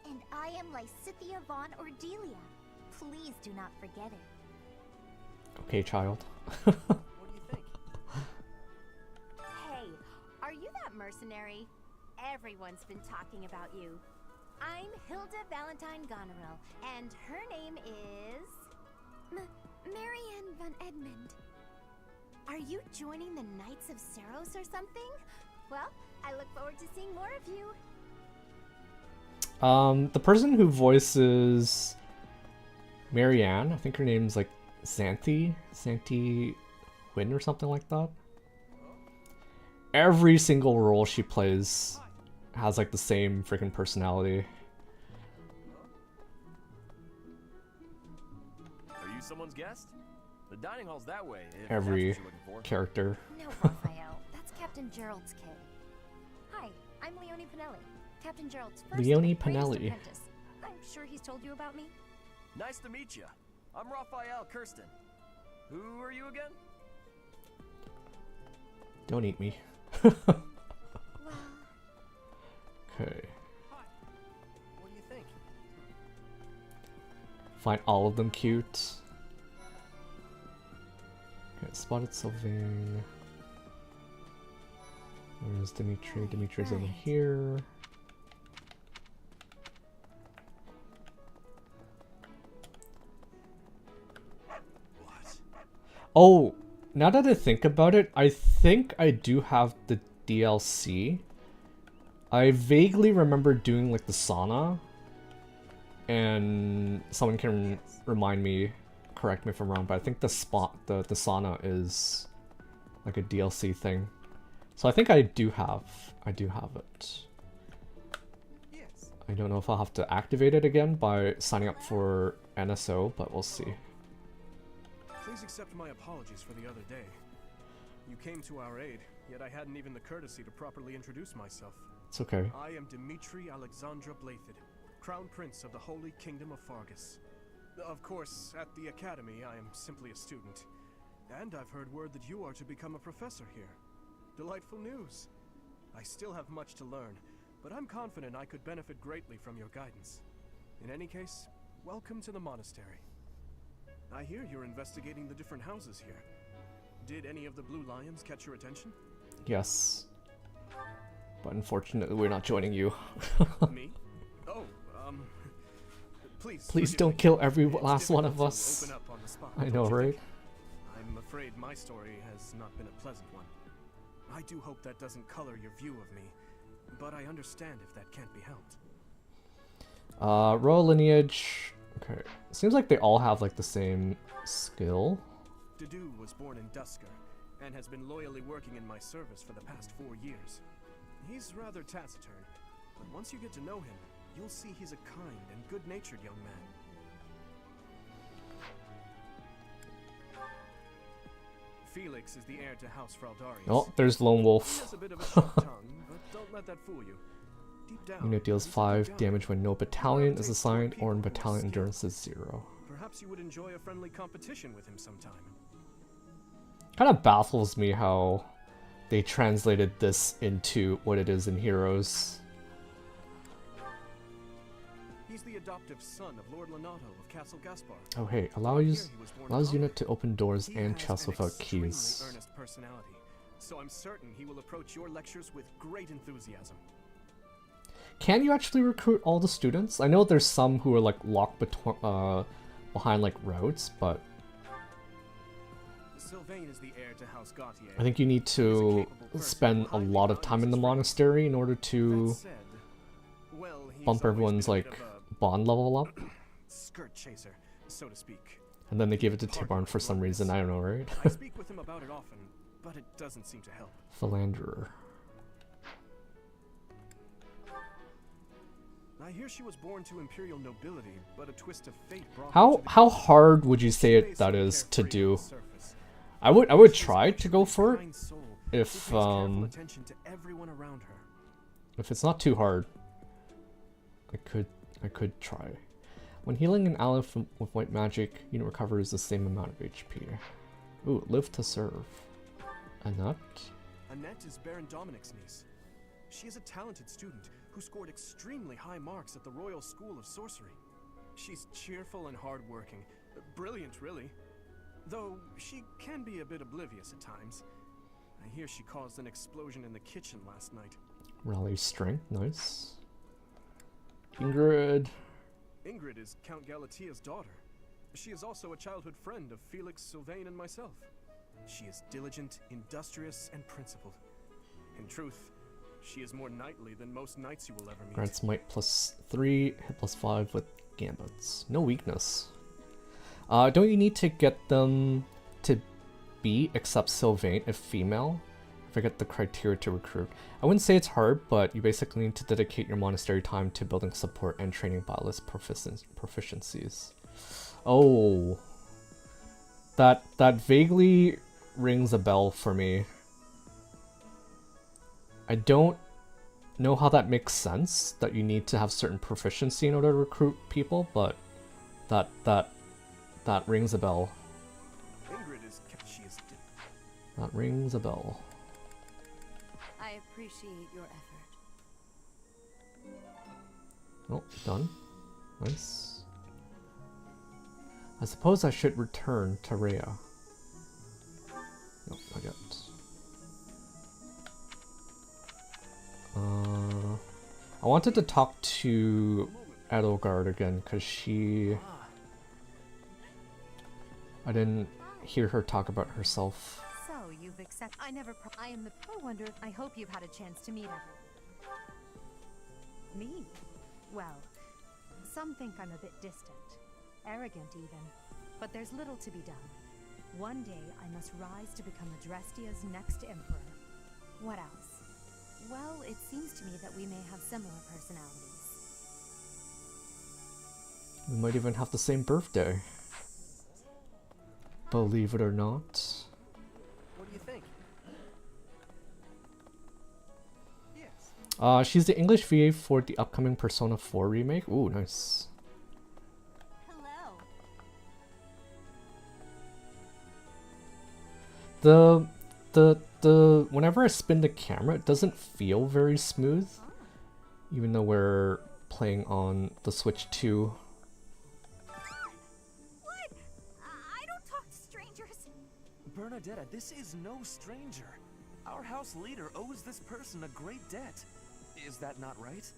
[SPEAKER 3] And I am Lysithia von Ordelia. Please do not forget it.
[SPEAKER 2] Okay, child.
[SPEAKER 7] What do you think?
[SPEAKER 3] Hey, are you that mercenary? Everyone's been talking about you. I'm Hilda Valentine Goneril, and her name is... Marianne von Edmund. Are you joining the Knights of Saros or something? Well, I look forward to seeing more of you.
[SPEAKER 2] The person who voices Marianne, I think her name's like Xanthi Wynn or something like that. Every single role she plays has like the same freaking personality.
[SPEAKER 7] Are you someone's guest? The dining hall's that way. If
[SPEAKER 2] Every
[SPEAKER 7] that's what you're looking for.
[SPEAKER 2] character.
[SPEAKER 3] No, Raphael. That's Captain Gerald's kid. Hi, I'm Leonie Pinelli. Captain Gerald's first
[SPEAKER 2] Leonie
[SPEAKER 3] and greatest
[SPEAKER 2] Pinelli.
[SPEAKER 3] apprentice. I'm sure he's told you about me.
[SPEAKER 7] Nice to meet you. I'm Raphael Kirsten. Who are you again?
[SPEAKER 2] Don't eat me.
[SPEAKER 3] Well,
[SPEAKER 2] Okay.
[SPEAKER 7] Hi. What do you think?
[SPEAKER 2] Find all of them cute. Okay, spotted Sylvain. Where's Dimitri? Dimitri's over here.
[SPEAKER 4] What?
[SPEAKER 2] Oh, now that I think about it, I think I do have the DLC. I vaguely remember doing like the sauna, and someone can remind me, correct me if I'm wrong, but I think the sauna is like a DLC thing. So I think I do have it.
[SPEAKER 7] Yes.
[SPEAKER 2] I don't know if I'll have to activate it again by signing up for NSO, but we'll see.
[SPEAKER 5] Please accept my apologies for the other day. You came to our aid, yet I hadn't even the courtesy to properly introduce myself.
[SPEAKER 2] It's okay.
[SPEAKER 5] I am Dimitri Alexandra Blathid, Crown Prince of the Holy Kingdom of Fargus. Of course, at the Academy, I am simply a student. And I've heard word that you are to become a professor here. Delightful news. I still have much to learn, but I'm confident I could benefit greatly from your guidance. In any case, welcome to the monastery. I hear you're investigating the different houses here. Did any of the Blue Lions catch your attention?
[SPEAKER 2] Yes. But unfortunately, we're not joining you.
[SPEAKER 5] Me? Oh, Please
[SPEAKER 2] Please
[SPEAKER 5] forgive
[SPEAKER 2] don't
[SPEAKER 5] me.
[SPEAKER 2] kill every
[SPEAKER 5] It's
[SPEAKER 2] last one of
[SPEAKER 5] difficult to
[SPEAKER 2] us.
[SPEAKER 5] open up on the spot,
[SPEAKER 2] I
[SPEAKER 5] don't
[SPEAKER 2] know,
[SPEAKER 5] you
[SPEAKER 2] right?
[SPEAKER 5] think? I'm afraid my story has not been a pleasant one. I do hope that doesn't color your view of me, but I understand if that can't be helped.
[SPEAKER 2] Royal lineage. Okay. Seems like they all have like the same skill.
[SPEAKER 5] Dedu was born in Dusker, and has been loyally working in my service for the past 4 years. He's rather taciturn, but once you get to know him, you'll see he's a kind and good-natured young man. Felix is the heir to House Fraldarius.
[SPEAKER 2] Oh, there's Lone
[SPEAKER 5] He
[SPEAKER 2] Wolf.
[SPEAKER 5] has a bit of a sharp tongue, but don't let that fool you. Deep down,
[SPEAKER 2] Unit deals
[SPEAKER 5] he's a good
[SPEAKER 2] 5
[SPEAKER 5] guy.
[SPEAKER 2] damage when no battalion is
[SPEAKER 5] Gravitates toward
[SPEAKER 2] assigned
[SPEAKER 5] people
[SPEAKER 2] or when
[SPEAKER 5] who are
[SPEAKER 2] battalion
[SPEAKER 5] skilled.
[SPEAKER 2] endurance is 0.
[SPEAKER 5] Perhaps you would enjoy a friendly competition with him sometime.
[SPEAKER 2] Kind of baffles me how they translated this into what it is in Heroes.
[SPEAKER 5] He's the adoptive son of Lord Lenato of Castle Gaspar.
[SPEAKER 2] Oh hey,
[SPEAKER 5] Here
[SPEAKER 2] allows
[SPEAKER 5] he was born
[SPEAKER 2] allows
[SPEAKER 5] common.
[SPEAKER 2] unit to open doors
[SPEAKER 5] He
[SPEAKER 2] and
[SPEAKER 5] has
[SPEAKER 2] chests
[SPEAKER 5] an
[SPEAKER 2] without
[SPEAKER 5] extremely
[SPEAKER 2] keys.
[SPEAKER 5] earnest personality, so I'm certain he will approach your lectures with great enthusiasm.
[SPEAKER 2] Can you actually recruit all the students? I know there's some who are like locked behind like routes, but
[SPEAKER 5] Sylvain is the heir to House Gautier.
[SPEAKER 2] I think you need to spend a lot of time in the monastery in order to
[SPEAKER 5] That said, well, he's
[SPEAKER 2] bump
[SPEAKER 5] always
[SPEAKER 2] everyone's
[SPEAKER 5] been a bit
[SPEAKER 2] like
[SPEAKER 5] of
[SPEAKER 2] bond level up,
[SPEAKER 5] a skirt chaser, so to speak.
[SPEAKER 2] and then they give it to Tibarn for some reason. I don't know, right?
[SPEAKER 5] I speak with him about it often, but it doesn't seem to help.
[SPEAKER 2] Philanderer.
[SPEAKER 5] I hear she was born to imperial nobility, but a twist of fate brought her
[SPEAKER 2] How
[SPEAKER 5] to the
[SPEAKER 2] how
[SPEAKER 5] kingdom.
[SPEAKER 2] hard would you
[SPEAKER 5] She
[SPEAKER 2] say
[SPEAKER 5] may
[SPEAKER 2] it that
[SPEAKER 5] seem
[SPEAKER 2] is to
[SPEAKER 5] carefree on
[SPEAKER 2] do?
[SPEAKER 5] the surface,
[SPEAKER 2] I would try to go for it
[SPEAKER 5] kind soul
[SPEAKER 2] if
[SPEAKER 5] who pays careful attention to everyone around her.
[SPEAKER 2] if it's not too hard. I could try. When healing an ally with white magic, unit recovers the same amount of HP. Ooh, live to serve. Annette?
[SPEAKER 5] Annette is Baron Dominic's niece. She is a talented student who scored extremely high marks at the Royal School of Sorcery. She's cheerful and hardworking. Brilliant, really. Though she can be a bit oblivious at times. I hear she caused an explosion in the kitchen last night.
[SPEAKER 2] Rally strength, nice. Ingrid.
[SPEAKER 5] Ingrid is Count Galatia's daughter. She is also a childhood friend of Felix, Sylvain, and myself. She is diligent, industrious, and principled. In truth, she is more knightly than most knights you will ever meet.
[SPEAKER 2] Grants might +3, hit +5 with gambits. No weakness. Don't you need to get them to be except Sylvain if female? Forget the criteria to recruit. I wouldn't say it's hard, but you basically need to dedicate your monastery time to building support and training biotless proficiencies. Oh, that vaguely rings a bell for me. I don't know how that makes sense, that you need to have certain proficiency in order to recruit people, but that rings a bell.
[SPEAKER 5] Ingrid is
[SPEAKER 2] That rings a bell.
[SPEAKER 6] I appreciate your effort.
[SPEAKER 2] Oh, done. Nice. I suppose I should return to Rhea. Nope, not yet. I wanted to talk to Edelgard again, because I didn't hear her talk about herself.
[SPEAKER 10] So you've accepted. I am the pro wonder. I hope you've had a chance to meet everyone. Me? Well, some think I'm a bit distant, arrogant even, but there's little to be done. One day I must rise to become Adrestia's next emperor. What else? Well, it seems to me that we may have similar personalities.
[SPEAKER 2] We might even have the same birthday. Believe it or not.
[SPEAKER 7] What do you think?
[SPEAKER 2] She's the English VA for the upcoming Persona 4 remake. Ooh, nice.
[SPEAKER 3] Hello.
[SPEAKER 2] The whenever I spin the camera, it doesn't feel very smooth, even though we're playing on the Switch 2.
[SPEAKER 3] What? I don't talk to strangers.
[SPEAKER 12] Bernadetta, this is no stranger. Our house leader owes this person a great debt. Is that not right?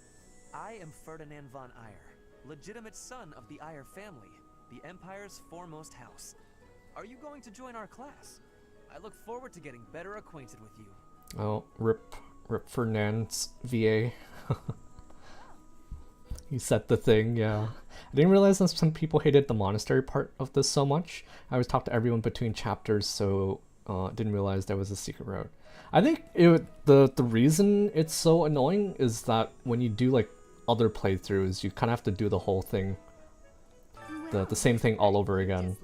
[SPEAKER 12] I am Ferdinand von Eyre,
[SPEAKER 7] legitimate son of the Ire family, the Empire's foremost house. Are you going to join our class? I look forward to getting better acquainted with you.
[SPEAKER 2] Oh, rip Fernand's VA. He said the thing, yeah. I didn't realize that some people hated the monastery part of this so much. I always talked to everyone between chapters, so didn't realize there was a secret route. I think the reason it's so annoying is that when you do like other playthroughs, you kind of have to do the whole thing, the same thing all over again.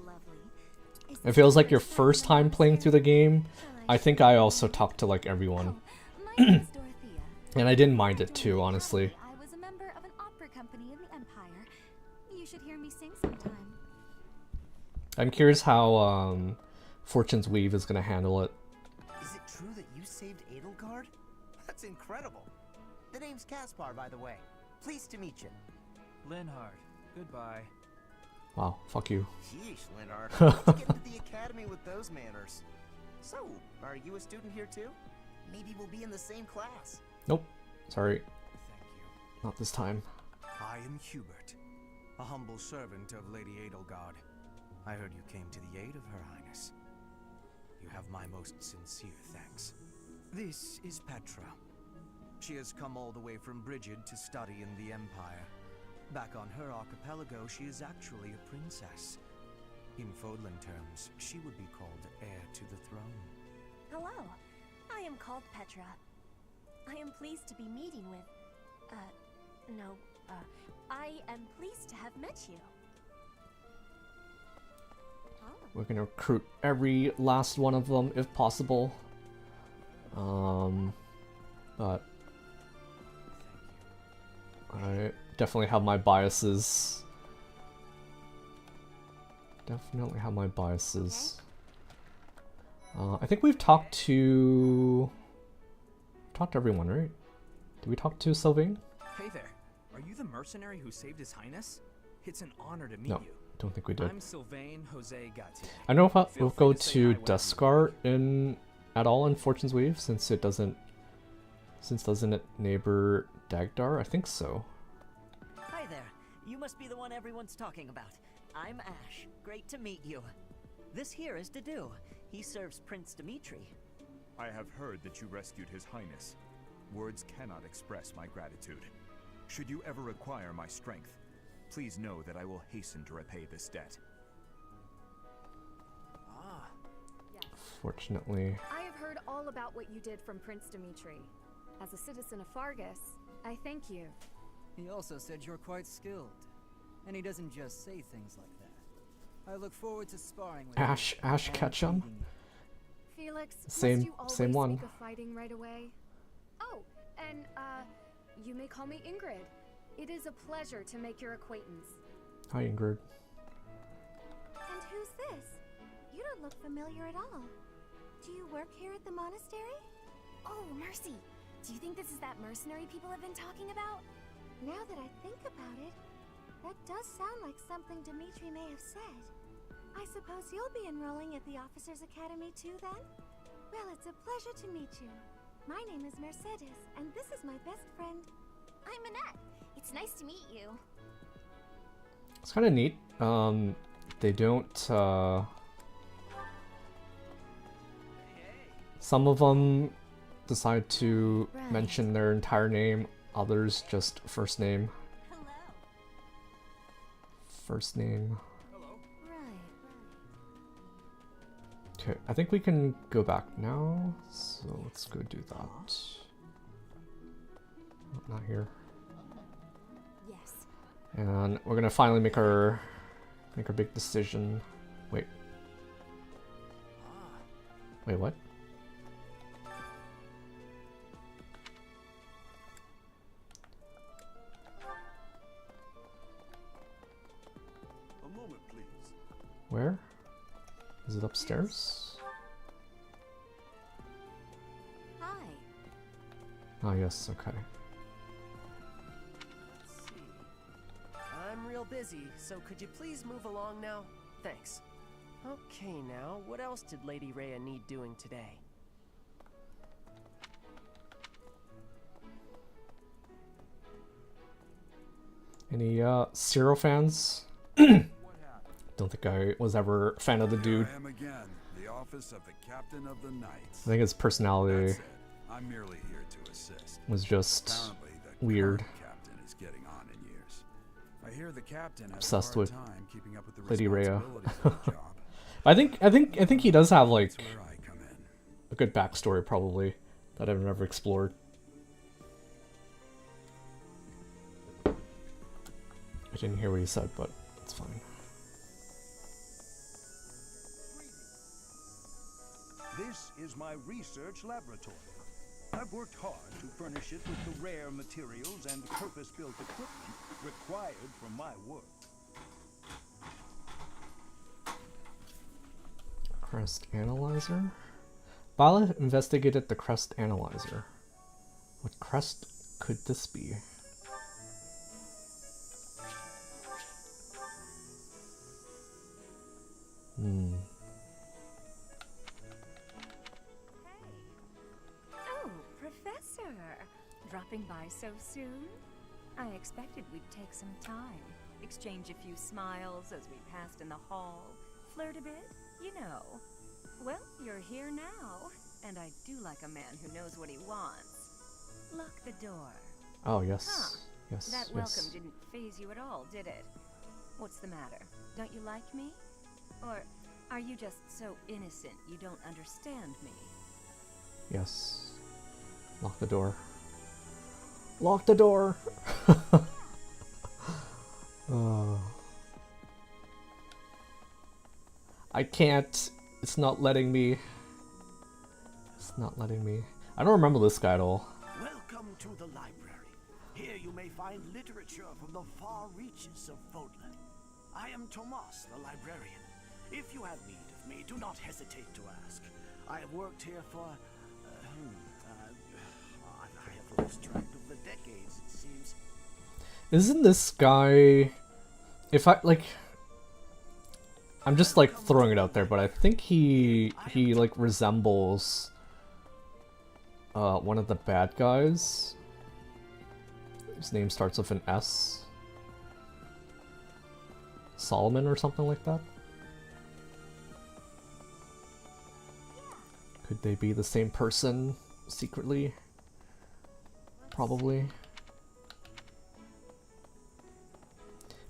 [SPEAKER 2] It feels like your first time playing through the game. I think I also talked to like everyone. And I didn't mind it too, honestly.
[SPEAKER 3] I was a member of an opera company in the Empire. You should hear me sing sometime.
[SPEAKER 2] I'm curious how Fortune's Weave is gonna handle it.
[SPEAKER 11] Is it true that you saved Edelgard? That's incredible. The name's Caspar, by the way. Pleased to meet you.
[SPEAKER 7] Linhard, goodbye.
[SPEAKER 2] Wow, fuck you.
[SPEAKER 12] Sheesh, Linhard. How'd you get into the academy with those manners? So, are you a student here too? Maybe we'll be in the same class.
[SPEAKER 2] Nope. Sorry.
[SPEAKER 12] Thank you.
[SPEAKER 2] Not this time.
[SPEAKER 8] I am Hubert, a humble servant of Lady Edelgard. I heard you came to the aid of Her Highness. You have my most sincere thanks. This is Petra. She has come all the way from Brigid to study in the Empire. Back on her archipelago, she is actually a princess. In Fodlan terms, she would be called heir to the throne.
[SPEAKER 13] Hello, I am called Petra. I am pleased to be meeting with... I am pleased to have met you.
[SPEAKER 2] We're gonna recruit every last one of them if possible. But I definitely have my biases. Definitely have my biases. I think we've talked to everyone, right? Did we talk to Sylvain?
[SPEAKER 14] Hey there. Are you the mercenary who saved His Highness? It's an honor to meet
[SPEAKER 2] No,
[SPEAKER 14] you.
[SPEAKER 2] don't think we did.
[SPEAKER 14] I'm Sylvain Jose Gautier.
[SPEAKER 2] I don't know if we'll go
[SPEAKER 14] free to say
[SPEAKER 2] to
[SPEAKER 14] hi whenever
[SPEAKER 2] Deskar at all in Fortune's Weave since doesn't it neighbor Dagdar? I think so.
[SPEAKER 15] Hi there. You must be the one everyone's talking about. I'm Ash. Great to meet you. This here is Dedu. He serves Prince Dimitri.
[SPEAKER 16] I have heard that you rescued His Highness. Words cannot express my gratitude. Should you ever require my strength, please know that I will hasten to repay this debt.
[SPEAKER 14] Ah.
[SPEAKER 2] Fortunately.
[SPEAKER 17] I have heard all about what you did from Prince Dimitri. As a citizen of Fargus, I thank you.
[SPEAKER 18] He also said you're quite skilled. And he doesn't just say things like that. I look forward to sparring with
[SPEAKER 2] Ash Ketchum?
[SPEAKER 17] Felix,
[SPEAKER 2] Same
[SPEAKER 17] must you always
[SPEAKER 2] one.
[SPEAKER 17] think of fighting right away? Oh, and you may call me Ingrid. It is a pleasure to make your acquaintance.
[SPEAKER 2] Hi, Ingrid.
[SPEAKER 3] And who's this? You don't look familiar at all. Do you work here at the monastery? Oh, mercy. Do you think this is that mercenary people have been talking about? Now that I think about it, that does sound like something Dimitri may have said. I suppose you'll be enrolling at the Officers' Academy too, then? Well, it's a pleasure to meet you. My name is Mercedes, and this is my best friend.
[SPEAKER 13] I'm Annette. It's nice to meet you.
[SPEAKER 2] It's kind of neat. They don't. Some of them decide to mention their entire name. Others just first name.
[SPEAKER 13] Hello.
[SPEAKER 2] First name.
[SPEAKER 14] Hello.
[SPEAKER 2] Okay, I think we can go back now. So let's go do that. Oh, not here.
[SPEAKER 17] Yes.
[SPEAKER 2] And we're gonna finally make our big decision. Wait. Wait, what?
[SPEAKER 8] A moment, please.
[SPEAKER 2] Where? Is it upstairs?
[SPEAKER 13] Hi.
[SPEAKER 2] Ah, yes, okay.
[SPEAKER 11] Let's see. I'm real busy, so could you please move along now? Thanks. Okay, now, what else did Lady Rhea need doing today?
[SPEAKER 2] Any Zero fans? Don't think I was ever a fan of the dude.
[SPEAKER 4] Here I am again, the office of the captain of the knights.
[SPEAKER 2] I think his personality
[SPEAKER 4] That's it. I'm merely here to assist.
[SPEAKER 2] was just
[SPEAKER 4] Apparently, the
[SPEAKER 2] weird.
[SPEAKER 4] current captain is getting on in years. I hear the captain has
[SPEAKER 2] Obsessed
[SPEAKER 4] a hard
[SPEAKER 2] with
[SPEAKER 4] time keeping up with the
[SPEAKER 2] Lady Rhea.
[SPEAKER 4] responsibilities of the job.
[SPEAKER 2] I think he does have like
[SPEAKER 4] That's where I come in.
[SPEAKER 2] a good backstory probably that I've never explored. I didn't hear what he said, but it's fine.
[SPEAKER 8] This is my research laboratory. I've worked hard to furnish it with the rare materials and purpose-built equipment required for my work.
[SPEAKER 2] Crest analyzer? Violet investigated the crest analyzer. What crest could this be?
[SPEAKER 6] Oh, Professor! Dropping by so soon? I expected we'd take some time, exchange a few smiles as we passed in the hall, flirt a bit, you know. Well, you're here now, and I do like a man who knows what he wants. Lock the door.
[SPEAKER 2] Oh, yes.
[SPEAKER 6] Huh.
[SPEAKER 2] Yes,
[SPEAKER 6] That
[SPEAKER 2] yes.
[SPEAKER 6] welcome didn't faze you at all, did it? What's the matter? Don't you like me? Or are you just so innocent you don't understand me?
[SPEAKER 2] Yes. Lock the door. Lock the door! I can't. It's not letting me. It's not letting me. I don't remember this guy at all.
[SPEAKER 19] Welcome to the library. Here you may find literature from the far reaches of Vodland. I am Tomas, the librarian. If you have need of me, do not hesitate to ask. I have worked here for... I have lost track of the decades, it seems.
[SPEAKER 2] Isn't this guy... If I, like... I'm just, like, throwing it out there, but I think he like, resembles... one of the bad guys. His name starts with an S. Solomon or something like that? Could they be the same person secretly? Probably.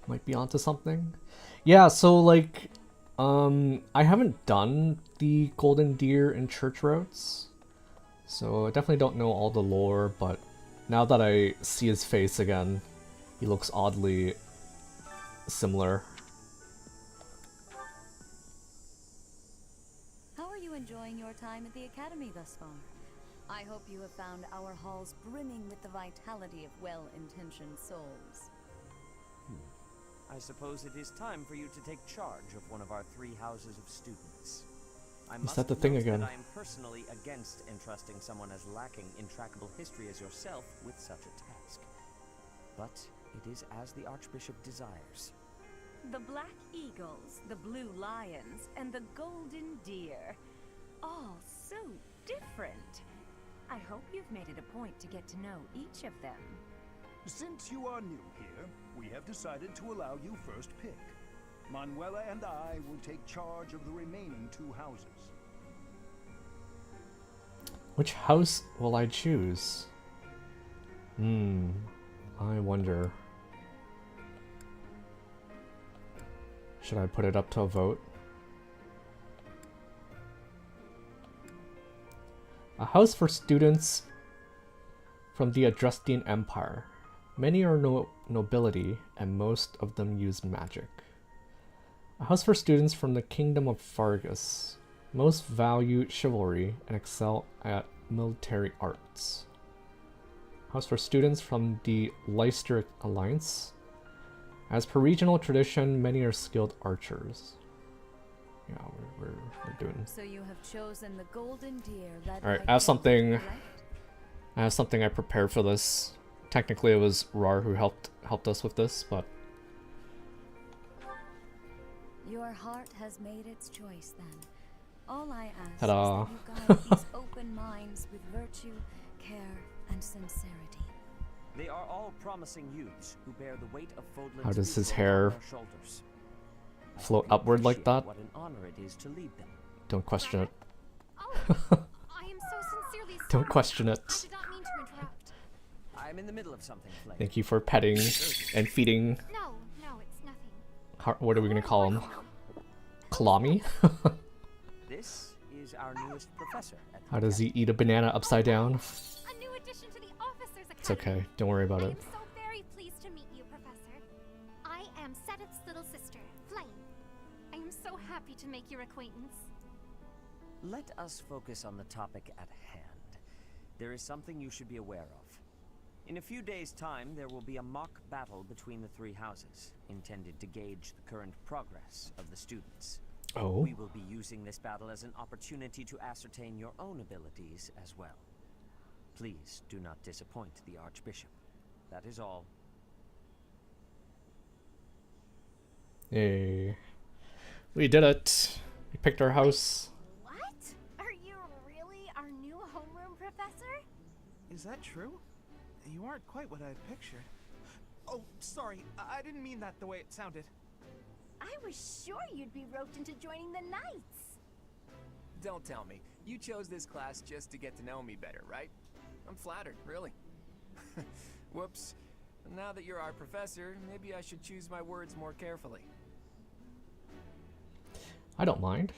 [SPEAKER 2] Might be onto something. Yeah, so like I haven't done the Golden Deer and Church routes. So I definitely don't know all the lore, but now that I see his face again, he looks oddly similar.
[SPEAKER 20] How are you enjoying your time at the Academy thus far? I hope you have found our halls brimming with the vitality of well-intentioned souls.
[SPEAKER 9] I suppose it is time for you to take charge of one of our 3 houses of students. I
[SPEAKER 2] Is
[SPEAKER 9] must
[SPEAKER 2] that the thing
[SPEAKER 9] note
[SPEAKER 2] again?
[SPEAKER 9] that I am personally against entrusting someone as lacking in trackable history as yourself with such a task. But it is as the Archbishop desires.
[SPEAKER 6] The Black Eagles, the Blue Lions, and the Golden Deer. All so different. I hope you've made it a point to get to know each of them.
[SPEAKER 8] Since you are new here, we have decided to allow you first pick. Manuela and I will take charge of the remaining 2 houses.
[SPEAKER 2] Which house will I choose? I wonder. Should I put it up to a vote? A house for students from the Adrestian Empire. Many are nobility, and most of them use magic. A house for students from the Kingdom of Fargus. Most value chivalry and excel at military arts. House for students from the Leicester Alliance. As per regional tradition, many are skilled archers. Yeah, we're doing.
[SPEAKER 20] So you have chosen the Golden Deer led
[SPEAKER 2] Alright,
[SPEAKER 20] by
[SPEAKER 2] I have
[SPEAKER 20] King,
[SPEAKER 2] something.
[SPEAKER 20] correct?
[SPEAKER 2] I have something I prepared for this. Technically, it was Rar who helped us with this, but
[SPEAKER 20] Your heart has made its choice then. All I ask
[SPEAKER 2] Ta-da.
[SPEAKER 20] is that you guide these open minds with virtue, care, and sincerity.
[SPEAKER 9] They are all promising youths who bear the weight of Fodlan's
[SPEAKER 2] How does his
[SPEAKER 9] future
[SPEAKER 2] hair
[SPEAKER 9] on their shoulders. I
[SPEAKER 2] float
[SPEAKER 9] hope you
[SPEAKER 2] upward like
[SPEAKER 9] appreciate
[SPEAKER 2] that?
[SPEAKER 9] What an honor it is to lead them.
[SPEAKER 2] Don't question it.
[SPEAKER 17] I am so sincerely sorry.
[SPEAKER 2] Don't question it.
[SPEAKER 17] I did not mean to interrupt.
[SPEAKER 9] I'm in the middle of something, Flame.
[SPEAKER 2] Thank you for petting and feeding.
[SPEAKER 17] No, it's nothing.
[SPEAKER 2] What are we gonna call him? Kalami?
[SPEAKER 9] This is our newest professor.
[SPEAKER 2] How does he eat a banana upside down?
[SPEAKER 17] A new addition to the Officers Academy.
[SPEAKER 2] It's okay. Don't worry about
[SPEAKER 3] I
[SPEAKER 2] it.
[SPEAKER 3] am so very pleased to meet you, Professor. I am Sedith's little sister, Flame.
[SPEAKER 17] I am so happy to make your acquaintance.
[SPEAKER 9] Let us focus on the topic at hand. There is something you should be aware of. In a few days' time, there will be a mock battle between the three houses, intended to gauge the current progress of the students.
[SPEAKER 2] Oh.
[SPEAKER 9] We will be using this battle as an opportunity to ascertain your own abilities as well. Please do not disappoint the Archbishop. That is all.
[SPEAKER 2] Hey. We did it. We picked our house.
[SPEAKER 13] What? Are you really our new homeroom professor?
[SPEAKER 21] Is that true? You aren't quite what I pictured. Oh, sorry. I didn't mean that the way it sounded.
[SPEAKER 13] I was sure you'd be roped into joining the Knights.
[SPEAKER 7] Don't tell me. You chose this class just to get to know me better, right? I'm flattered, really. Whoops. Now that you're our professor, maybe I should choose my words more carefully.
[SPEAKER 2] I don't mind.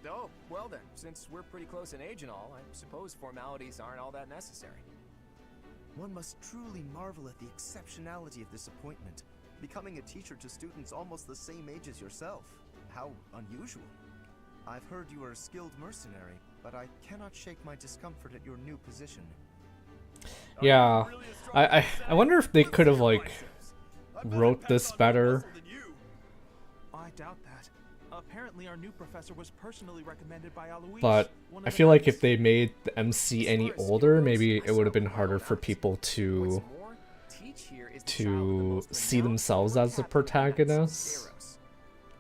[SPEAKER 7] Oh, well then, since we're pretty close in age and all, I suppose formalities aren't all that necessary.
[SPEAKER 12] One must truly marvel at the exceptionality of this appointment. Becoming a teacher to students almost the same age as yourself. How unusual. I've heard you are a skilled mercenary, but I cannot shake my discomfort at your new position.
[SPEAKER 2] Yeah. I wonder if they could have, like, wrote this better.
[SPEAKER 21] I doubt that. Apparently our new professor was personally recommended by Alois.
[SPEAKER 2] But I feel like if they made the MC any older, maybe it would have been harder for people to see themselves as the protagonist.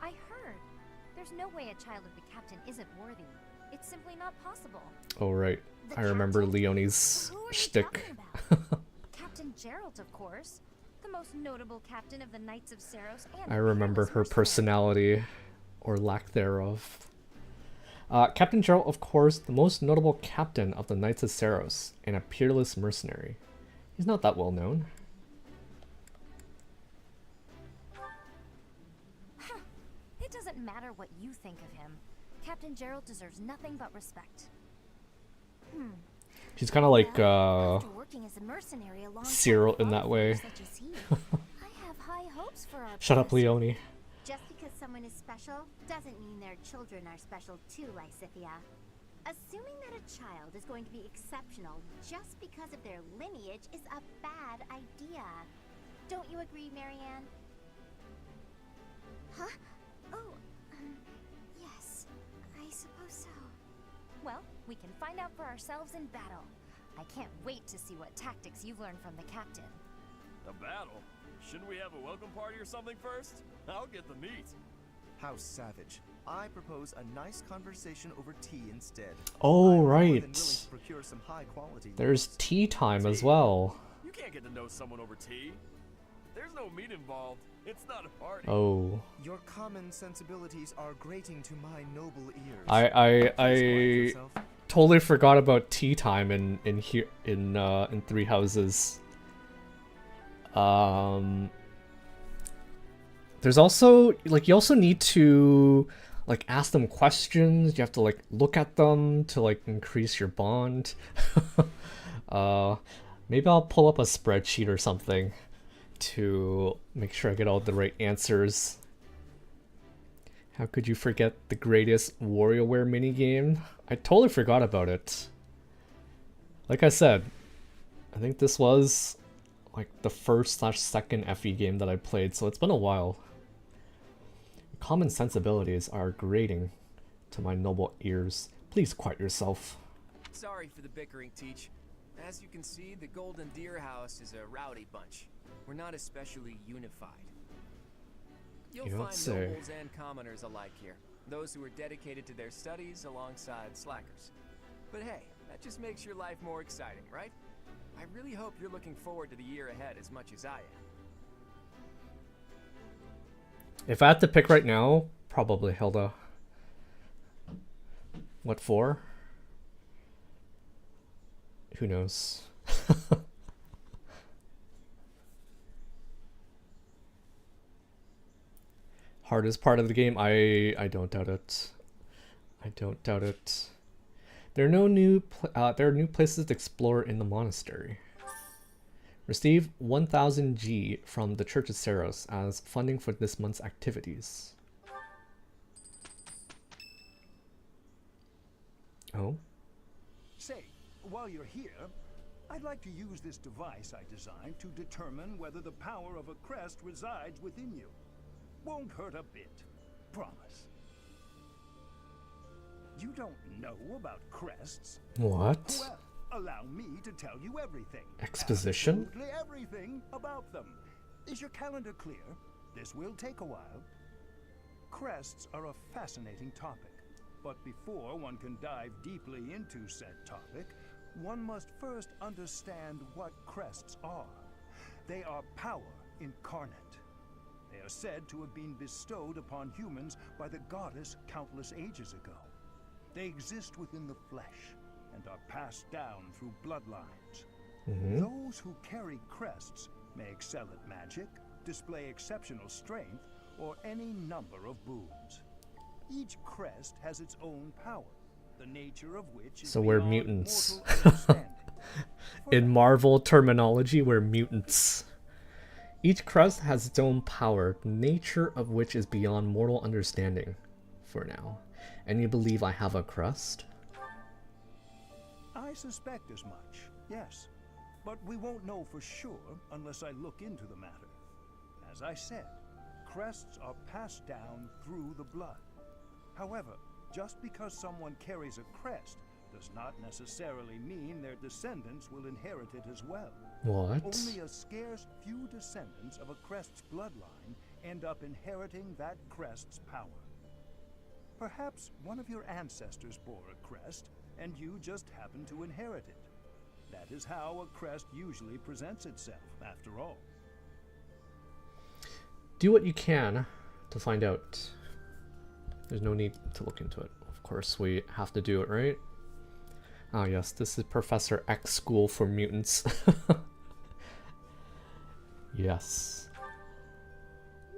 [SPEAKER 3] I heard. There's no way a child of the captain isn't worthy. It's simply not possible.
[SPEAKER 2] Oh right, I remember Leonie's shtick.
[SPEAKER 3] Captain Geralt, of course. The most notable captain of the Knights of Saros and
[SPEAKER 2] I remember her personality, or lack thereof. Captain Geralt, of course, the most notable captain of the Knights of Saros, and a peerless mercenary. He's not that well known.
[SPEAKER 3] It doesn't matter what you think of him. Captain Geralt deserves nothing but respect.
[SPEAKER 2] He's kind of like
[SPEAKER 3] After working as a mercenary alongside
[SPEAKER 2] Cyril in that way.
[SPEAKER 3] such as he, I have high hopes for our
[SPEAKER 2] Shut up,
[SPEAKER 3] professor.
[SPEAKER 2] Leonie.
[SPEAKER 3] Just because someone is special doesn't mean their children are special too, Lysithia. Assuming that a child is going to be exceptional just because of their lineage is a bad idea. Don't you agree, Marianne? Huh? Oh, yes, I suppose so. Well, we can find out for ourselves in battle. I can't wait to see what tactics you've learned from the captain.
[SPEAKER 22] A battle? Shouldn't we have a welcome party or something first? I'll get the meat.
[SPEAKER 12] How savage. I propose a nice conversation over tea instead.
[SPEAKER 2] Oh,
[SPEAKER 12] I'm more than
[SPEAKER 2] right.
[SPEAKER 12] willing to procure some high quality
[SPEAKER 2] There's tea time as well.
[SPEAKER 22] You can't get to know someone over tea. There's no meat involved. It's not a party.
[SPEAKER 2] Oh.
[SPEAKER 12] Your common sensibilities are grating to my noble ears.
[SPEAKER 2] I totally forgot about tea time in here in Three Houses. There's also like you also need to like ask them questions. You have to like look at them to like increase your bond. Maybe I'll pull up a spreadsheet or something to make sure I get all the right answers. How could you forget the greatest WarioWare minigame? I totally forgot about it. Like I said, I think this was like the first/second FE game that I played, so it's been a while. Common sensibilities are grating to my noble ears. Please quiet yourself.
[SPEAKER 7] Sorry for the bickering, Teach. As you can see, the Golden Deer House is a rowdy bunch. We're not especially unified. You'll
[SPEAKER 2] You don't
[SPEAKER 7] find
[SPEAKER 2] say.
[SPEAKER 7] nobles and commoners alike here. Those who are dedicated to their studies alongside slackers. But hey, that just makes your life more exciting, right? I really hope you're looking forward to the year ahead as much as I am.
[SPEAKER 2] If I had to pick right now, probably Hilda. What for? Who knows? Hardest part of the game? I don't doubt it. I don't doubt it. There are new places to explore in the monastery. Receive 1000 G from the Church of Saros as funding for this month's activities. Oh?
[SPEAKER 1] Say, while you're here, I'd like to use this device I designed to determine whether the power of a crest resides within you. Won't hurt a bit. Promise. You don't know about crests?
[SPEAKER 2] What?
[SPEAKER 1] Well, allow me to tell you everything.
[SPEAKER 2] Exposition?
[SPEAKER 1] Absolutely everything about them. Is your calendar clear? This will take a while. Crests are a fascinating topic, but before one can dive deeply into said topic, one must first understand what crests are. They are power incarnate. They are said to have been bestowed upon humans by the goddess countless ages ago. They exist within the flesh and are passed down through bloodlines. Those who carry crests may excel at magic, display exceptional strength, or any number of boons. Each crest has its own power, the nature of which is
[SPEAKER 2] so we're
[SPEAKER 1] beyond
[SPEAKER 2] mutants.
[SPEAKER 1] mortal understanding.
[SPEAKER 2] In Marvel terminology, we're mutants. Each crest has its own power, the nature of which is beyond mortal understanding. For now. And you believe I have a crest?
[SPEAKER 1] I suspect as much, yes. But we won't know for sure unless I look into the matter. As I said, crests are passed down through the blood. However, just because someone carries a crest does not necessarily mean their descendants will inherit it as well.
[SPEAKER 2] What?
[SPEAKER 1] Only a scarce few descendants of a crest's bloodline end up inheriting that crest's power. Perhaps one of your ancestors bore a crest, and you just happen to inherit it. That is how a crest usually presents itself, after all.
[SPEAKER 2] Do what you can to find out. There's no need to look into it. Of course, we have to do it, right? Ah, yes, this is Professor X School for Mutants. Yes.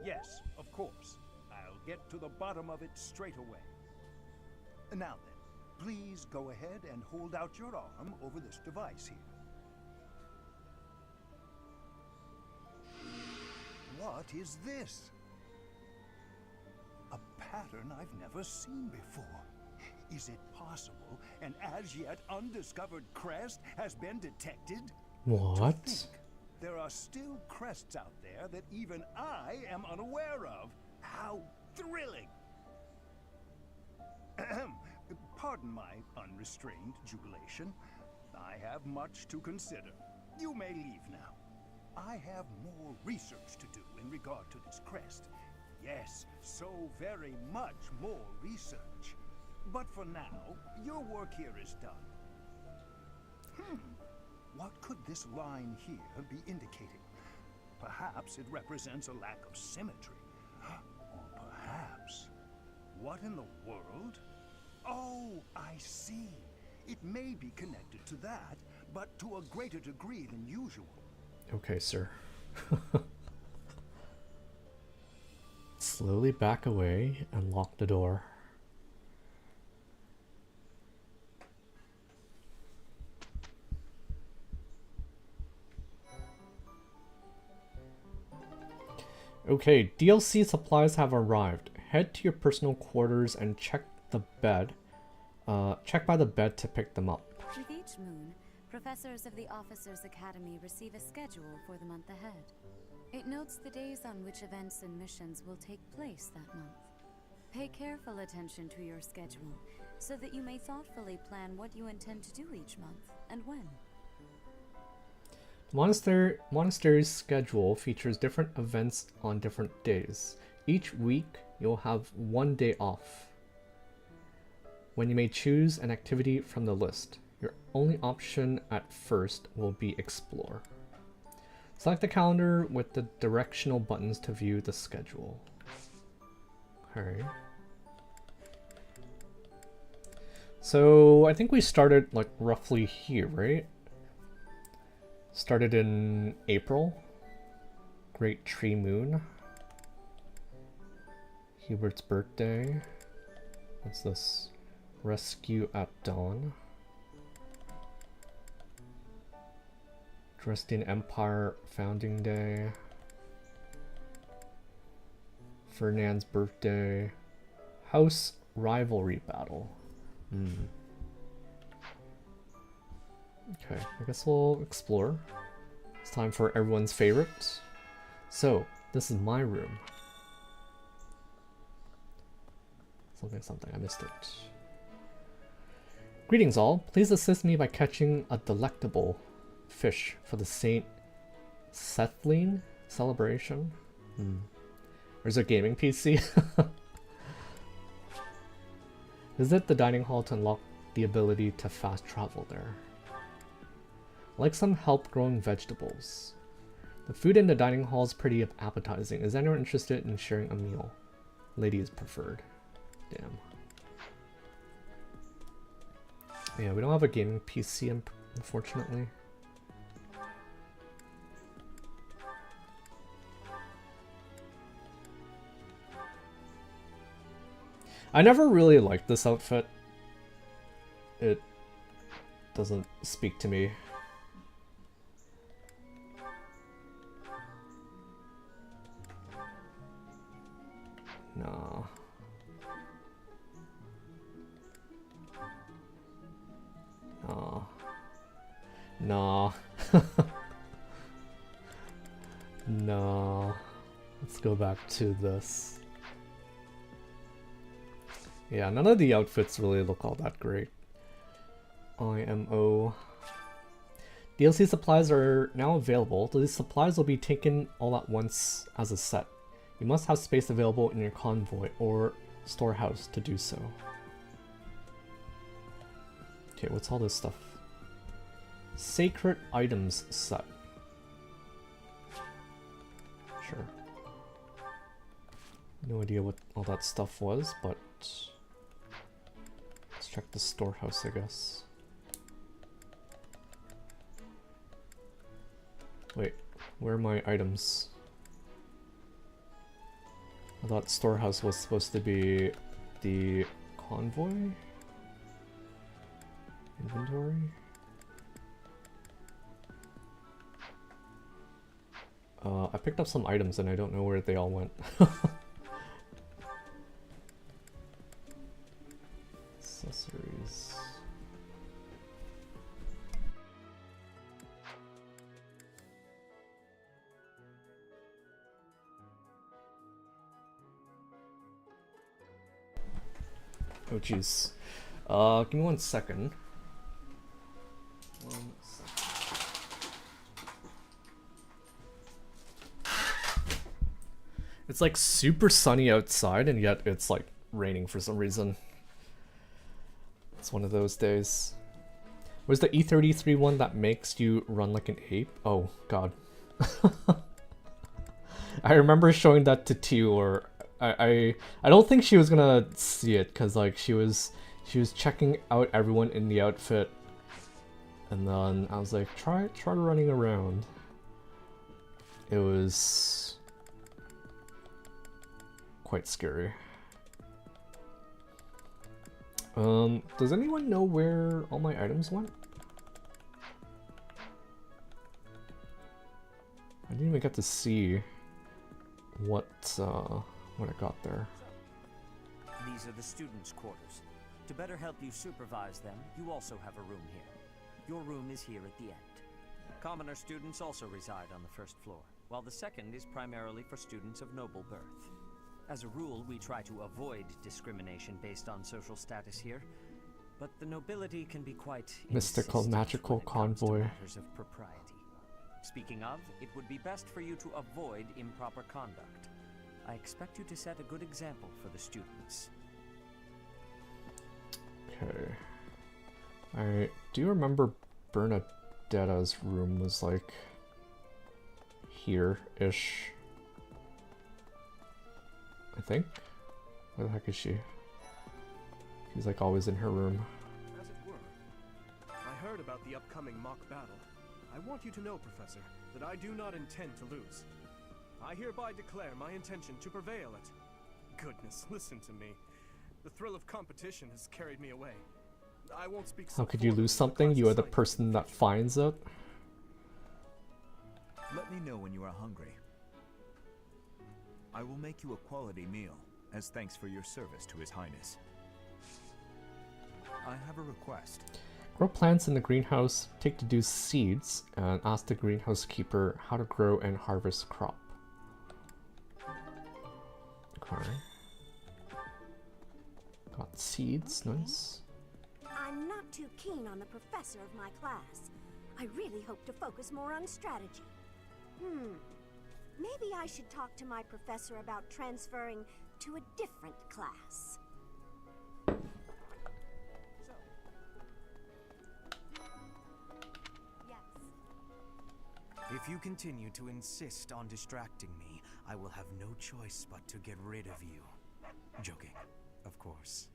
[SPEAKER 1] Yes, of course. I'll get to the bottom of it straight away. Now then, please go ahead and hold out your arm over this device here. What is this? A pattern I've never seen before. Is it possible an as yet undiscovered crest has been detected?
[SPEAKER 2] What?
[SPEAKER 1] To think, there are still crests out there that even I am unaware of. How thrilling! Pardon my unrestrained jubilation. I have much to consider. You may leave now. I have more research to do in regard to this crest. Yes, so very much more research. But for now, your work here is done. What could this line here be indicating? Perhaps it represents a lack of symmetry. Or perhaps... What in the world? Oh, I see. It may be connected to that, but to a greater degree than usual.
[SPEAKER 2] Okay, sir. Slowly back away and lock the door. Okay, DLC supplies have arrived. Head to your personal quarters and check the bed. Check by the bed to pick them up.
[SPEAKER 20] With each moon, professors of the Officers' Academy receive a schedule for the month ahead. It notes the days on which events and missions will take place that month. Pay careful attention to your schedule, so that you may thoughtfully plan what you intend to do each month, and when.
[SPEAKER 2] The monastery's schedule features different events on different days. Each week, you'll have one day off, when you may choose an activity from the list. only option at first will be Explore. Select the calendar with the directional buttons to view the schedule. Okay. So I think we started like roughly here, right? Started in April. Great Tree Moon. Hubert's birthday. What's this? Rescue at Dawn. Dresden Empire Founding Day. Ferdinand's birthday. House Rivalry Battle. Okay, I guess we'll explore. It's time for everyone's favorite. So, this is my room. Something, I missed it. Greetings all, please assist me by catching a delectable fish for the St. Sethlin celebration. There's a gaming PC. Visit the dining hall to unlock the ability to fast travel there. Like some help growing vegetables. The food in the dining hall is pretty appetizing. Is anyone interested in sharing a meal? Lady is preferred. Damn. Yeah, we don't have a gaming PC, unfortunately. I never really liked this outfit. It doesn't speak to me. No. No. No. No. Let's go back to this. Yeah, none of the outfits really look all that great. IMO. DLC supplies are now available. These supplies will be taken all at once as a set. You must have space available in your convoy or storehouse to do so. Okay, what's all this stuff? Sacred items set. Sure. No idea what all that stuff was, but let's check the storehouse, I guess. Wait, where are my items? I thought storehouse was supposed to be the convoy? Inventory? I picked up some items and I don't know where they all went. Accessories. Oh jeez. Give me 1 second. 1 second. It's like super sunny outside and yet it's like raining for some reason. It's one of those days. Where's the E33 one that makes you run like an ape? Oh god. I remember showing that to T, or I don't think she was gonna see it because like she was checking out everyone in the outfit, and then I was like, try running around. It was quite scary. Does anyone know where all my items went? I didn't even get to see what I got there.
[SPEAKER 9] These are the students' quarters. To better help you supervise them, you also have a room here. Your room is here at the end. Commoner students also reside on the first floor, while the second is primarily for students of noble birth. As a rule, we try to avoid discrimination based on social status here, but the nobility can be quite
[SPEAKER 2] mystical, magical convoy.
[SPEAKER 9] Matters of propriety. Speaking of, it would be best for you to avoid improper conduct. I expect you to set a good example for the students.
[SPEAKER 2] Okay. I do remember Bernadetta's room was like here-ish. I think. Where the heck is she? She's like always in her room.
[SPEAKER 21] As it were. I heard about the upcoming mock battle. I want you to know, Professor, that I do not intend to lose. I hereby declare my intention to prevail at... Goodness, listen to me. The thrill of competition has carried me away. I won't speak so
[SPEAKER 2] How could you lose something? You are the person that finds it.
[SPEAKER 16] Let me know when you are hungry. I will make you a quality meal, as thanks for your service to His Highness. I have a request.
[SPEAKER 2] Grow plants in the greenhouse, take the due seeds, and ask the greenhouse keeper how to grow and harvest crop. Okay. Got seeds, nice.
[SPEAKER 5] I'm not too keen on the professor of my class. I really hope to focus more on strategy. Maybe I should talk to my professor about transferring to a different class.
[SPEAKER 10] If you continue to insist on distracting me, I will have no choice but to get rid of you. Joking, of course.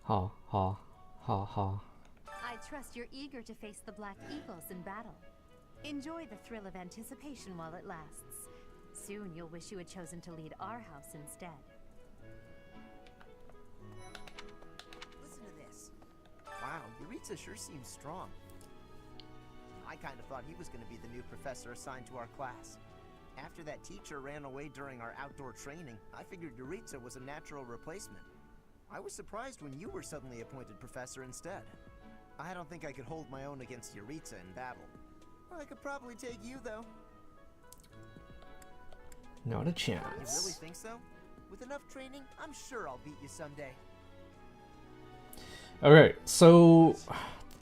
[SPEAKER 2] Ha ha ha ha.
[SPEAKER 23] I trust you're eager to face the Black Eagles in battle. Enjoy the thrill of anticipation while it lasts. Soon you'll wish you had chosen to lead our house instead.
[SPEAKER 11] Listen to this. Wow, Yuritsa sure seems strong. I kind of thought he was going to be the new professor assigned to our class. After that teacher ran away during our outdoor training, I figured Yuritsa was a natural replacement. I was surprised when you were suddenly appointed professor instead. I don't think I could hold my own against Yuritsa in battle. I could probably take you, though.
[SPEAKER 2] Not a chance.
[SPEAKER 11] You really think so? With enough training, I'm sure I'll beat you someday.
[SPEAKER 2] Okay, so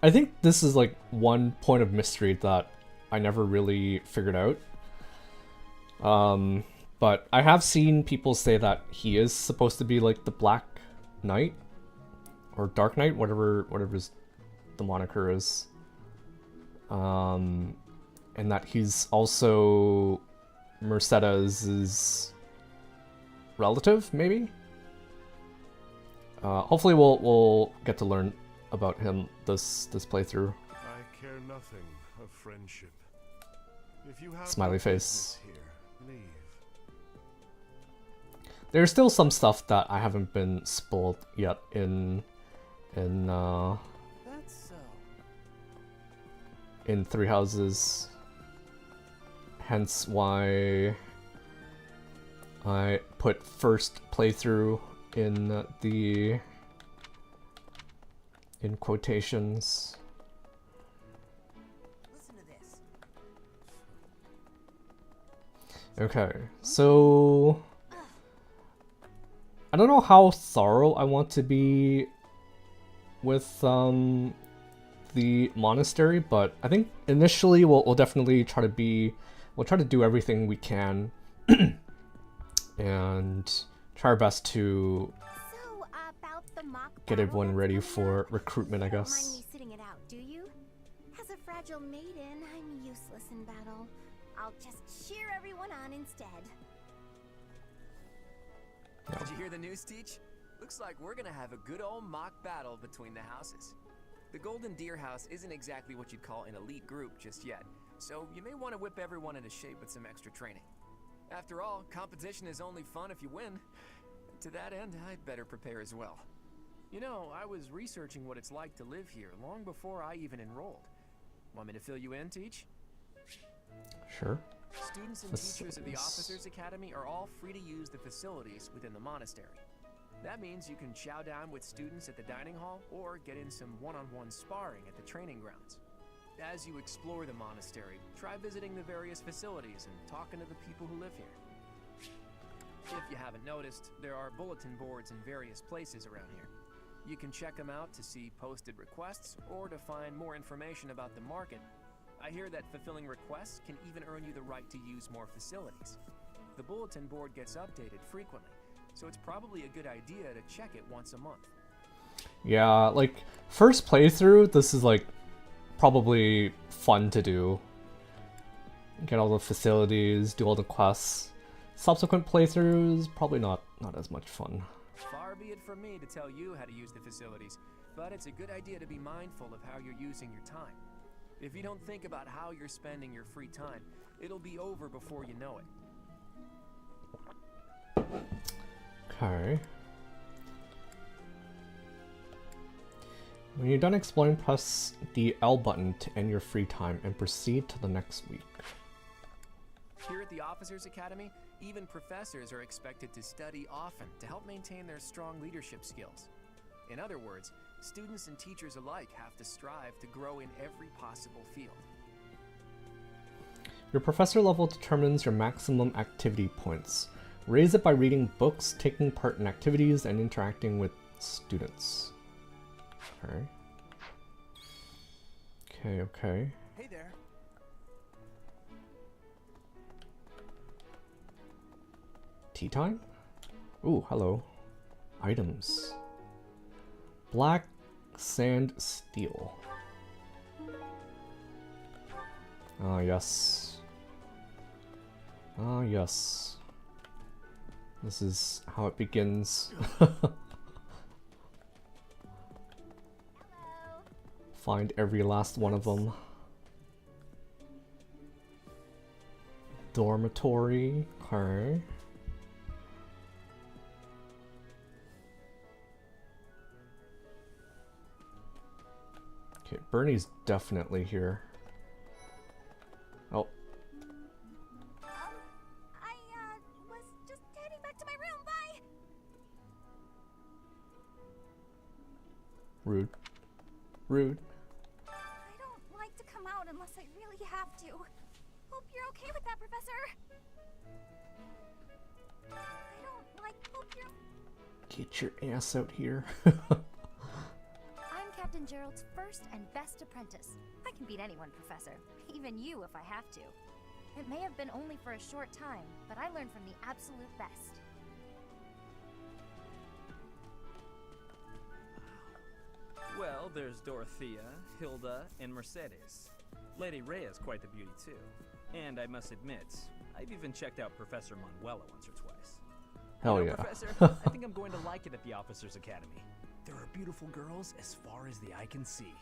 [SPEAKER 2] I think this is like one point of mystery that I never really figured out. But I have seen people say that he is supposed to be like the Black Knight or Dark Knight, whatever the moniker is. And that he's also Mercedes' relative, maybe? Hopefully we'll get to learn about him this playthrough.
[SPEAKER 8] I care nothing of friendship. If you have
[SPEAKER 2] Smiley
[SPEAKER 8] no
[SPEAKER 2] face.
[SPEAKER 8] business here, leave.
[SPEAKER 2] There's still some stuff that I haven't been spoiled yet in
[SPEAKER 11] That's so.
[SPEAKER 2] In Three Houses. Hence why I put first playthrough in in quotations.
[SPEAKER 11] Listen to this.
[SPEAKER 2] Okay, so I don't know how thorough I want to be with the monastery, but I think initially we'll definitely try to do everything we can and try our best to get everyone ready for recruitment, I
[SPEAKER 3] Don't mind
[SPEAKER 2] guess.
[SPEAKER 3] me sitting it out, do you? As a fragile maiden, I'm useless in battle. I'll just cheer everyone on instead.
[SPEAKER 7] Did you hear the news, Teach? Looks like we're gonna have a good old mock battle between the houses. The Golden Deer House isn't exactly what you'd call an elite group just yet, so you may want to whip everyone into shape with some extra training. After all, competition is only fun if you win. To that end, I'd better prepare as well. You know, I was researching what it's like to live here long before I even enrolled. Want me to fill you in, Teach?
[SPEAKER 2] Sure.
[SPEAKER 7] Students and teachers of the Officers Academy are all free to use the facilities within the monastery. That means you can chow down with students at the dining hall or get in some one-on-one sparring at the training grounds. As you explore the monastery, try visiting the various facilities and talking to the people who live here. If you haven't noticed, there are bulletin boards in various places around here. You can check them out to see posted requests or to find more information about the market. I hear that fulfilling requests can even earn you the right to use more facilities. The bulletin board gets updated frequently, so it's probably a good idea to check it once a month.
[SPEAKER 2] Yeah, like, first playthrough, this is like probably fun to do. Get all the facilities, do all the quests. Subsequent playthroughs, probably not as much fun.
[SPEAKER 7] Far be it from me to tell you how to use the facilities, but it's a good idea to be mindful of how you're using your time. If you don't think about how you're spending your free time, it'll be over before you know it.
[SPEAKER 2] Okay. When you're done exploring, press the L button to end your free time and proceed to the next week.
[SPEAKER 7] Here at the Officers Academy, even professors are expected to study often to help maintain their strong leadership skills. In other words, students and teachers alike have to strive to grow in every possible field.
[SPEAKER 2] Your professor level determines your maximum activity points. Raise it by reading books, taking part in activities, and interacting with students. Okay. Okay.
[SPEAKER 7] Hey there.
[SPEAKER 2] Tea time? Ooh, hello. Items. Black sand steel. Ah, yes. Ah, yes. This is how it begins. Find every last one of them. Dormitory. Okay. Okay, Bernie's definitely here. Oh.
[SPEAKER 3] I was just heading back to my room. Bye.
[SPEAKER 2] Rude. Rude.
[SPEAKER 3] I don't like to come out unless I really have to. Hope you're okay with that, Professor. I don't like. Hope you're.
[SPEAKER 2] Get your ass out here.
[SPEAKER 23] I'm Captain Gerald's first and best apprentice. I can beat anyone, Professor. Even you if I have to. It may have been only for a short time, but I learned from the absolute best.
[SPEAKER 14] Well, there's Dorothea, Hilda, and Mercedes. Lady Rhea's quite the beauty too. And I must admit, I've even checked out Professor Manuela once or twice.
[SPEAKER 2] Hell
[SPEAKER 14] You know,
[SPEAKER 2] yeah.
[SPEAKER 14] Professor, I think I'm going to like it at the Officers Academy. There are beautiful girls as far as the eye can see.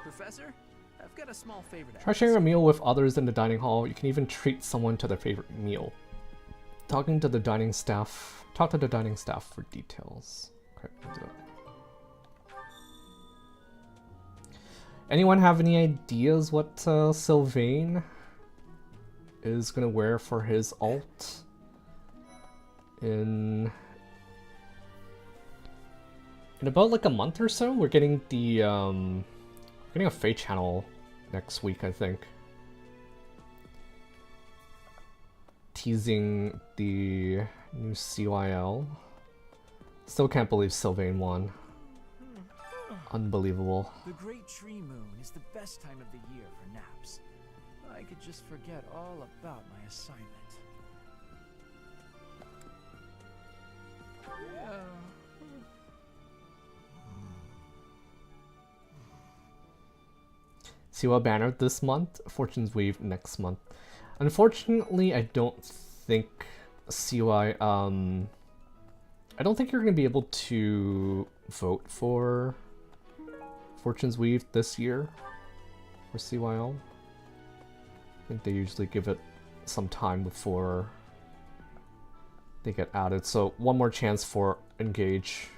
[SPEAKER 14] Professor, I've got a small favor to
[SPEAKER 2] Try
[SPEAKER 14] ask.
[SPEAKER 2] sharing a meal with others in the dining hall. You can even treat someone to their favorite meal. Talk to the dining staff for details. Okay, we'll do it. Anyone have any ideas what Sylvain is gonna wear for his alt in about like a month or so? We're getting the getting a Fate channel next week, I think. Teasing the new CYL. Still can't believe Sylvain won. Unbelievable.
[SPEAKER 10] The Great Tree Moon is the best time of the year for naps. I could just forget all about my assignment.
[SPEAKER 2] CYL banner this month, Fortune's Wave next month. Unfortunately, I don't think CY, I don't think you're going to be able to vote for Fortune's Weave this year for CYL. I think they usually give it some time before they get added. So one more chance for Engage,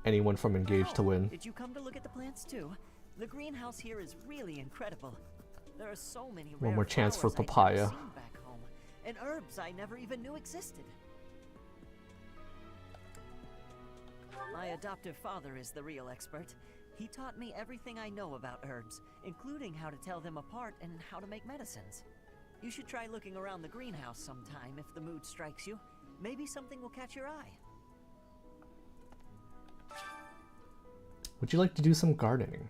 [SPEAKER 2] anyone from Engage to win.
[SPEAKER 9] Did you come to look at the plants too? The greenhouse here is really incredible. There are so many rare
[SPEAKER 2] One more chance for
[SPEAKER 9] flowers I'd
[SPEAKER 2] Papaya.
[SPEAKER 9] never seen back home, and herbs I never even knew existed. My adoptive father is the real expert. He taught me everything I know about herbs, including how to tell them apart and how to make medicines. You should try looking around the greenhouse sometime if the mood strikes you. Maybe something will catch your eye.
[SPEAKER 2] Would you like to do some gardening?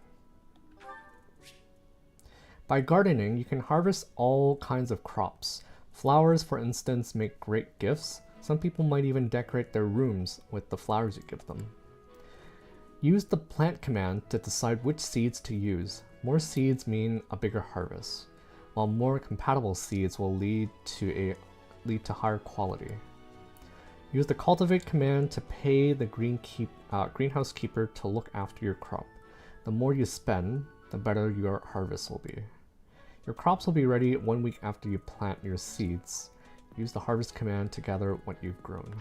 [SPEAKER 2] By gardening, you can harvest all kinds of crops. Flowers, for instance, make great gifts. Some people might even decorate their rooms with the flowers you give them. Use the plant command to decide which seeds to use. More seeds mean a bigger harvest, while more compatible seeds will lead to higher quality. Use the cultivate command to pay the greenhouse keeper to look after your crop. The more you spend, the better your harvest will be. Your crops will be ready 1 week after you plant your seeds. Use the harvest command to gather what you've grown.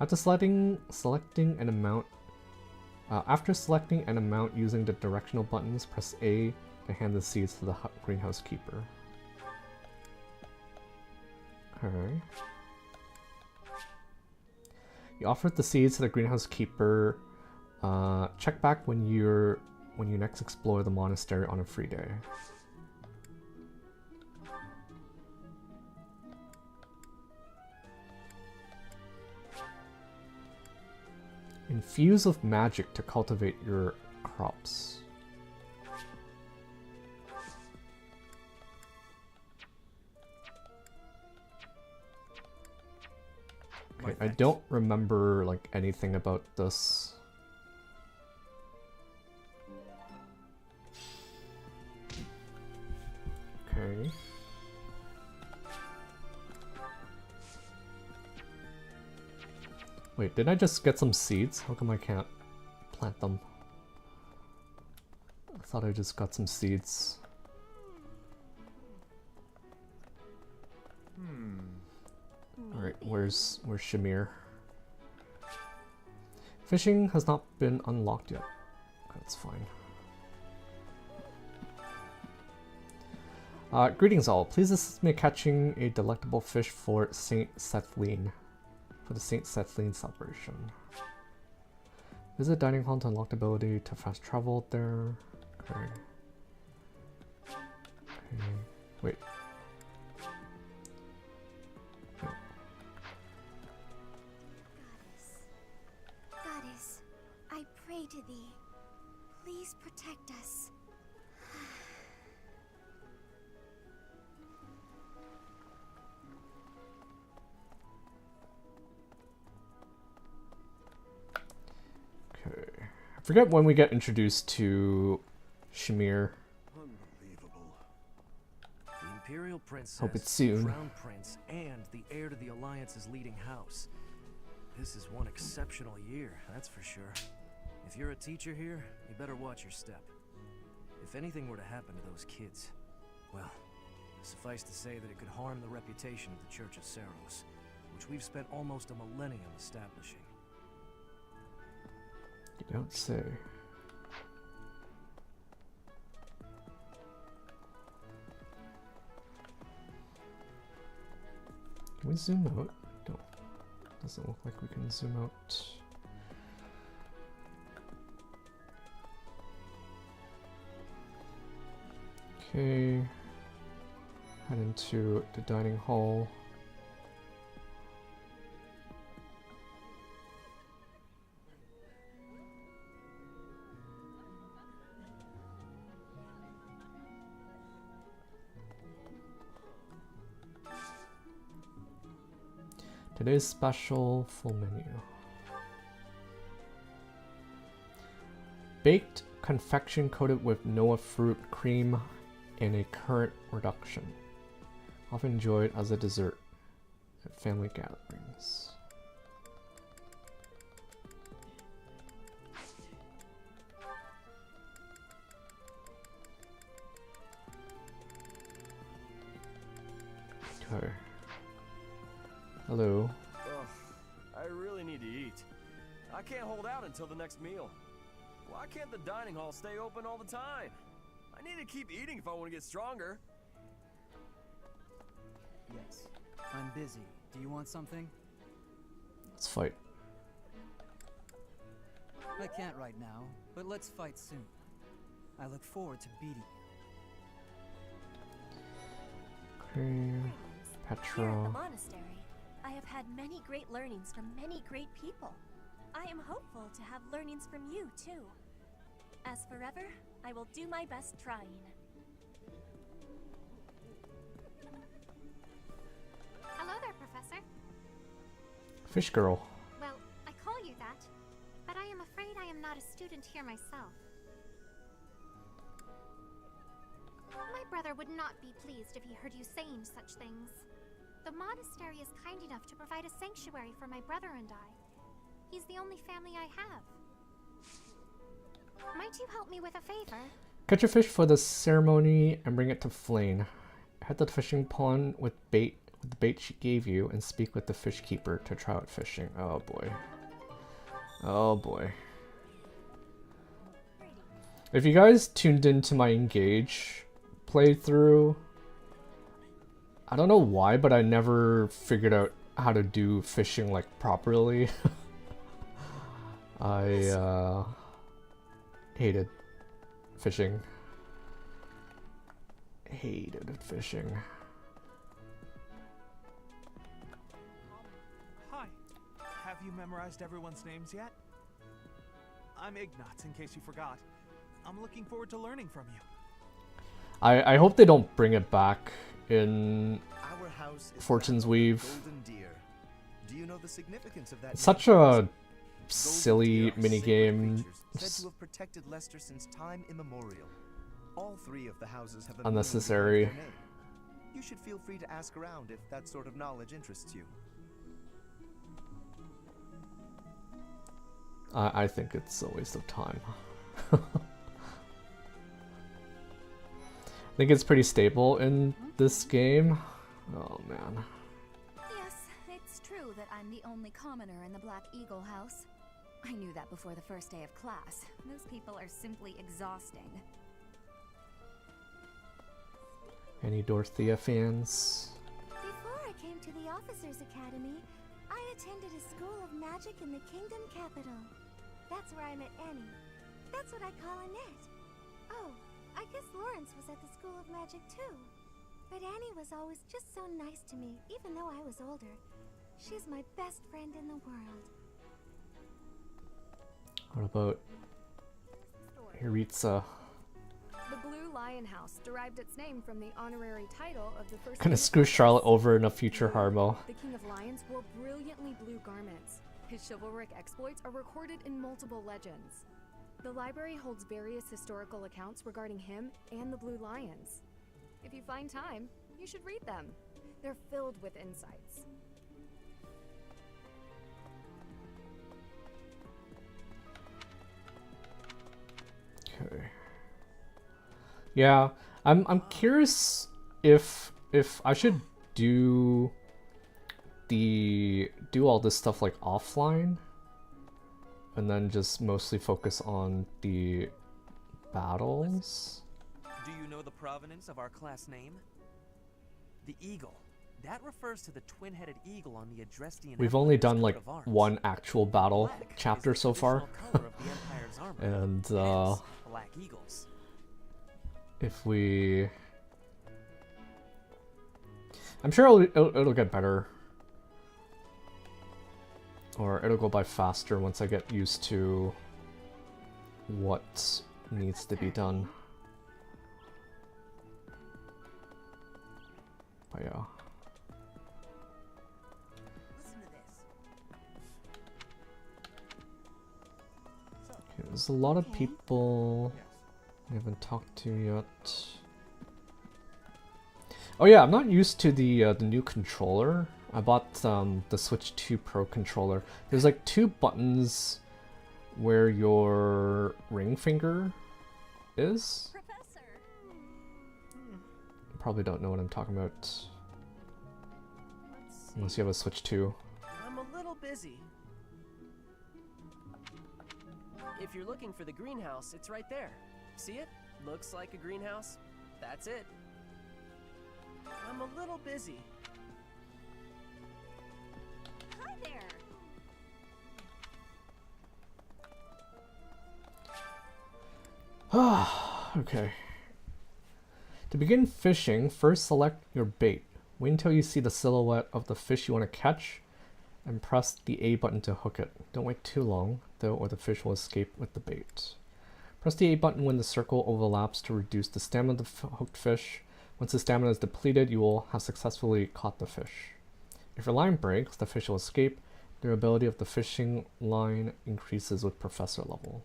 [SPEAKER 2] After selecting an amount using the directional buttons, press A to hand the seeds to the greenhouse keeper. Okay. You offered the seeds to the greenhouse keeper. Check back when you next explore the monastery on a free day. Infuse with magic to cultivate your crops. Okay, I don't remember like anything about this. Okay. Wait, did I just get some seeds? How come I can't plant them? I thought I just got some seeds. Alright, where's Shamir? Fishing has not been unlocked yet. That's fine. Greetings all. Please assist me in catching a delectable fish for Saint Sethlene. For the Saint Sethlene celebration. Visit dining hall to unlock the ability to fast travel there. Okay. Okay. Wait.
[SPEAKER 3] Goddess, I pray to thee. Please protect us.
[SPEAKER 2] Okay. I forget when we get introduced to Shamir.
[SPEAKER 9] The Imperial Princess,
[SPEAKER 2] Hope it's soon.
[SPEAKER 9] Crown Prince, and the heir to the Alliance's leading house. This is one exceptional year, that's for sure. If you're a teacher here, you better watch your step. If anything were to happen to those kids, well, suffice to say that it could harm the reputation of the Church of Seros, which we've spent almost a millennium establishing.
[SPEAKER 2] You don't say. Can we zoom out? No. Doesn't look like we can zoom out. Okay. Head into the dining hall. Today's special full menu. Baked confection coated with Noah fruit cream in a currant reduction. Often enjoyed as a dessert at family gatherings. Okay. Hello.
[SPEAKER 22] Ugh, I really need to eat. I can't hold out until the next meal. Why can't the dining hall stay open all the time? I need to keep eating if I want to get stronger.
[SPEAKER 4] Yes, I'm busy. Do you want something?
[SPEAKER 2] Let's fight.
[SPEAKER 4] I can't right now, but let's fight soon. I look forward to beating you.
[SPEAKER 2] Okay.
[SPEAKER 13] Here at the
[SPEAKER 2] Petra.
[SPEAKER 13] monastery, I have had many great learnings from many great people. I am hopeful to have learnings from you, too. As forever, I will do my best trying.
[SPEAKER 17] Hello there, Professor.
[SPEAKER 2] Fish girl.
[SPEAKER 3] Well, I call you that, but I am afraid I am not a student here myself. My brother would not be pleased if he heard you saying such things. The monastery is kind enough to provide a sanctuary for my brother and I. He's the only family I have. Might you help me with a favor?
[SPEAKER 2] Catch a fish for the ceremony and bring it to Flane. Head to the fishing pond with the bait she gave you, and speak with the fish keeper to try out fishing. Oh boy. Oh boy. If you guys tuned into my Engage playthrough, I don't know why, but I never figured out how to do fishing like properly. I hated fishing. Hated fishing.
[SPEAKER 15] Hi. Have you memorized everyone's names yet? I'm Ignat, in case you forgot. I'm looking forward to learning from you.
[SPEAKER 2] I hope they don't bring it back in
[SPEAKER 12] Our house is
[SPEAKER 2] Fortune's
[SPEAKER 12] bound
[SPEAKER 2] Weave.
[SPEAKER 12] Golden Deer. Do you know the significance of that?
[SPEAKER 2] Such
[SPEAKER 12] name?
[SPEAKER 2] a silly minigame.
[SPEAKER 12] Said to have protected Leicester since time immemorial. All three of the houses have a
[SPEAKER 2] Unnecessary.
[SPEAKER 12] meaning behind their name. You should feel free to ask around if that sort of knowledge interests you.
[SPEAKER 2] I think it's a waste of time. I think it's pretty stable in this game. Oh man.
[SPEAKER 20] Yes, it's true that I'm the only commoner in the Black Eagle house. I knew that before the first day of class. Those people are simply exhausting.
[SPEAKER 2] Any Dorothea fans?
[SPEAKER 3] Before I came to the Officers Academy, I attended a school of magic in the Kingdom capital. That's where I met Annie. That's what I call Annette. Oh, I guess Lawrence was at the School of Magic too. But Annie was always just so nice to me, even though I was older. She's my best friend in the world.
[SPEAKER 2] What about Iritsa?
[SPEAKER 17] The Blue Lion House derived its name from the honorary title of the first.
[SPEAKER 2] Gonna screw Charlotte over in a future Harmo.
[SPEAKER 17] The King of Lions wore brilliantly blue garments. His chivalric exploits are recorded in multiple legends. The library holds various historical accounts regarding him and the Blue Lions. If you find time, you should read them. They're filled with insights.
[SPEAKER 2] Okay. Yeah, I'm curious if I should do all this stuff like offline, and then just mostly focus on the battles.
[SPEAKER 10] Do you know the provenance of our class name? The eagle. That refers to the twin-headed eagle on the Adrestian.
[SPEAKER 2] We've only
[SPEAKER 10] Empire's
[SPEAKER 2] done
[SPEAKER 10] coat
[SPEAKER 2] like
[SPEAKER 10] of arms.
[SPEAKER 2] one actual battle
[SPEAKER 10] Black
[SPEAKER 2] chapter
[SPEAKER 10] is the
[SPEAKER 2] so far,
[SPEAKER 10] traditional color of the Empire's armor.
[SPEAKER 2] and
[SPEAKER 10] Hence, black eagles.
[SPEAKER 2] if we, I'm sure it'll get better, or it'll go by faster once I get used to what needs to be done. But yeah. Okay, there's a lot of people I haven't talked to yet. Oh yeah, I'm not used to the new controller. I bought the Switch 2 Pro controller. There's like two buttons where your ring finger is.
[SPEAKER 13] Professor.
[SPEAKER 2] You probably don't know what I'm talking about. Unless you have a Switch 2.
[SPEAKER 7] I'm a little busy. If you're looking for the greenhouse, it's right there. See it? Looks like a greenhouse. That's it. I'm a little busy.
[SPEAKER 13] Hi there.
[SPEAKER 2] Okay. To begin fishing, first select your bait. Wait until you see the silhouette of the fish you want to catch, and press the A button to hook it. Don't wait too long, though, or the fish will escape with the bait. Press the A button when the circle overlaps to reduce the stamina of the hooked fish. Once the stamina is depleted, you will have successfully caught the fish. If your line breaks, the fish will escape, Durability of the fishing line increases with professor level.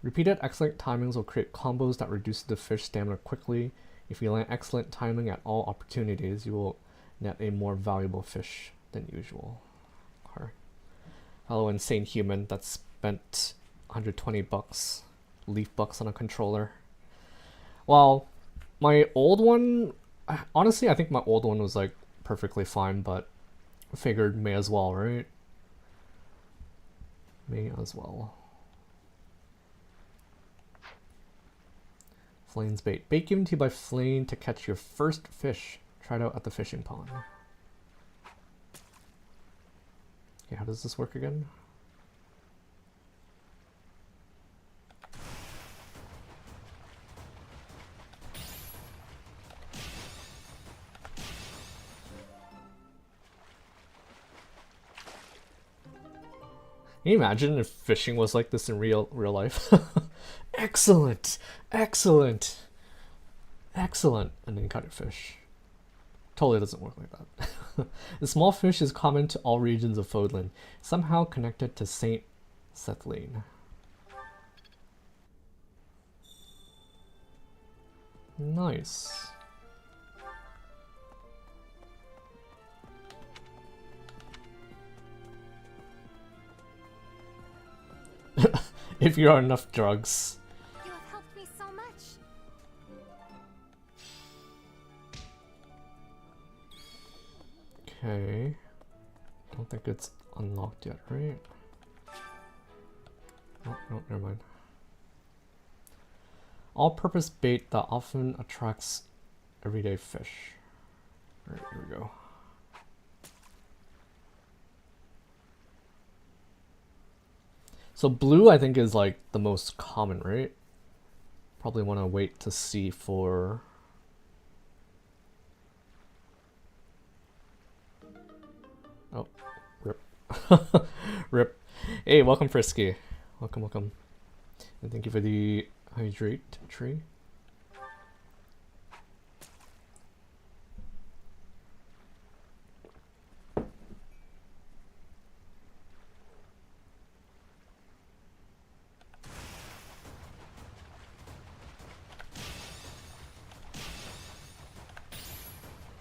[SPEAKER 2] Repeated excellent timings will create combos that reduce the fish stamina quickly. If you land excellent timing at all opportunities, you will net a more valuable fish than usual. Okay. Hello, insane human that spent 120 bucks, leaf bucks on a controller. Well, my old one, honestly, I think my old one was like perfectly fine, but I figured may as well, right? May as well. Flane's bait. Bait given to you by Flane to catch your first fish. Try it out at the fishing pond. Okay, how does this work again? Can you imagine if fishing was like this in real life? Excellent! Excellent! Excellent! And then you caught your fish. Totally doesn't work like that. The small fish is common to all regions of Fodlan, somehow connected to Saint Sethlane. Nice. If you're on enough drugs.
[SPEAKER 3] You have helped me so much.
[SPEAKER 2] Okay. Don't think it's unlocked yet, right? Oh, no, never mind. All-purpose bait that often attracts everyday fish. Alright, here we go. So blue, I think, is like the most common, right? Probably want to wait to see for... Oh, rip. Rip. Hey, welcome Frisky. Welcome, welcome. And thank you for the hydrate tree.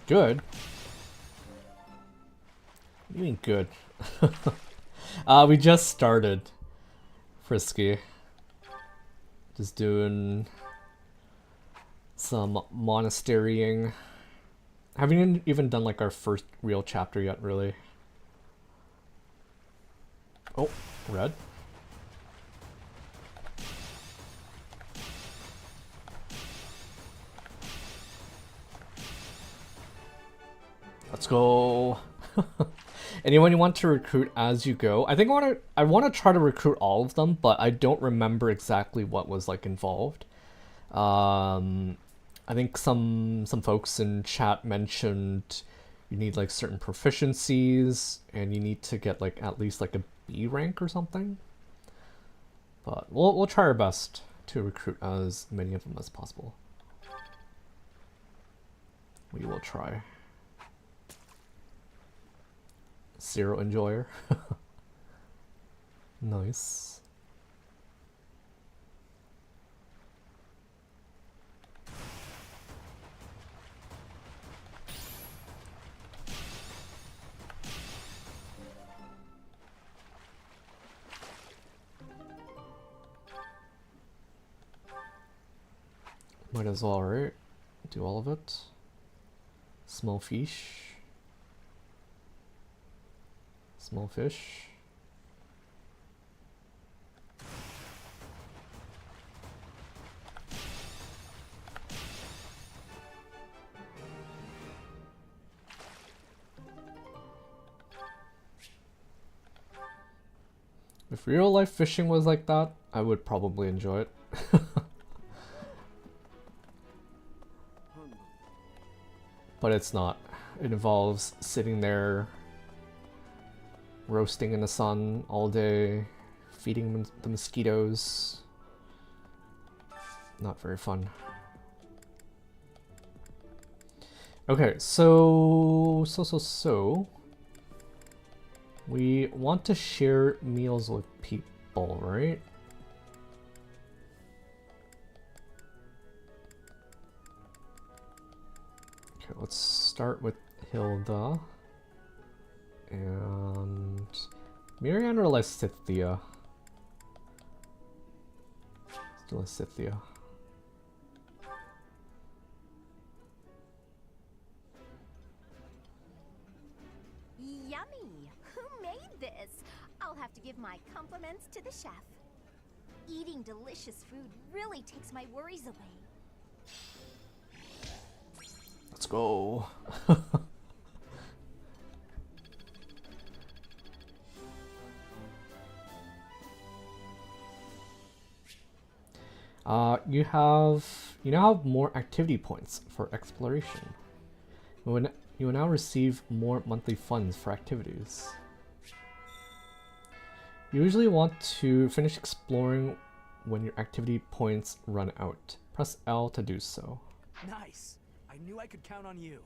[SPEAKER 2] Good. What do you mean good? We just started. Frisky. Just doing some monasterying. Haven't even done like our first real chapter yet, really. Oh, red. Let's go. Anyone you want to recruit as you go? I think I want to try to recruit all of them, but I don't remember exactly what was like involved. I think some folks in chat mentioned you need like certain proficiencies and you need to get like at least like a B rank or something. But we'll try our best to recruit as many of them as possible. We will try. Zero enjoyer. Nice. Might as well, right? Do all of it. Small fish. Small fish. If real life fishing was like that, I would probably enjoy it. But it's not. It involves sitting there roasting in the sun all day, feeding the mosquitoes. Not very fun. Okay, so We want to share meals with people, right? Okay, let's start with Hilda. And Miriam or Lysithia? Still Lysithia.
[SPEAKER 23] Yummy! Who made this? I'll have to give my compliments to the chef. Eating delicious food really takes my worries away.
[SPEAKER 2] Let's go. You now have more activity points for exploration. You will now receive more monthly funds for activities. You usually want to finish exploring when your activity points run out. Press L to do so.
[SPEAKER 10] Nice. I knew I could count on you.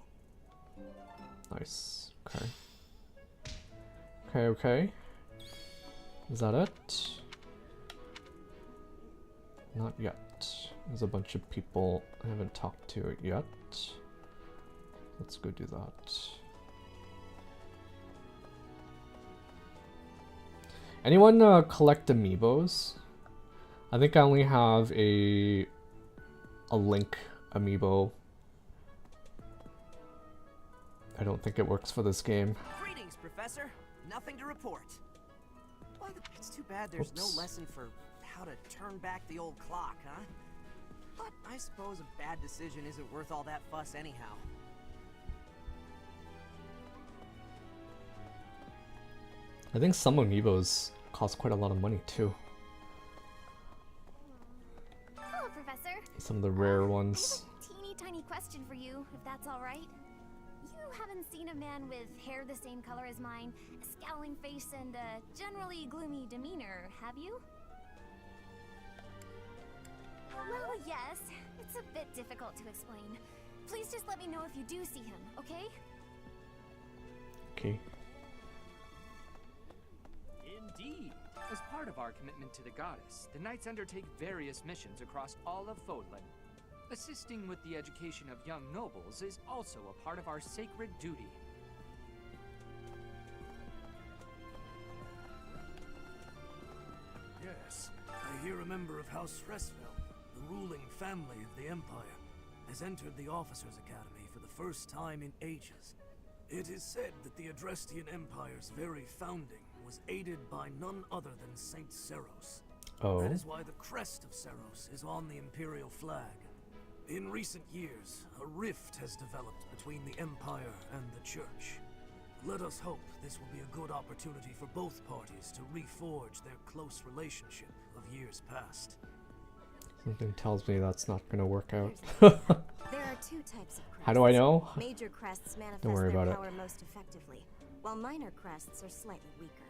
[SPEAKER 2] Nice. Okay. Okay. Is that it? Not yet. There's a bunch of people I haven't talked to yet. Let's go do that. Anyone collect amiibos? I think I only have a Link amiibo. I don't think it works for this game.
[SPEAKER 11] Greetings, Professor. Nothing to report. Well, it's too bad there's no lesson for how to turn back the old clock, huh? But I suppose a bad decision isn't worth all that fuss anyhow.
[SPEAKER 2] I think some amiibos cost quite a lot of money too.
[SPEAKER 23] Hello, Professor.
[SPEAKER 2] Some of the rare ones.
[SPEAKER 23] Teeny tiny question for you, if that's all right. You haven't seen a man with hair the same color as mine, a scowling face, and a generally gloomy demeanor, have you? Well, yes. It's a bit difficult to explain. Please just let me know if you do see him, okay?
[SPEAKER 2] Okay.
[SPEAKER 6] Indeed. As part of our commitment to the goddess, the knights undertake various missions across all of Fodlan. Assisting with the education of young nobles is also a part of our sacred duty.
[SPEAKER 18] Yes, I hear a member of House Fresfel, the ruling family of the Empire, has entered the Officers' Academy for the first time in ages. It is said that the Adrestian Empire's very founding was aided by none other than Saint Seros.
[SPEAKER 2] Oh.
[SPEAKER 18] That is why the crest of Seros is on the Imperial flag. In recent years, a rift has developed between the Empire and the Church. Let us hope this will be a good opportunity for both parties to reforge their close relationship of years past.
[SPEAKER 2] Something tells me that's not gonna work out.
[SPEAKER 5] There are two types of crests.
[SPEAKER 2] How do I know?
[SPEAKER 5] Major crests manifest
[SPEAKER 2] Don't worry
[SPEAKER 5] their
[SPEAKER 2] about
[SPEAKER 5] power
[SPEAKER 2] it.
[SPEAKER 5] most effectively, while minor crests are slightly weaker.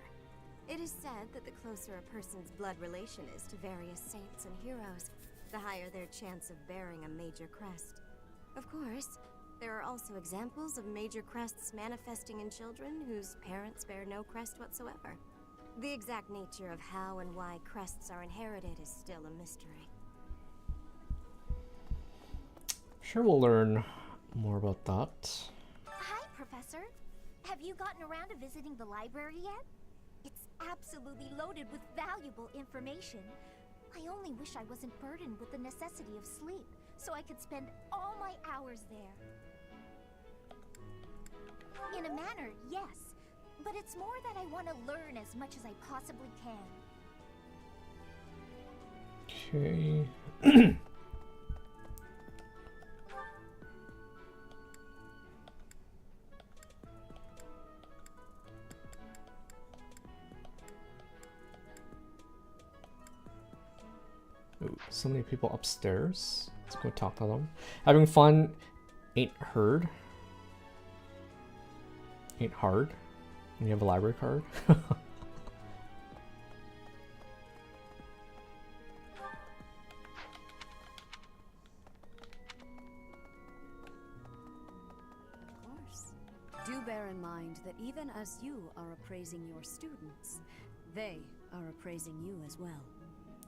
[SPEAKER 5] It is said that the closer a person's blood relation is to various saints and heroes, the higher their chance of bearing a major crest. Of course, there are also examples of major crests manifesting in children whose parents bear no crest whatsoever. The exact nature of how and why crests are inherited is still a mystery.
[SPEAKER 2] Sure, we'll learn more about that.
[SPEAKER 23] Hi, Professor. Have you gotten around to visiting the library yet? It's absolutely loaded with valuable information. I only wish I wasn't burdened with the necessity of sleep, so I could spend all my hours there. In a manner, yes, but it's more that I want to learn as much as I possibly can.
[SPEAKER 2] Okay. Ooh, so many people upstairs. Let's go talk to them. Having fun ain't heard. Ain't hard. And you have a library card.
[SPEAKER 5] Dewberry
[SPEAKER 20] in mind that even as you are appraising your students, they are appraising you as well.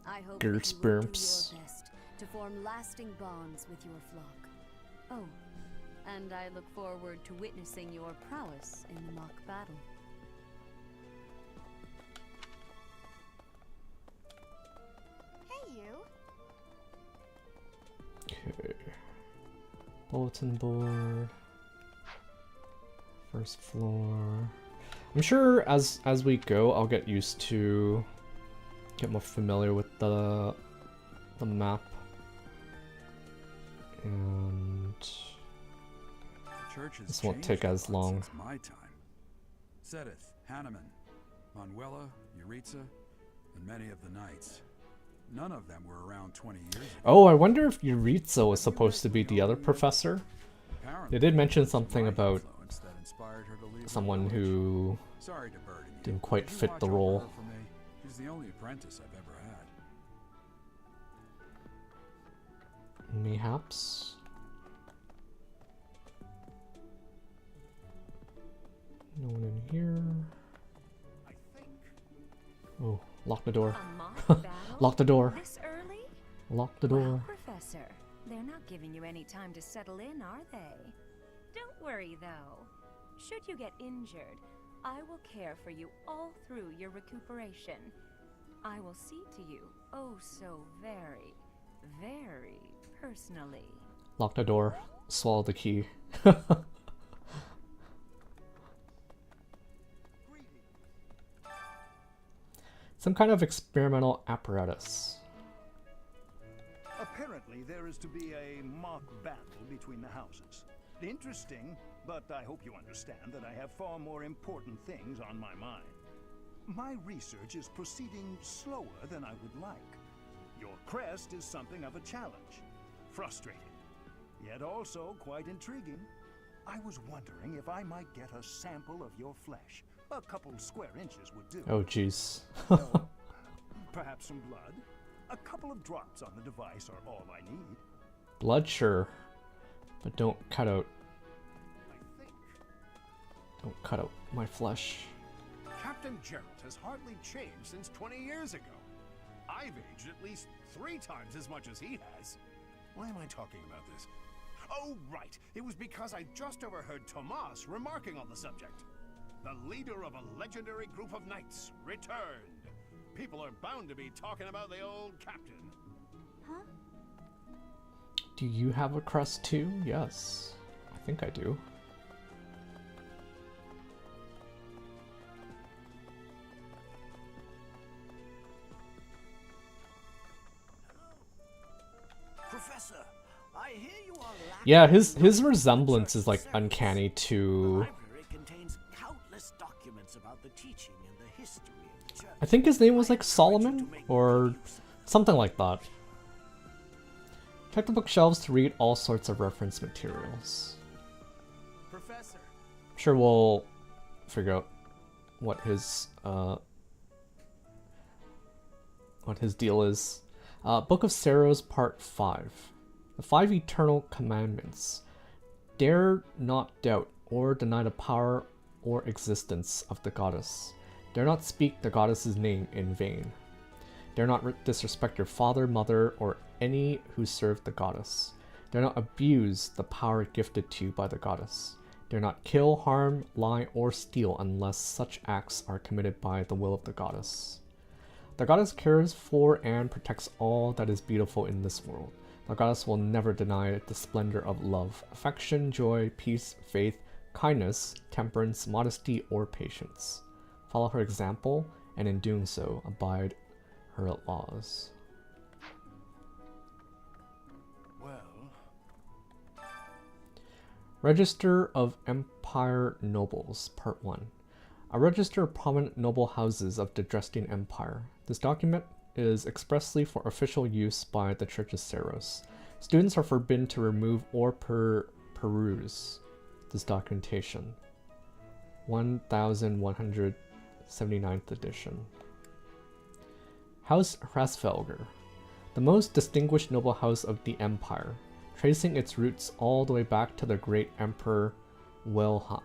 [SPEAKER 20] I hope that you will do your best to form lasting bonds with your flock. Oh, and I look forward to witnessing your prowess in the mock battle.
[SPEAKER 3] Hey, you.
[SPEAKER 2] Okay. Bulletin board. First floor. I'm sure as we go, I'll get used to, get more familiar with the map. And this won't take as long.
[SPEAKER 1] Since my time. Sedith, Hanneman, Manuela, Yuritsa, and many of the knights. None of them were around 20 years ago.
[SPEAKER 2] Oh, I wonder if Yuritsa was supposed to be the other professor. They did mention something about someone who didn't quite fit the role.
[SPEAKER 1] She's the only apprentice I've ever had.
[SPEAKER 2] Mayhaps. No one in here. Oh, lock the door. Lock the door.
[SPEAKER 5] This early?
[SPEAKER 2] Lock the door.
[SPEAKER 5] Well, Professor, they're not giving you any time to settle in, are they? Don't worry, though. Should you get injured, I will care for you all through your recuperation. I will see to you, oh so very, very personally.
[SPEAKER 2] Lock the door. Swallow the key. Some kind of experimental apparatus.
[SPEAKER 8] Apparently, there is to be a mock battle between the houses. Interesting, but I hope you understand that I have far more important things on my mind. My research is proceeding slower than I would like. Your crest is something of a challenge. Frustrating, yet also quite intriguing. I was wondering if I might get a sample of your flesh. A couple square inches would do.
[SPEAKER 2] Oh, jeez.
[SPEAKER 8] Perhaps some blood? A couple of drops on the device are all I need.
[SPEAKER 2] Blood, sure. But don't cut out my flesh.
[SPEAKER 8] Captain Gerald has hardly changed since 20 years ago. I've aged at least 3 times as much as he has. Why am I talking about this? Oh, right. It was because I just overheard Tomas remarking on the subject. The leader of a legendary group of knights returned. People are bound to be talking about the old captain.
[SPEAKER 3] Huh?
[SPEAKER 2] Do you have a crest too? Yes. I think I do.
[SPEAKER 18] Professor, I hear you are
[SPEAKER 2] Yeah, his resemblance is like uncanny to...
[SPEAKER 18] contains countless documents about the teaching and the history of the church.
[SPEAKER 2] I think his name was like Solomon or something like that. Check the bookshelves to read all sorts of reference materials.
[SPEAKER 15] Professor.
[SPEAKER 2] I'm sure we'll figure out what his deal is. Book of Saros, Part 5. The 5 Eternal Commandments. Dare not doubt or deny the power or existence of the goddess. Dare not speak the goddess's name in vain. Dare not disrespect your father, mother, or any who serve the goddess. Dare not abuse the power gifted to you by the goddess. Dare not kill, harm, lie, or steal unless such acts are committed by the will of the goddess. The goddess cares for and protects all that is beautiful in this world. The goddess will never deny the splendor of love, affection, joy, peace, faith, kindness, temperance, modesty, or patience. Follow her example, and in doing so, abide her laws.
[SPEAKER 8] Well...
[SPEAKER 2] Register of Empire Nobles, Part 1. A register of prominent noble houses of the Dresden Empire. This document is expressly for official use by the Church of Saros. Students are forbidden to remove or peruse this documentation. 1179th edition. House Hrasfelger, the most distinguished noble house of the Empire, tracing its roots all the way back to the great Emperor Wilhelm.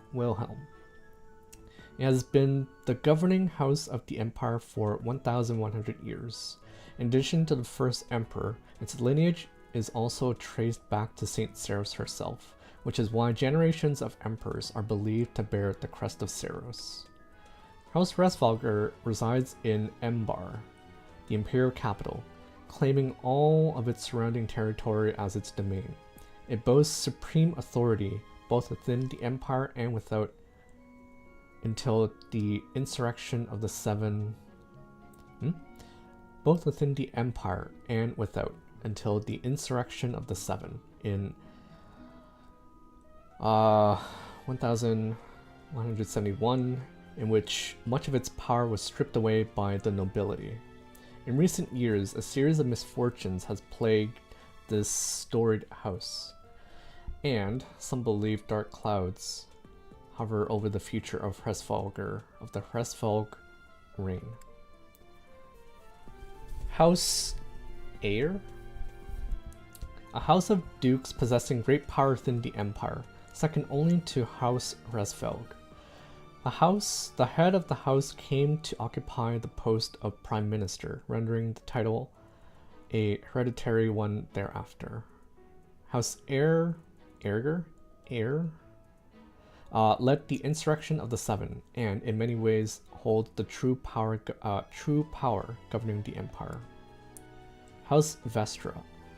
[SPEAKER 2] It has been the governing house of the empire for 1,100 years. In addition to the first emperor, its lineage is also traced back to Saint Saros herself, which is why generations of emperors are believed to bear the crest of Saros. House Resvalger resides in Embar, the imperial capital, claiming all of its surrounding territory as its domain. It boasts supreme authority both within the empire and without until the insurrection of the Seven... Both within the empire and without until the insurrection of the Seven in 1171, in which much of its power was stripped away by the nobility. In recent years, a series of misfortunes has plagued this storied house, and some believe dark clouds hover over the future of the Hresvalg reign. House Air? A house of dukes possessing great power within the empire, second only to House Hresvalg. The head of the house came to occupy the post of prime minister, rendering the title a hereditary one thereafter. House led the insurrection of the Seven, and in many ways holds the true power governing the empire. House Vestra,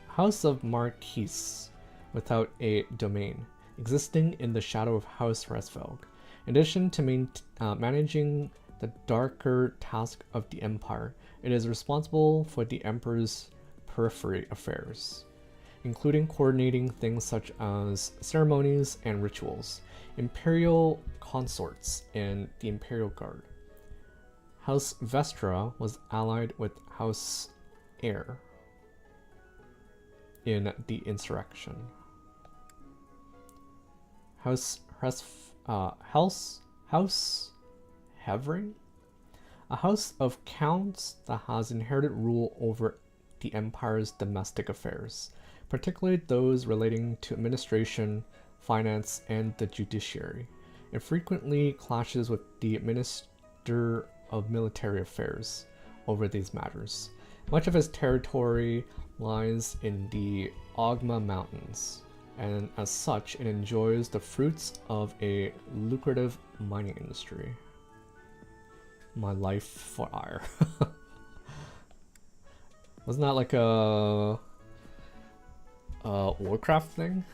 [SPEAKER 2] House of Marquise, without a domain, existing in the shadow of House Hresvalg. In addition to managing the darker task of the empire, it is responsible for the emperor's periphery affairs, including coordinating things such as ceremonies and rituals, imperial consorts, and the imperial guard. House Vestra was allied with House Air in the insurrection. House Hevring, a house of counts that has inherited rule over the empire's domestic affairs, particularly those relating to administration, finance, and the judiciary. It frequently clashes with the Minister of Military Affairs over these matters. Much of its territory lies in the Ogma Mountains, and as such, it enjoys the fruits of a lucrative mining industry. My life for ire. Wasn't that like a Warcraft thing?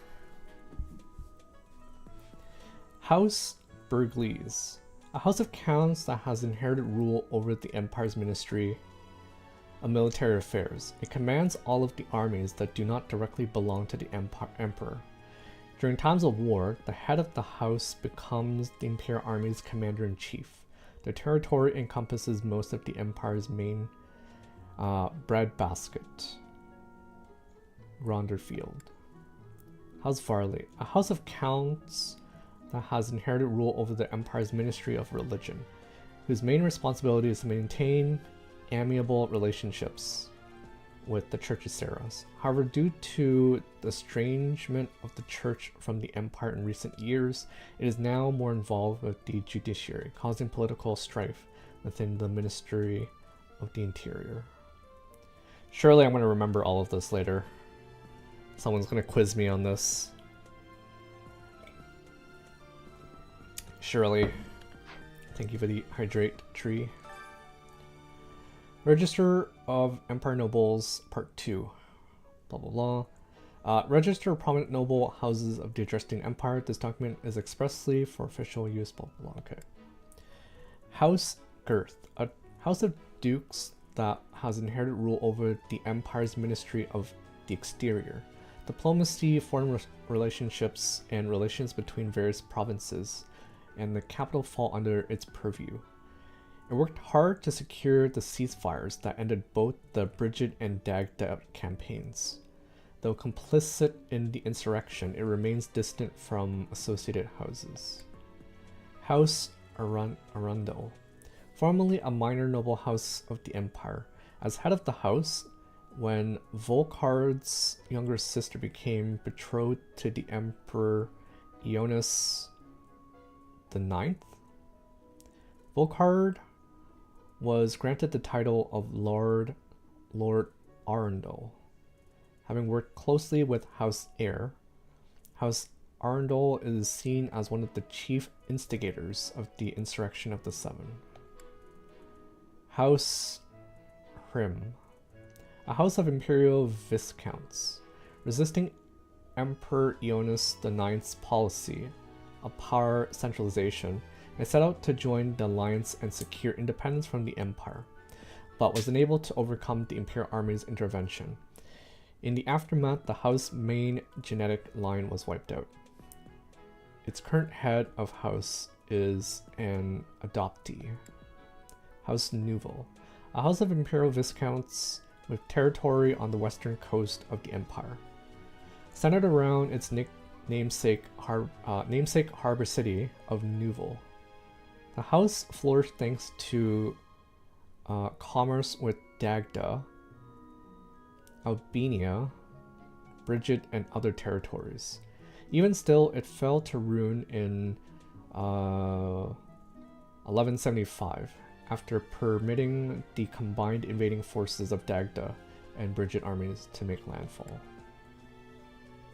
[SPEAKER 2] House Burgleys, a house of counts that has inherited rule over the Empire's Ministry of Military Affairs. It commands all of the armies that do not directly belong to the Emperor. During times of war, the head of the house becomes the Imperial Army's commander-in-chief. The territory encompasses most of the Empire's main breadbasket, Gronderfield. House Varley, a house of counts that has inherited rule over the Empire's Ministry of Religion, whose main responsibility is to maintain amiable relationships with the Church of Saros. However, due to the estrangement of the Church from the Empire in recent years, it is now more involved with the judiciary, causing political strife within the Ministry of the Interior. Surely I'm going to remember all of this later. Someone's going to quiz me on this. Surely. Thank you for the hydrate tree. Register of Empire Nobles, Part 2. Blah, blah, blah. Register of prominent noble houses of the addressing empire. This document is expressly for official use, blah, blah, blah. Okay. House Girth, a house of dukes that has inherited rule over the empire's Ministry of the Exterior. Diplomacy, foreign relationships, and relations between various provinces and the capital fall under its purview. It worked hard to secure the ceasefires that ended both the Brigid and Dagda campaigns. Though complicit in the insurrection, it remains distant from associated houses. House Arundel, formerly a minor noble house of the Empire. As head of the house, when Volkard's younger sister became betrothed to the Emperor Ionis IX, Volkard was granted the title of Lord Arundel, having worked closely with House Heir. House Arundel is seen as one of the chief instigators of the Insurrection of the Seven. House Hrim, a house of imperial viscounts, resisting Emperor Ionis IX's policy of power centralization, and set out to join the alliance and secure independence from the Empire, but was unable to overcome the Imperial Army's intervention. In the aftermath, the house's main genetic line was wiped out. Its current head of house is an adoptee. House Nouveau, a house of imperial viscounts with territory on the western coast of the empire. Centered around its namesake harbor city of Nouveau. The house flourished thanks to commerce with Dagda, Albania, Brigid, and other territories. Even still, it fell to ruin in 1175 after permitting the combined invading forces of Dagda and Brigid armies to make landfall.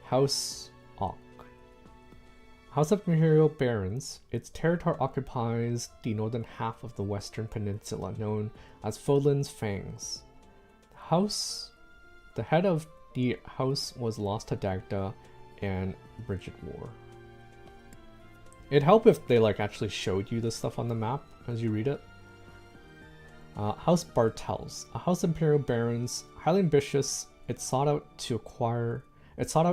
[SPEAKER 2] House Ock. House of Imperial Barons, its territory occupies the northern half of the western peninsula known as Fodlan's Fangs. The head of the house was lost to Dagda and Brigid War. It'd help if they actually showed you this stuff on the map as you read it. House Bartels, a house of Imperial Barons, highly ambitious. It sought out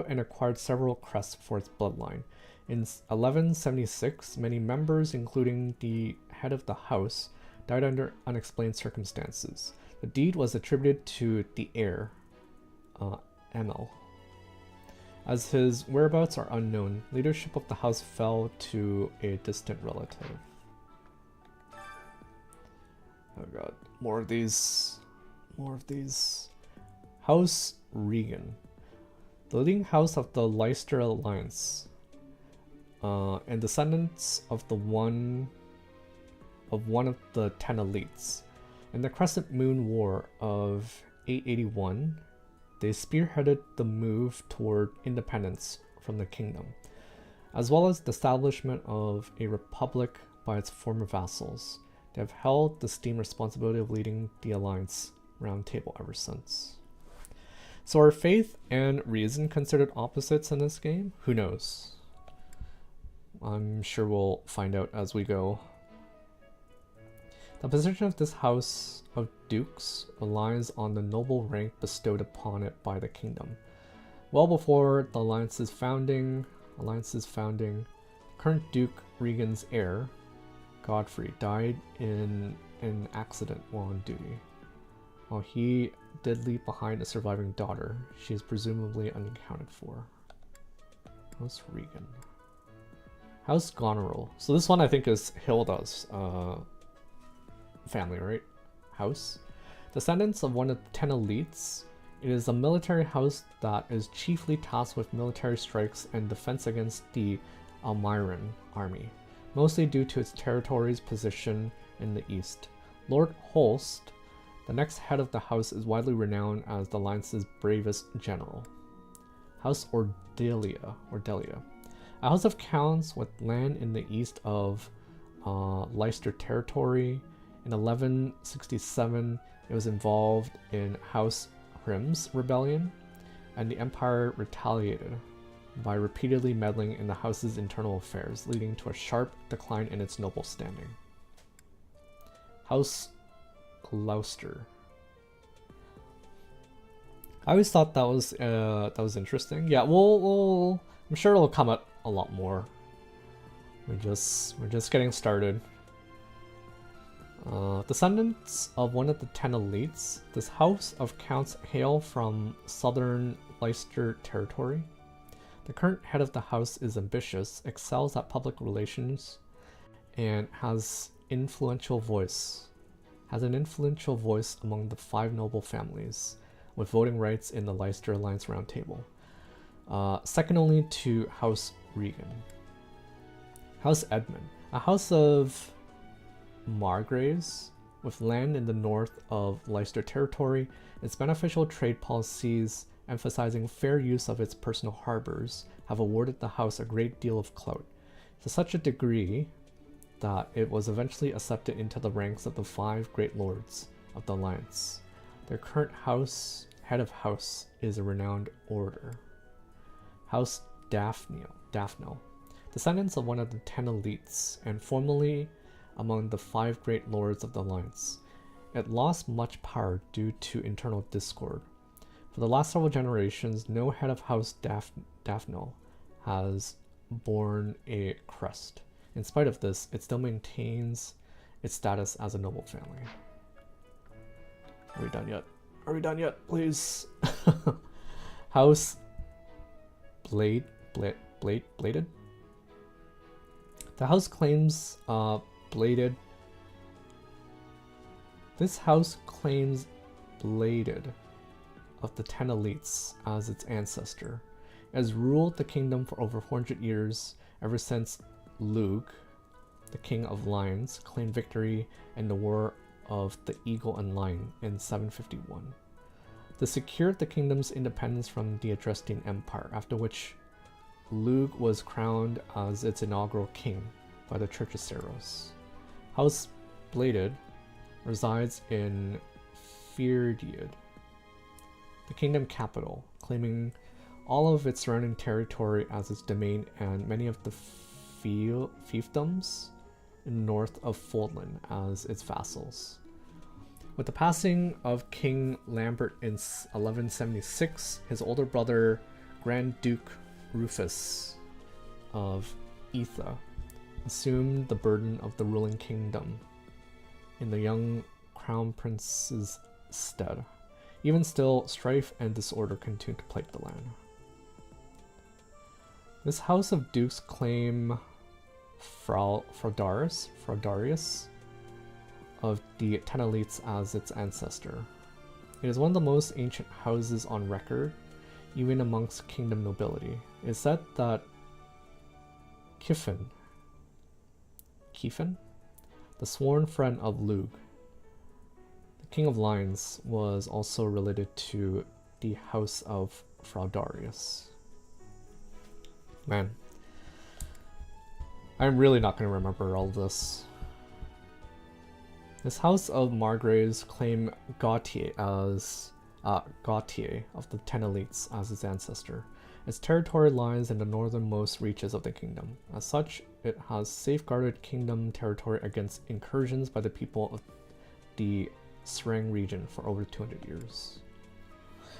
[SPEAKER 2] and acquired several crests for its bloodline. In 1176, many members, including the head of the house, died under unexplained circumstances. The deed was attributed to the heir, Emil. As his whereabouts are unknown, leadership of the house fell to a distant relative. Oh god, more of these. House Regan, the leading house of the Leicester Alliance, and descendants of one of the 10 elites. In the Crescent Moon War of 881, they spearheaded the move toward independence from the kingdom, as well as the establishment of a republic by its former vassals. They have held the esteemed responsibility of leading the Alliance Round Table ever since. So are faith and reason considered opposites in this game? Who knows? I'm sure we'll find out as we go. The position of this house of dukes relies on the noble rank bestowed upon it by the kingdom. Well before the Alliance's founding, current Duke Regan's heir, Godfrey, died in an accident while on duty. While he did leave behind a surviving daughter, she is presumably unaccounted for. House Regan. House Goneril. So this one I think is Hilda's family, right? House. Descendants of one of the 10 elites, it is a military house that is chiefly tasked with military strikes and defense against the Almiran army, mostly due to its territory's position in the east. Lord Holst, the next head of the house, is widely renowned as the Alliance's bravest general. House Ordelia, a house of counts with land in the east of Leicester territory. In 1167, it was involved in House Hrim's rebellion, and the Empire retaliated by repeatedly meddling in the house's internal affairs, leading to a sharp decline in its noble standing. House Gloucester. I always thought that was interesting. Yeah, we'll I'm sure it'll come up a lot more. We're just getting started. Descendants of one of the 10 elites, this house of counts hail from southern Leicester territory. The current head of the house is ambitious, excels at public relations, and has an influential voice among the 5 noble families, with voting rights in the Leicester Alliance Round Table. Second only to House Regan. House Edmund, a house of Margraves, with land in the north of Leicester territory. Its beneficial trade policies, emphasizing fair use of its personal harbors, have awarded the house a great deal of clout, to such a degree that it was eventually accepted into the ranks of the 5 great lords of the Alliance. Their current head of house is a renowned orator, House Daphne, descendants of one of the 10 elites, and formerly among the 5 great lords of the Alliance. It lost much power due to internal discord. For the last several generations, no head of House Daphne has borne a crest. In spite of this, it still maintains its status as a noble family. Are we done yet? Are we done yet? Please. House Bladed? The house claims Bladed. This house claims Bladed of the 10 elites as its ancestor. It has ruled the kingdom for over 400 years, ever since Lugh, the King of Lions, claimed victory in the War of the Eagle and Lion in 751. This secured the kingdom's independence from the Adrestian Empire, after which Lugh was crowned as its inaugural king by the Church of Saros. House Bladed resides in Firdiad, the kingdom capital, claiming all of its surrounding territory as its domain and many of the fiefdoms north of Fodlan as its vassals. With the passing of King Lambert in 1176, his older brother, Grand Duke Rufus of Etha, assumed the burden of the ruling kingdom in the young crown prince's stead. Even still, strife and disorder continue to plague the land. This house of dukes claim Fraudarius of the 10 elites as its ancestor. It is one of the most ancient houses on record, even amongst kingdom nobility. It is said that Kifin, the sworn friend of Lugh, the King of Lions, was also related to the House of Fraudarius. Man, I'm really not going to remember all this. This House of Margraves claim Gautier of the 10 elites as its ancestor. Its territory lies in the northernmost reaches of the kingdom. As such, it has safeguarded kingdom territory against incursions by the people of the Serang region for over 200 years.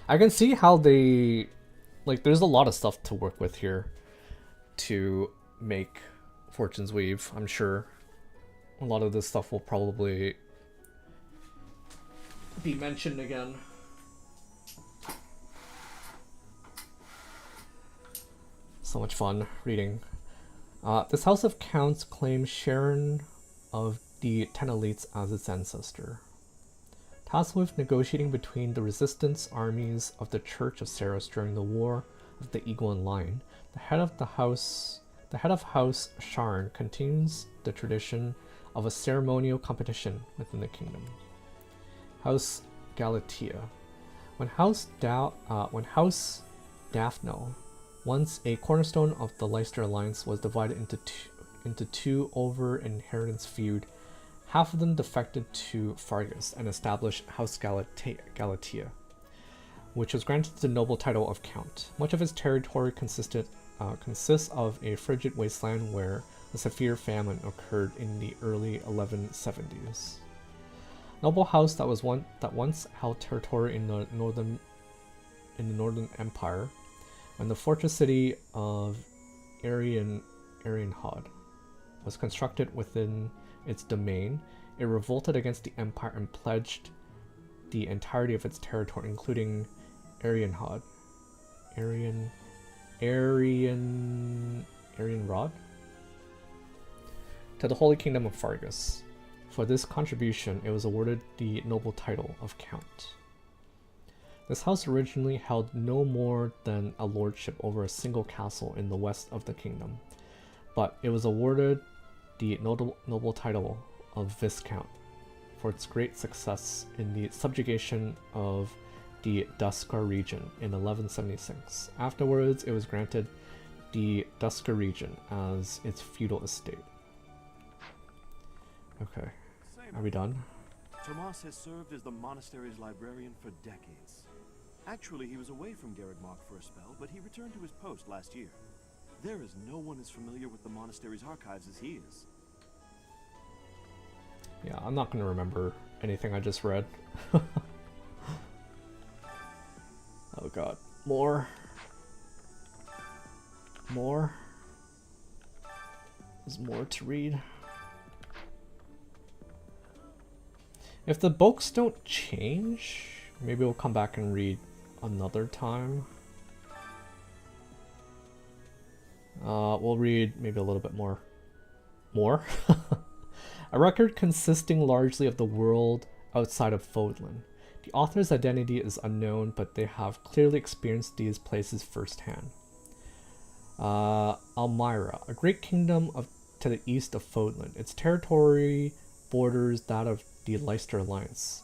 [SPEAKER 2] I can see how they... there's a lot of stuff to work with here to make Fortune's Weave. I'm sure a lot of this stuff will probably be mentioned again. So much fun reading. This House of Counts claims Sharon of the 10 elites as its ancestor. Tasked with negotiating between the resistance armies of the Church of Saros during the War of the Eagle and Lion, the head of House Sharon continues the tradition of a ceremonial competition within the kingdom. House Galatea. When House Daphne, once a cornerstone of the Leicester Alliance, was divided into two over inheritance feud, half of them defected to Fargus and established House Galatea, which was granted the noble title of Count. Much of its territory consists of a frigid wasteland where a severe famine occurred in the early 1170s. Noble house that once held territory in the northern empire, when the fortress city of Arianhod was constructed within its domain, it revolted against the empire and pledged the entirety of its territory, including Arianhod, Arianrod, to the Holy Kingdom of Fargus. For this contribution, it was awarded the noble title of Count. This house originally held no more than a lordship over a single castle in the west of the kingdom, but it was awarded the noble title of Viscount for its great success in the subjugation of the Duskar region in 1176. Afterwards, it was granted the Duskar region as its feudal estate. Okay, are we done?
[SPEAKER 16] Tomas has served as the monastery's librarian for decades. Actually, he was away from Garrigmark for a spell, but he returned to his post last year. There is no one as familiar with the monastery's archives as he is.
[SPEAKER 2] Yeah, I'm not going to remember anything I just read. Oh god. More. More. There's more to read. If the books don't change, maybe we'll come back and read another time. We'll read maybe a little bit more. More? A record consisting largely of the world outside of Fodlan. The author's identity is unknown, but they have clearly experienced these places firsthand. Almyra, a great kingdom to the east of Fodlan. Its territory borders that of the Leicester Alliance,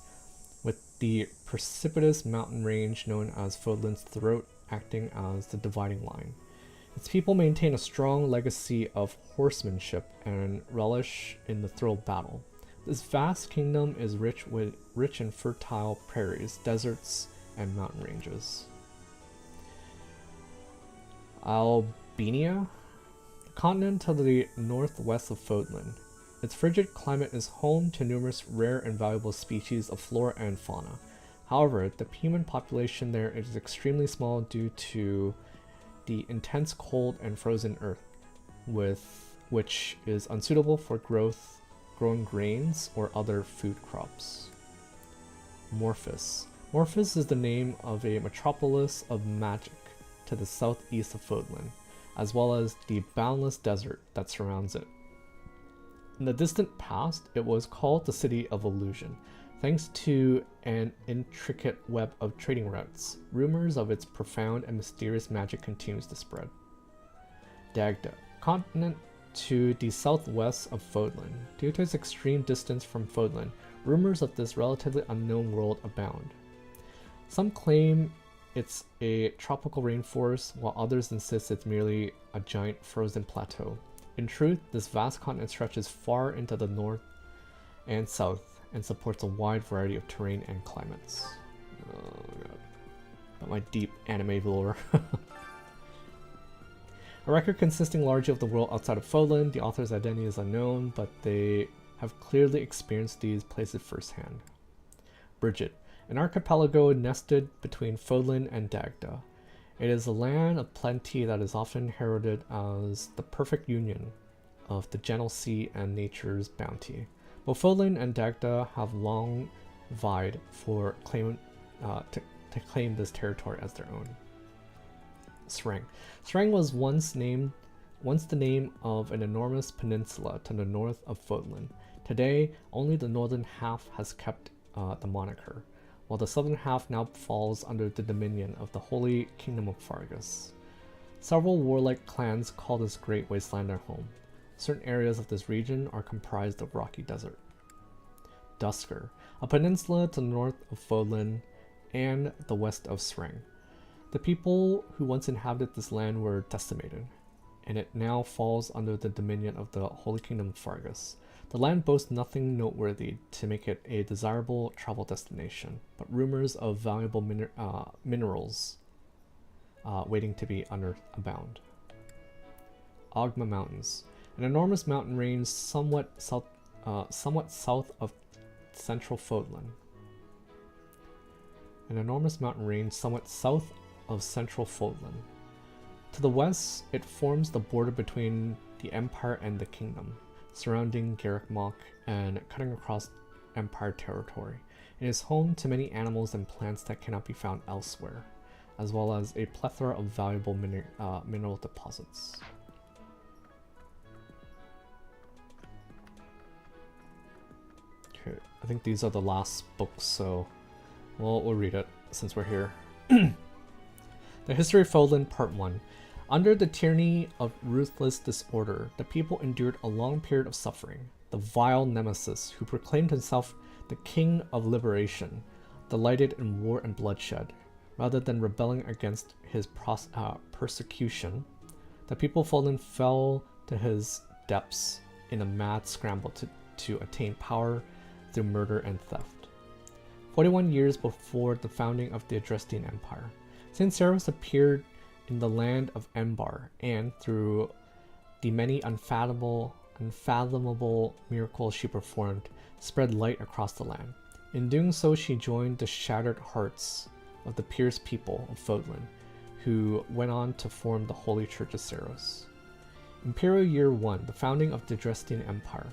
[SPEAKER 2] with the precipitous mountain range known as Fodlan's Throat acting as the dividing line. Its people maintain a strong legacy of horsemanship and relish in the thrill of battle. This vast kingdom is rich and fertile prairies, deserts, and mountain ranges. Albania, a continent to the northwest of Fodlan. Its frigid climate is home to numerous rare and valuable species of flora and fauna. However, the human population there is extremely small due to the intense cold and frozen earth, which is unsuitable for growing grains or other food crops. Morphus. Morphus is the name of a metropolis of magic to the southeast of Fodlan, as well as the boundless desert that surrounds it. In the distant past, it was called the City of Illusion, thanks to an intricate web of trading routes. Rumors of its profound and mysterious magic continues to spread. Dagda, continent to the southwest of Fodlan. Due to its extreme distance from Fodlan, rumors of this relatively unknown world abound. Some claim it's a tropical rainforest, while others insist it's merely a giant frozen plateau. In truth, this vast continent stretches far into the north and south and supports a wide variety of terrain and climates. Oh god. Got my deep anime lore. A record consisting largely of the world outside of Fodlan. The author's identity is unknown, but they have clearly experienced these places firsthand. Bridget, an archipelago nested between Fodlan and Dagda. It is a land of plenty that is often heralded as the perfect union of the gentle sea and nature's bounty. Both Fodlan and Dagda have long vied for to claim this territory as their own. Sreng. Sreng was once the name of an enormous peninsula to the north of Fodlan. Today, only the northern half has kept the moniker, while the southern half now falls under the dominion of the Holy Kingdom of Fargus. Several warlike clans call this great wasteland their home. Certain areas of this region are comprised of rocky desert. Dusker, a peninsula to the north of Fodlan and the west of Sreng. The people who once inhabited this land were decimated, and it now falls under the dominion of the Holy Kingdom of Fargus. The land boasts nothing noteworthy to make it a desirable travel destination, but rumors of valuable minerals waiting to be unearthed abound. Ogma Mountains, an enormous mountain range somewhat south of central Fodlan. An enormous mountain range somewhat south of central Fodlan. To the west, it forms the border between the Empire and the Kingdom, surrounding Garrigmark and cutting across Empire territory. It is home to many animals and plants that cannot be found elsewhere, as well as a plethora of valuable mineral deposits. Okay, I think these are the last books, so we'll read it since we're here. The History of Fodlan, Part 1. Under the tyranny of ruthless disorder, the people endured a long period of suffering. the vile nemesis who proclaimed himself the king of liberation, delighted in war and bloodshed, rather than rebelling against his persecution. The people of Fodlan fell to his depths in a mad scramble to attain power through murder and theft. 41 years before the founding of the Adrestian Empire, St. Seros appeared in the land of Embar, and through the many unfathomable miracles she performed, spread light across the land. In doing so, she joined the shattered hearts of the pierced people of Fodlan, who went on to form the Holy Church of Seros. Imperial Year 1, the founding of the Adrestian Empire.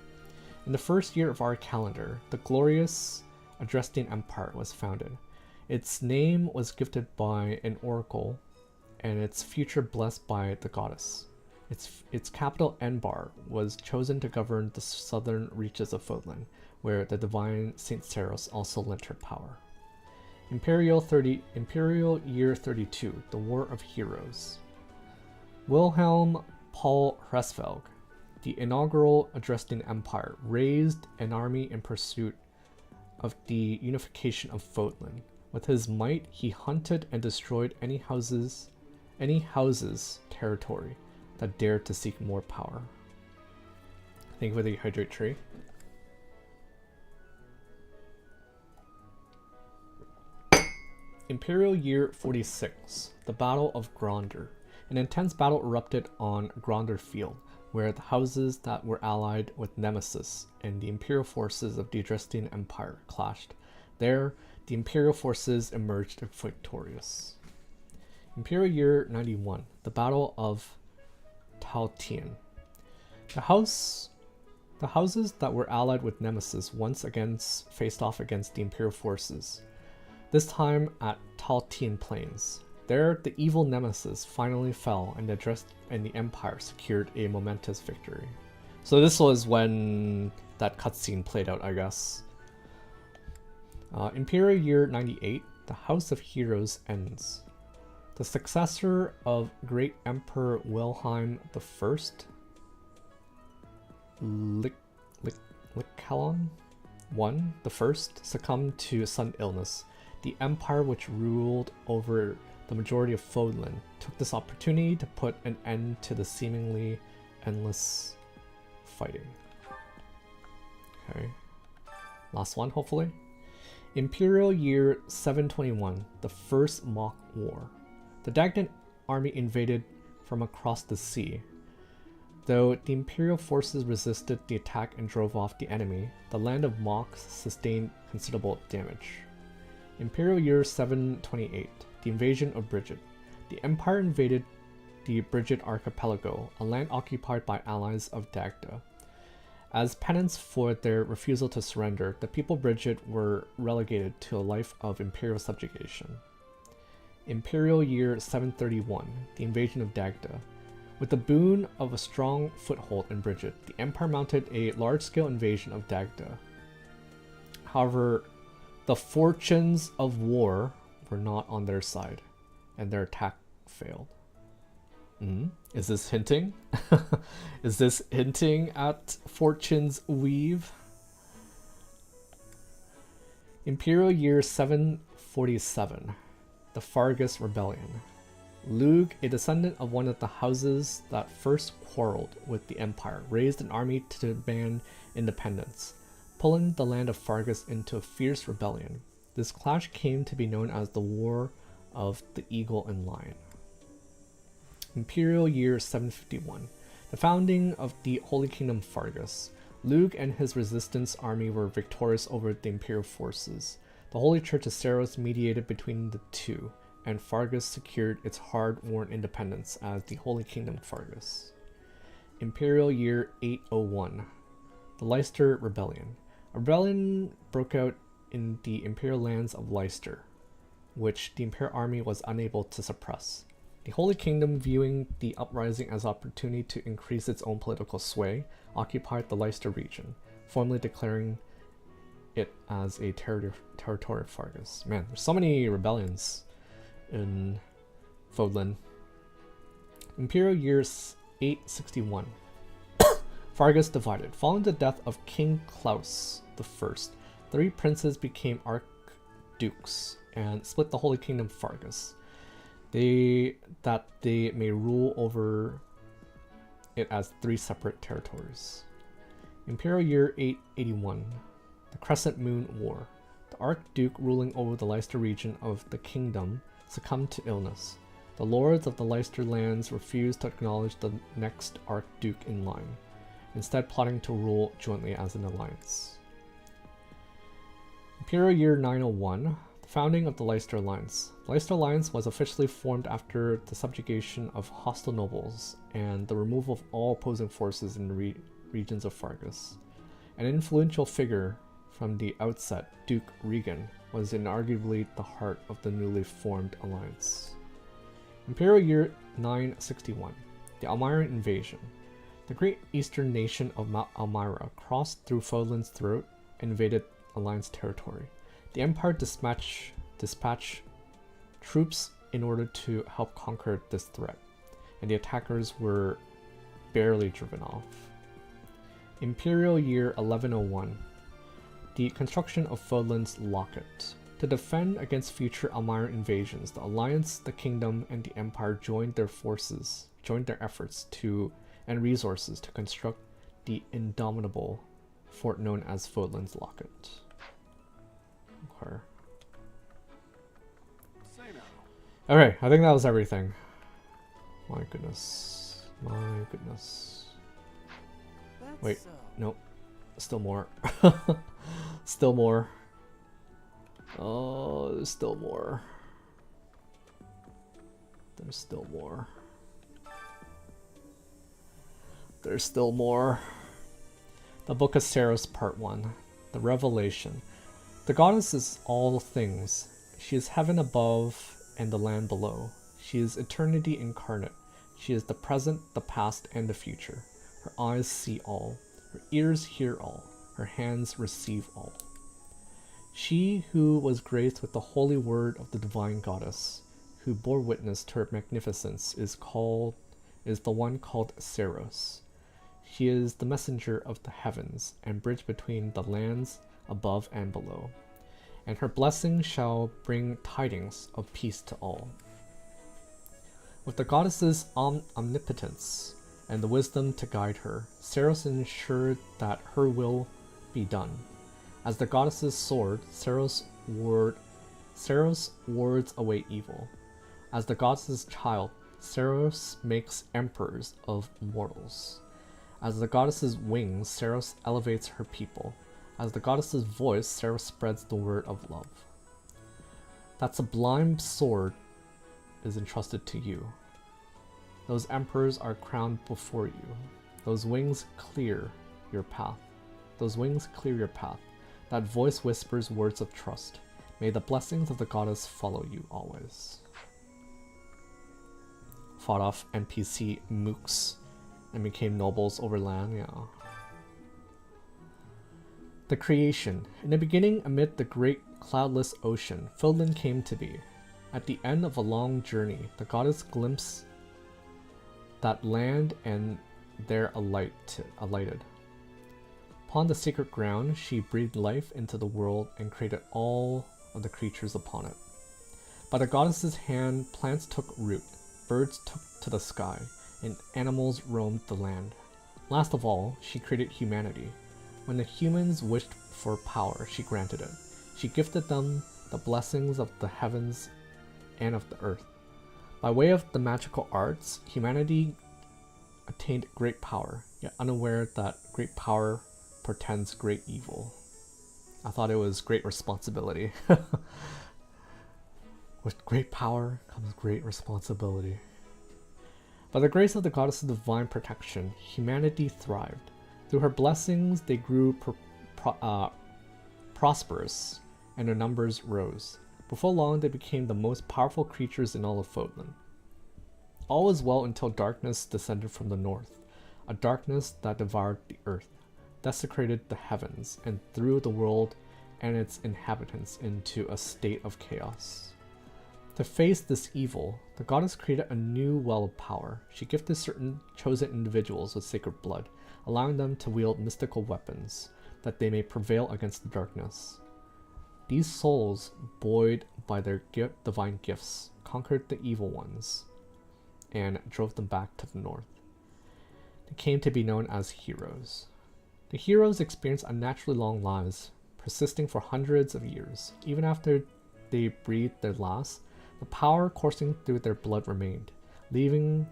[SPEAKER 2] In the first year of our calendar, the glorious Adrestian Empire was founded. Its name was gifted by an oracle, and its future blessed by the goddess. Its capital, Enbar, was chosen to govern the southern reaches of Fodlan, where the divine St. Seros also lent her power. Imperial Year 32, the War of Heroes. Wilhelm Paul Hresvelg, the inaugural Adrestian Empire, raised an army in pursuit of the unification of Fodlan. With his might, he hunted and destroyed any houses territory that dared to seek more power. Thank you for the hydrate tree. Imperial Year 46, the Battle of Gronder. An intense battle erupted on Gronder Field, where the houses that were allied with Nemesis and the Imperial forces of the Adrestian Empire clashed. There, the Imperial forces emerged victorious. Imperial Year 91, the Battle of Tautien. The houses that were allied with Nemesis once again faced off against the Imperial forces, this time at Tautien Plains. There, the evil Nemesis finally fell, and the Empire secured a momentous victory. So this was when that cutscene played out, I guess. Imperial Year 98, the House of Heroes ends. The successor of Great Emperor Wilhelm I, Lycalon I, succumbed to sudden illness. The empire, which ruled over the majority of Fodlan, took this opportunity to put an end to the seemingly endless fighting. Okay. Last one, hopefully. Imperial Year 721, the First Mock War. The Dagdan army invaded from across the sea. Though the Imperial forces resisted the attack and drove off the enemy, the land of Mox sustained considerable damage. Imperial Year 728, the invasion of Brigid. The Empire invaded the Brigid Archipelago, a land occupied by allies of Dagda. As penance for their refusal to surrender, the people of Brigid were relegated to a life of imperial subjugation. Imperial Year 731, the invasion of Dagda. With the boon of a strong foothold in Brigid, the Empire mounted a large-scale invasion of Dagda. However, the fortunes of war were not on their side, and their attack failed. Is this hinting? Is this hinting at Fortune's weave? Imperial Year 747, the Fargus Rebellion. Lug, a descendant of one of the houses that first quarreled with the Empire, raised an army to demand independence, pulling the land of Fargus into a fierce rebellion. This clash came to be known as the War of the Eagle and Lion. Imperial Year 751, the founding of the Holy Kingdom Fargus. Lug and his resistance army were victorious over the Imperial forces. The Holy Church of Seros mediated between the two, and Fargus secured its hard-won independence as the Holy Kingdom Fargus. Imperial Year 801, the Leicester Rebellion. A rebellion broke out in the Imperial lands of Leicester, which the Imperial army was unable to suppress. The Holy Kingdom, viewing the uprising as an opportunity to increase its own political sway, occupied the Leicester region, formally declaring it as a territory of Fargus. Man, there's so many rebellions in Fodlan. Imperial Year 861, Fargus divided. Following the death of King Klaus I, 3 princes became archdukes and split the Holy Kingdom Fargus. That they may rule over it as 3 separate territories. Imperial year 881. The Crescent Moon War. The Archduke ruling over the Leicester region of the kingdom succumbed to illness. The lords of the Leicester lands refused to acknowledge the next Archduke in line, instead plotting to rule jointly as an alliance. Imperial year 901. The founding of the Leicester Alliance. The Leicester Alliance was officially formed after the subjugation of hostile nobles and the removal of all opposing forces in the regions of Fargus. An influential figure from the outset, Duke Regan, was inarguably the heart of the newly formed alliance. Imperial year 961. The Almiran invasion. The great eastern nation of Almira crossed through Fodlan's throat and invaded Alliance territory. The Empire dispatched troops in order to help conquer this threat, and the attackers were barely driven off. Imperial year 1101. The construction of Fodlan's Locket. To defend against future Almiran invasions, the Alliance, the Kingdom, and the Empire joined their efforts and resources to construct the indomitable fort known as Fodlan's Locket. Okay. Okay, I think that was everything. My goodness. My goodness. Wait, nope. Still more. Still more. Oh, there's still more. There's still more. There's still more. The Book of Saros, Part 1. The Revelation. The goddess is all things. She is heaven above and the land below. She is eternity incarnate. She is the present, the past, and the future. Her eyes see all. Her ears hear all. Her hands receive all. She who was graced with the holy word of the divine goddess, who bore witness to her magnificence, is the one called Saros. She is the messenger of the heavens, and bridge between the lands above and below. And her blessing shall bring tidings of peace to all. With the goddess's omnipotence and the wisdom to guide her, Saros ensured that her will be done. As the goddess's sword, Saros wards away evil. As the goddess's child, Saros makes emperors of mortals. As the goddess's wings, Saros elevates her people. As the goddess's voice, Saros spreads the word of love. That sublime sword is entrusted to you. Those emperors are crowned before you. Those wings clear your path. Those wings clear your path. That voice whispers words of trust. May the blessings of the goddess follow you always. Fought off NPC mooks and became nobles over land, yeah. The creation. In the beginning, amid the great cloudless ocean, Fodlan came to be. At the end of a long journey, the goddess glimpsed that land and there alighted. Upon the sacred ground, she breathed life into the world and created all of the creatures upon it. By the goddess's hand, plants took root, birds took to the sky, and animals roamed the land. Last of all, she created humanity. When the humans wished for power, she granted it. She gifted them the blessings of the heavens and of the earth. By way of the magical arts, humanity attained great power, yet unaware that great power portends great evil. I thought it was great responsibility. With great power comes great responsibility. By the grace of the goddess's divine protection, humanity thrived. Through her blessings, they grew prosperous, and their numbers rose. Before long, they became the most powerful creatures in all of Fodlan. All was well until darkness descended from the north, a darkness that devoured the earth, desecrated the heavens, and threw the world and its inhabitants into a state of chaos. To face this evil, the goddess created a new well of power. She gifted certain chosen individuals with sacred blood, allowing them to wield mystical weapons, that they may prevail against the darkness. These souls, buoyed by their divine gifts, conquered the evil ones and drove them back to the north. They came to be known as heroes. The heroes experienced unnaturally long lives, persisting for hundreds of years. Even after they breathed their last, the power coursing through their blood remained, leaving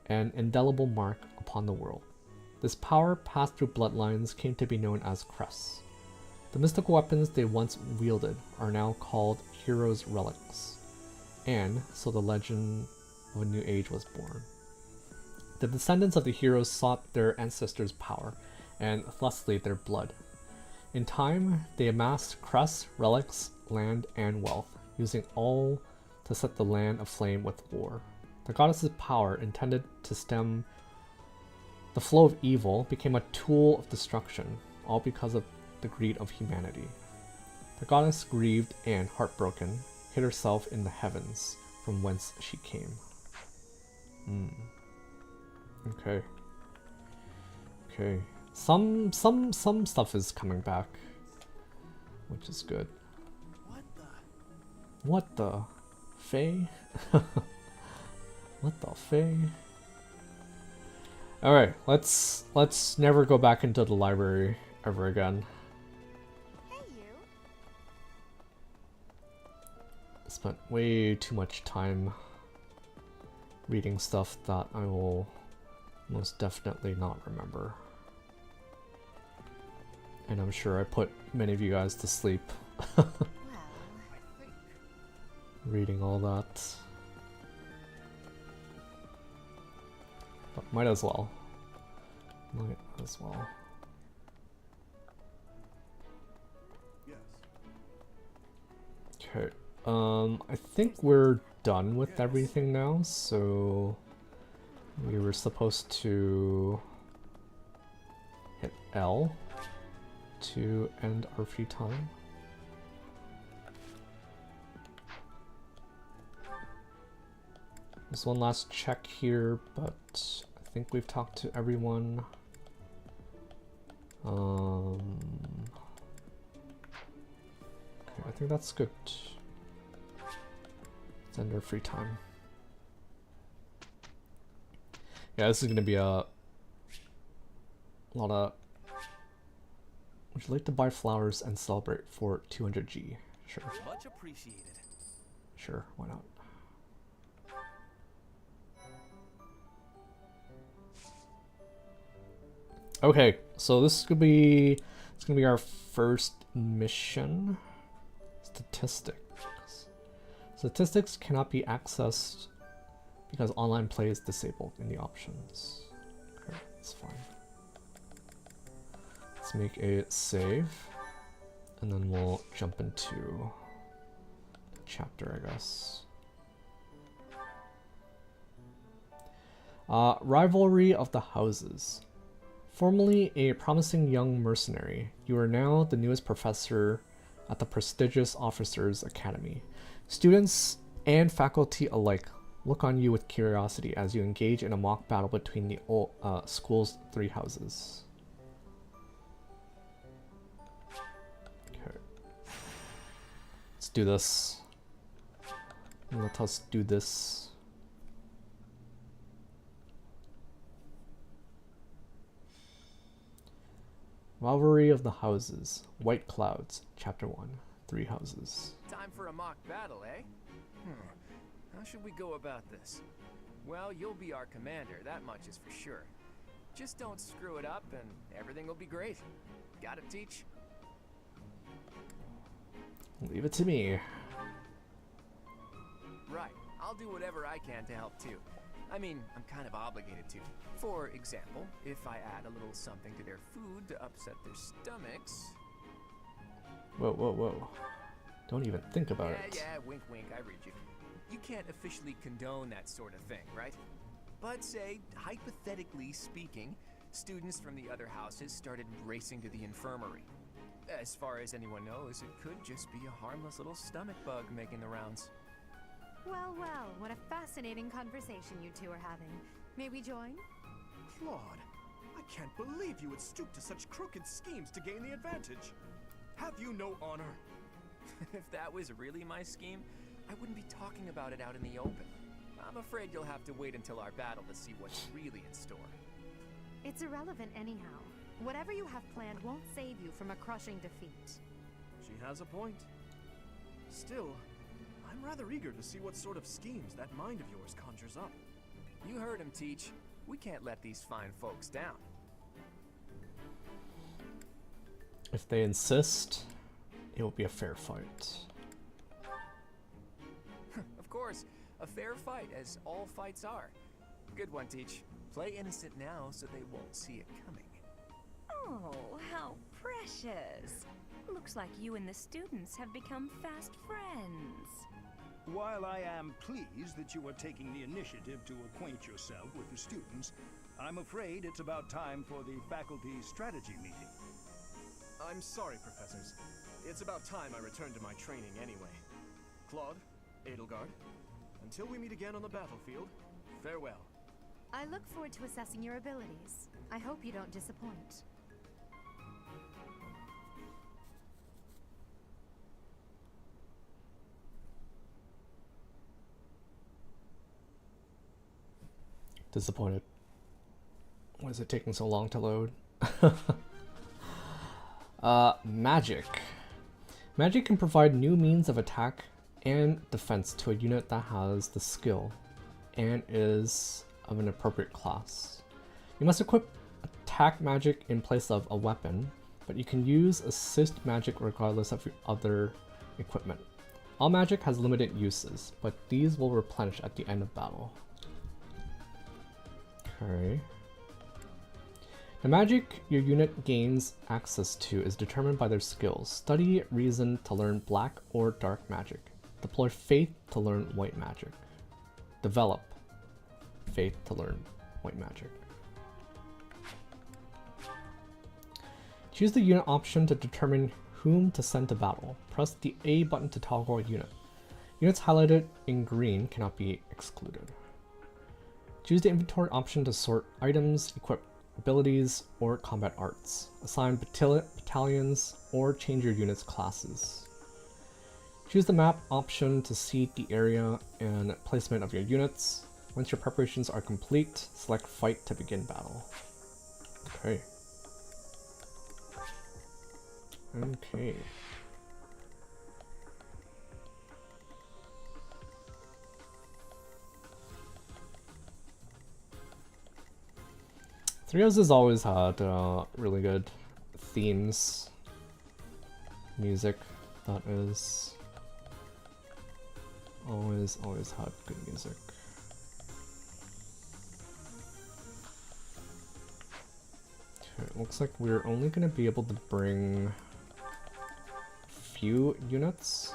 [SPEAKER 2] an indelible mark upon the world. This power passed through bloodlines came to be known as crests. The mystical weapons they once wielded are now called heroes' relics, and so the legend of a new age was born. The descendants of the heroes sought their ancestors' power, and thusly their blood. In time, they amassed crests, relics, land, and wealth, using all to set the land aflame with war. The goddess's power, intended to stem the flow of evil, became a tool of destruction, all because of the greed of humanity. The goddess, grieved and heartbroken, hid herself in the heavens, from whence she came. Okay. Okay. Some stuff is coming back, which is good. What the? Faye? What the Faye? Alright, let's never go back into the library ever again. Spent way too much time reading stuff that I will most definitely not remember. And I'm sure I put many of you guys to sleep reading all that. But might as well. Might as well. Okay. I think we're done with everything now, so we were supposed to hit L to end our free time. There's one last check here, but I think we've talked to everyone. Okay, I think that's good. Let's end our free time. Yeah, this is gonna be a lot of... Would you like to buy flowers and celebrate for 200G? Sure.
[SPEAKER 7] Much appreciated.
[SPEAKER 2] Sure, why not? Okay, so this is gonna be our first mission. Statistics. Statistics cannot be accessed because online play is disabled in the options. Okay, that's fine. Let's make a save, and then we'll jump into the chapter, I guess. Rivalry of the Houses. Formerly a promising young mercenary, you are now the newest professor at the prestigious Officers' Academy. Students and faculty alike look on you with curiosity as you engage in a mock battle between the school's three houses. Okay. Let's do this. Let us do this. Rivalry of the Houses. White Clouds. Chapter 1. Three houses.
[SPEAKER 7] Time for a mock battle, eh? How should we go about this? Well, you'll be our commander, that much is for sure. Just don't screw it up and everything will be great. Got it, Teach?
[SPEAKER 2] Leave it to me.
[SPEAKER 7] Right. I'll do whatever I can to help too. I mean, I'm kind of obligated to. For example, if I add a little something to their food to upset their stomachs...
[SPEAKER 2] Whoa, whoa, whoa. Don't even think about it.
[SPEAKER 7] Yeah, wink, wink, I read you. You can't officially condone that sort of thing, right? But say, hypothetically speaking, students from the other houses started racing to the infirmary. As far as anyone knows, it could just be a harmless little stomach bug making the rounds.
[SPEAKER 17] Well, well, what a fascinating conversation you two are having. May we join?
[SPEAKER 8] Claude,
[SPEAKER 14] I can't believe you would stoop to such crooked schemes to gain the advantage. Have you no honor?
[SPEAKER 7] If that was really my scheme, I wouldn't be talking about it out in the open. I'm afraid you'll have to wait until our battle to see what's really in store.
[SPEAKER 17] It's irrelevant anyhow. Whatever you have planned won't save you from a crushing defeat.
[SPEAKER 14] She has a point. Still, I'm rather eager to see what sort of schemes that mind of yours conjures up.
[SPEAKER 7] You heard him, Teach. We can't let these fine folks down.
[SPEAKER 2] If they insist, it will be a fair fight.
[SPEAKER 7] Of course, a fair fight, as all fights are. Good one, Teach. Play innocent now so they won't see it coming.
[SPEAKER 13] Oh, how precious. Looks like you and the students have become fast friends.
[SPEAKER 19] While I am pleased that you are taking the initiative to acquaint yourself with the students, I'm afraid it's about time for the faculty strategy meeting.
[SPEAKER 14] I'm sorry, professors. It's about time I returned to my training anyway. Claude, Edelgard, until we meet again on the battlefield, farewell.
[SPEAKER 17] I look forward to assessing your abilities. I hope you don't disappoint.
[SPEAKER 2] Disappointed. Why is it taking so long to load? Magic. Magic can provide new means of attack and defense to a unit that has the skill and is of an appropriate class. You must equip attack magic in place of a weapon, but you can use assist magic regardless of your other equipment. All magic has limited uses, but these will replenish at the end of battle. Okay. The magic your unit gains access to is determined by their skills. Study Reason to learn black or dark magic. Deploy Faith to learn white magic. Develop Faith to learn white magic. Choose the unit option to determine whom to send to battle. Press the A button to toggle a unit. Units highlighted in green cannot be excluded. Choose the inventory option to sort items, equip abilities, or combat arts. Assign battalions, or change your unit's classes. Choose the map option to see the area and placement of your units. Once your preparations are complete, select Fight to begin battle. Okay. Okay. Three Houses always had really good themes. Music, that is. Always had good music. Okay, it looks like we're only gonna be able to bring few units.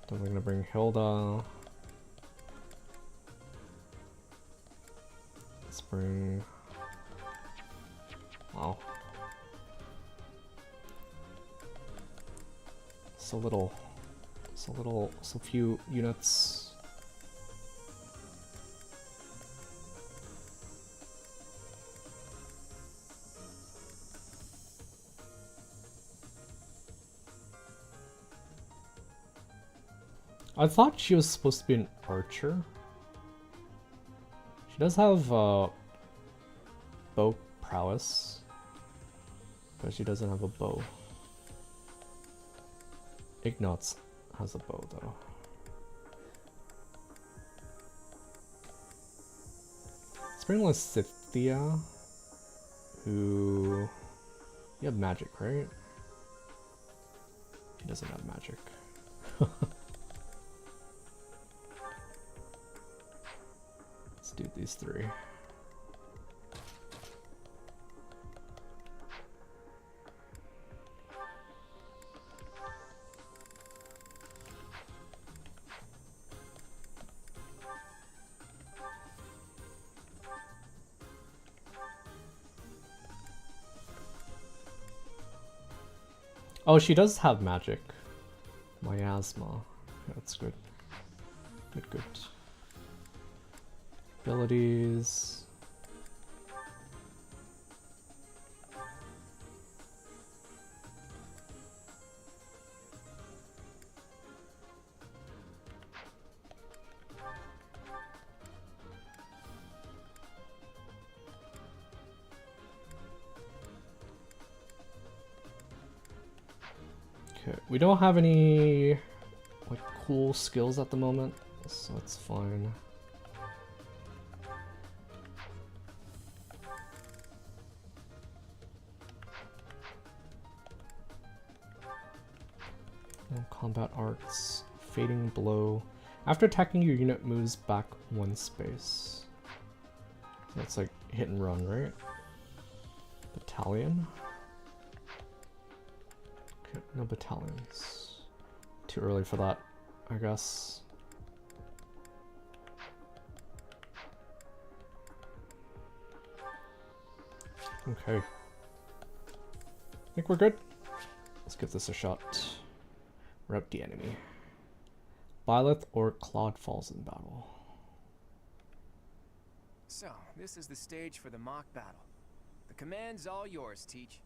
[SPEAKER 2] Then we're gonna bring Hilda. Let's bring. Wow. So few units. I thought she was supposed to be an archer. She does have bow prowess, but she doesn't have a bow. Ignatz has a bow though. Let's bring Lysithia, who... You have magic, right? He doesn't have magic. Let's do these three. Oh, she does have magic. Miasma. Yeah, that's good. Good. Abilities. we don't have any like cool skills at the moment, so it's fine. No combat arts, fading blow. After attacking, your unit moves back 1 space. So that's like hit and run, right? Battalion. Okay, no battalions. Too early for that, I guess. Okay. I think we're good. Let's give this a shot. Rep the enemy. Byleth or Claude falls in battle.
[SPEAKER 7] So, this is the stage for the mock battle. The command's all yours, Teach.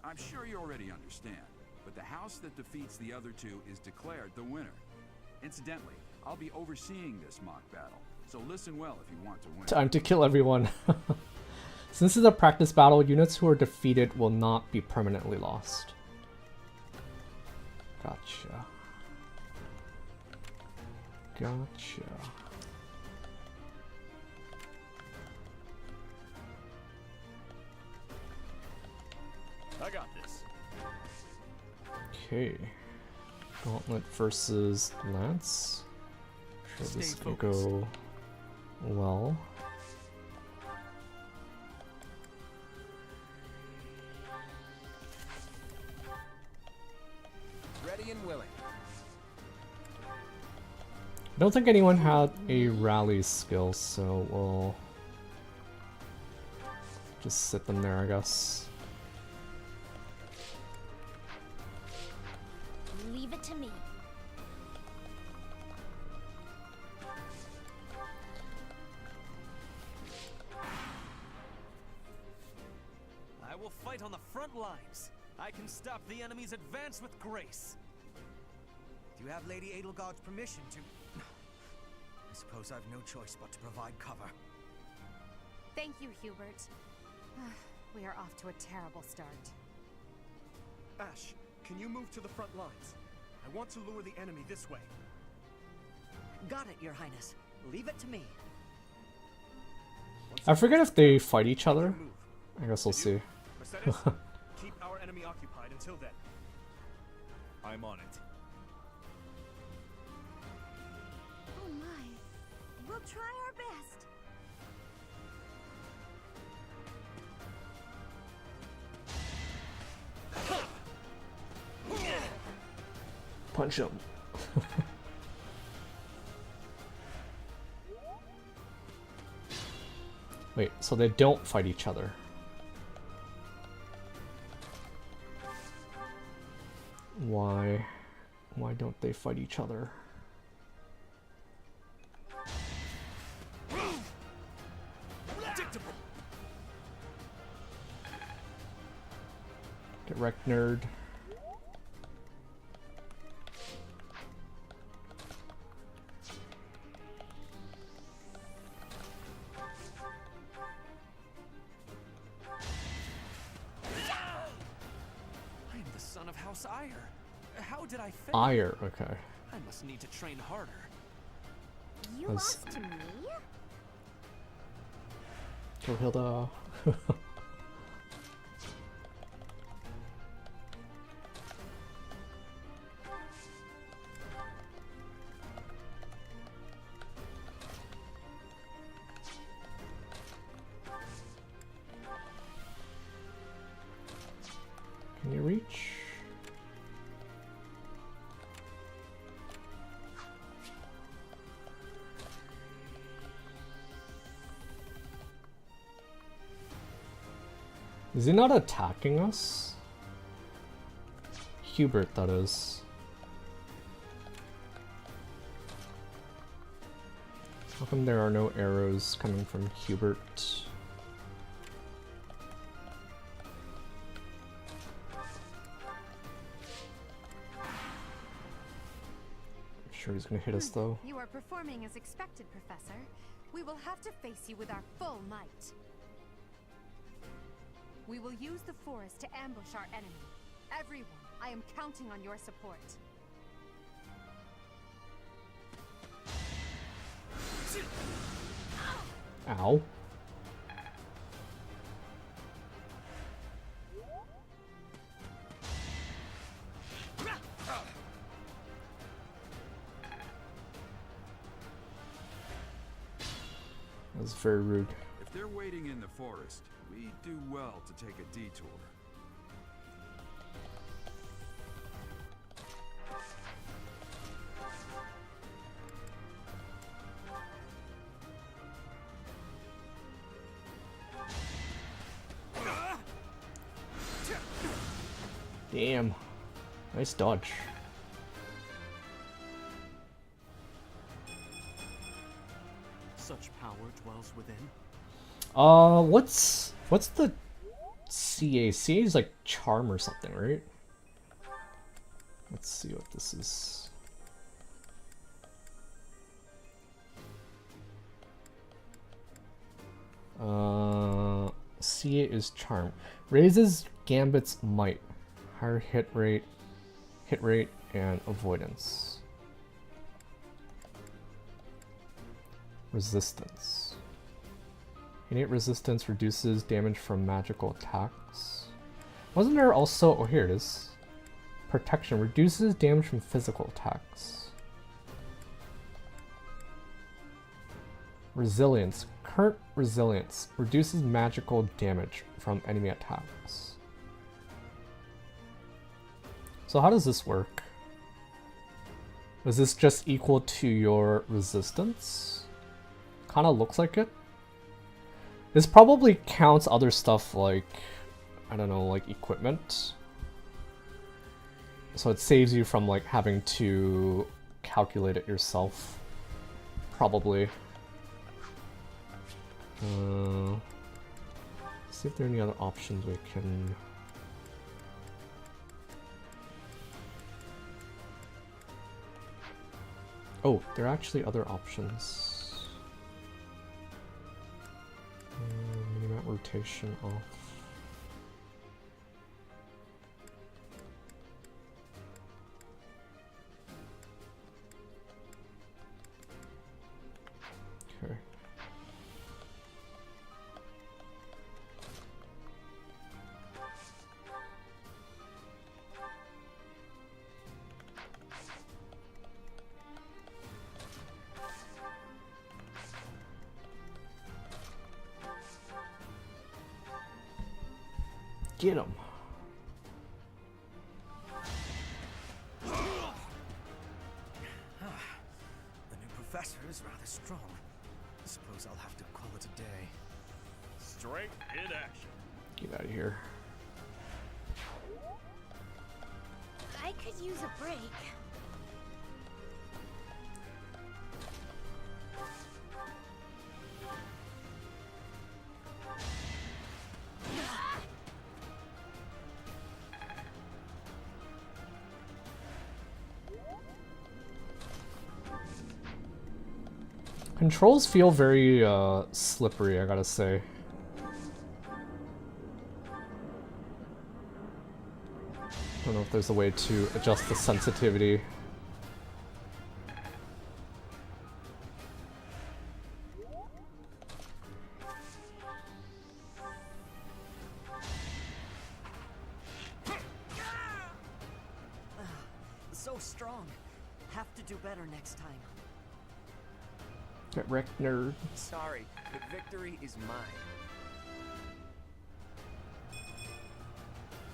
[SPEAKER 1] I'm sure you already understand, but the house that defeats the other two is declared the winner. Incidentally, I'll be overseeing this mock battle, so listen well if you want to win.
[SPEAKER 2] Time to kill everyone. Since this is a practice battle, units who are defeated will not be permanently lost. Gotcha. Gotcha.
[SPEAKER 14] I got this.
[SPEAKER 2] Okay. Gauntlet versus Lance. Sure, this can go well.
[SPEAKER 7] Ready and willing.
[SPEAKER 2] I don't think anyone had a rally skill, so we'll just sit them there, I guess.
[SPEAKER 3] Leave it to me.
[SPEAKER 15] I will fight on the front lines. I can stop the enemy's advance with grace.
[SPEAKER 10] Do you have Lady Edelgard's permission to... I suppose I've no choice but to provide cover.
[SPEAKER 13] Thank you, Hubert. We are off to a terrible start.
[SPEAKER 14] Ash, can you move to the front lines? I want to lure the enemy this way.
[SPEAKER 4] Got it, Your Highness. Leave it to me.
[SPEAKER 2] I forget if they fight each other. I guess we'll see.
[SPEAKER 14] Mercedes, keep our enemy occupied until then. I'm on it.
[SPEAKER 5] Oh my. We'll try our best.
[SPEAKER 2] Punch him. Wait, so they don't fight each other. Why? Why don't they fight each other? Get wrecked, nerd.
[SPEAKER 7] I am the son of House Ire. How did I fail?
[SPEAKER 2] Ire, okay.
[SPEAKER 7] I must need to train harder.
[SPEAKER 3] You
[SPEAKER 2] That's-
[SPEAKER 3] lost to me?
[SPEAKER 2] Go Hilda. Can you reach? Is he not attacking us? Hubert, that is. How come there are no arrows coming from Hubert? I'm sure he's gonna hit us though.
[SPEAKER 13] You are performing as expected, Professor. We will have to face you with our full might.
[SPEAKER 17] We will use the forest to ambush our enemy. Everyone, I am counting on your support.
[SPEAKER 2] Ow. That was very rude.
[SPEAKER 1] If they're waiting in the forest, we do well to take a detour.
[SPEAKER 2] Damn. Nice dodge.
[SPEAKER 10] Such power dwells within.
[SPEAKER 2] What's the CA? CA is like charm or something, right? Let's see what this is. CA is charm. Raises Gambit's might. Higher hit rate, and avoidance. Resistance. Innate resistance reduces damage from magical attacks. Wasn't there also... oh, here it is. Protection reduces damage from physical attacks. Resilience. Current resilience reduces magical damage from enemy attacks. So how does this work? Is this just equal to your resistance? Kind of looks like it. This probably counts other stuff like, I don't know, like equipment. So it saves you from like having to calculate it yourself. Probably. See if there are any other options we can... Oh, there are actually other options. Minimap rotation off. Okay. Get him.
[SPEAKER 10] The new professor is rather strong. Suppose I'll have to call it a day.
[SPEAKER 14] Straight in action.
[SPEAKER 2] Get out of here.
[SPEAKER 13] I could use a break.
[SPEAKER 2] Controls feel very slippery, I gotta say. I don't know if there's a way to adjust the sensitivity.
[SPEAKER 11] So strong. Have to do better next time.
[SPEAKER 2] Get wrecked, nerd.
[SPEAKER 7] Sorry, but victory is mine.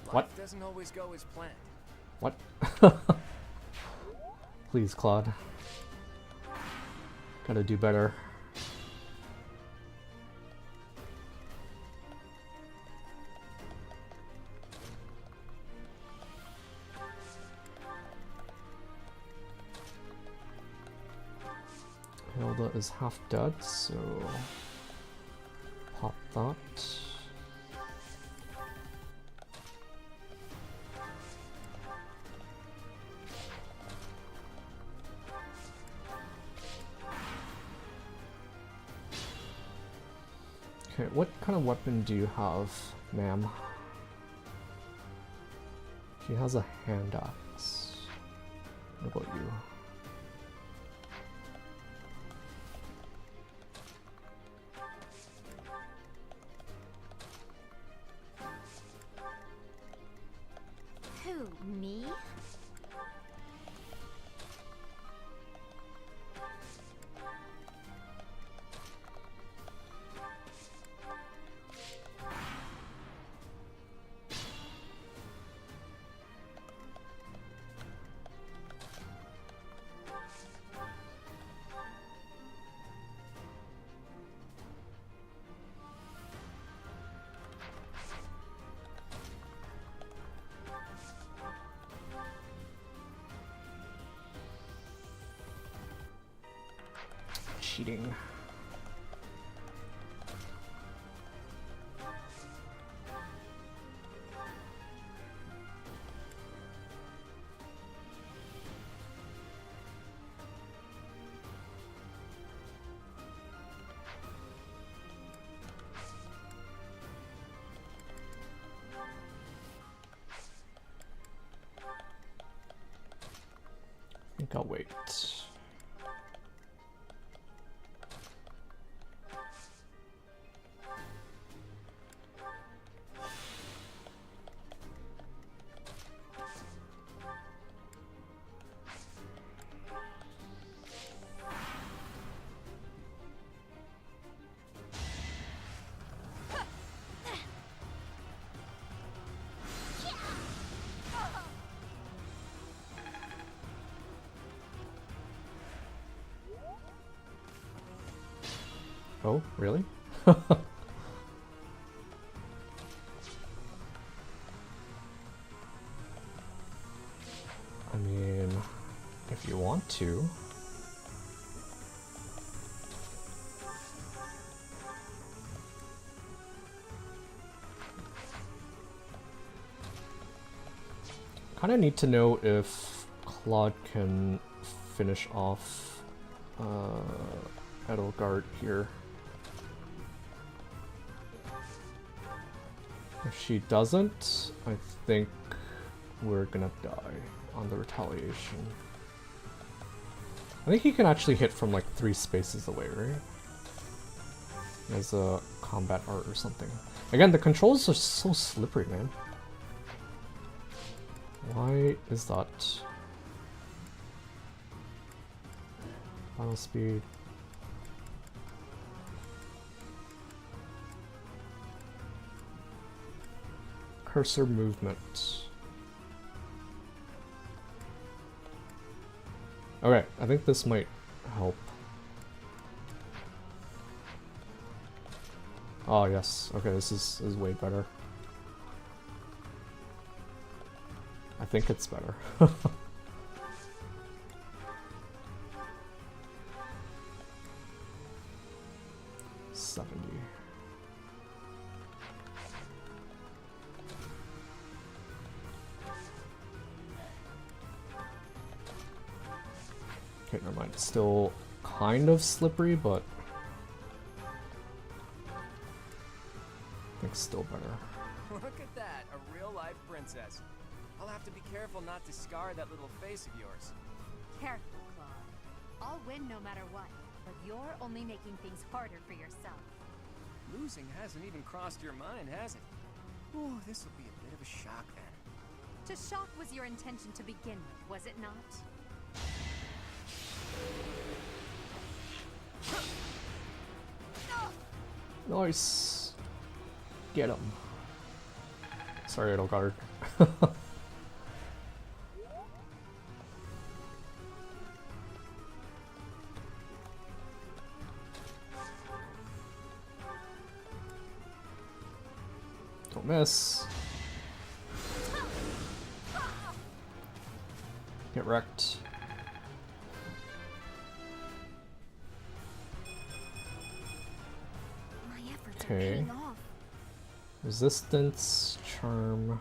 [SPEAKER 2] What?
[SPEAKER 7] Life doesn't always go as planned.
[SPEAKER 2] What? Please, Claude. Gotta do better. Hilda is half dead, so pop that. Okay, what kind of weapon do you have, ma'am? She has a hand axe. What about you?
[SPEAKER 23] Who, me?
[SPEAKER 2] Cheating. I think I'll wait. Oh, really? I mean, if you want to. Kind of need to know if Claude can finish off Edelgard here. If she doesn't, I think we're gonna die on the retaliation. I think he can actually hit from like 3 spaces away, right? As a combat art or something. Again, the controls are so slippery, man. Why is that? Final speed. Cursor movement. Okay, I think this might help. Oh yes, okay, this is way better. I think it's better. 70. Okay, never mind. It's still kind of slippery, but I think still better.
[SPEAKER 7] Look at that, a real-life princess. I'll have to be careful not to scar that little face of yours.
[SPEAKER 23] Careful, Claude. I'll win no matter what, but you're only making things harder for yourself.
[SPEAKER 7] Losing hasn't even crossed your mind, has it? Ooh, this will be a bit of a shock then.
[SPEAKER 23] To shock was your intention to begin with, was it not?
[SPEAKER 2] Nice. Get him. Sorry, Edelgard. Don't miss. Get wrecked. Okay. Resistance, charm.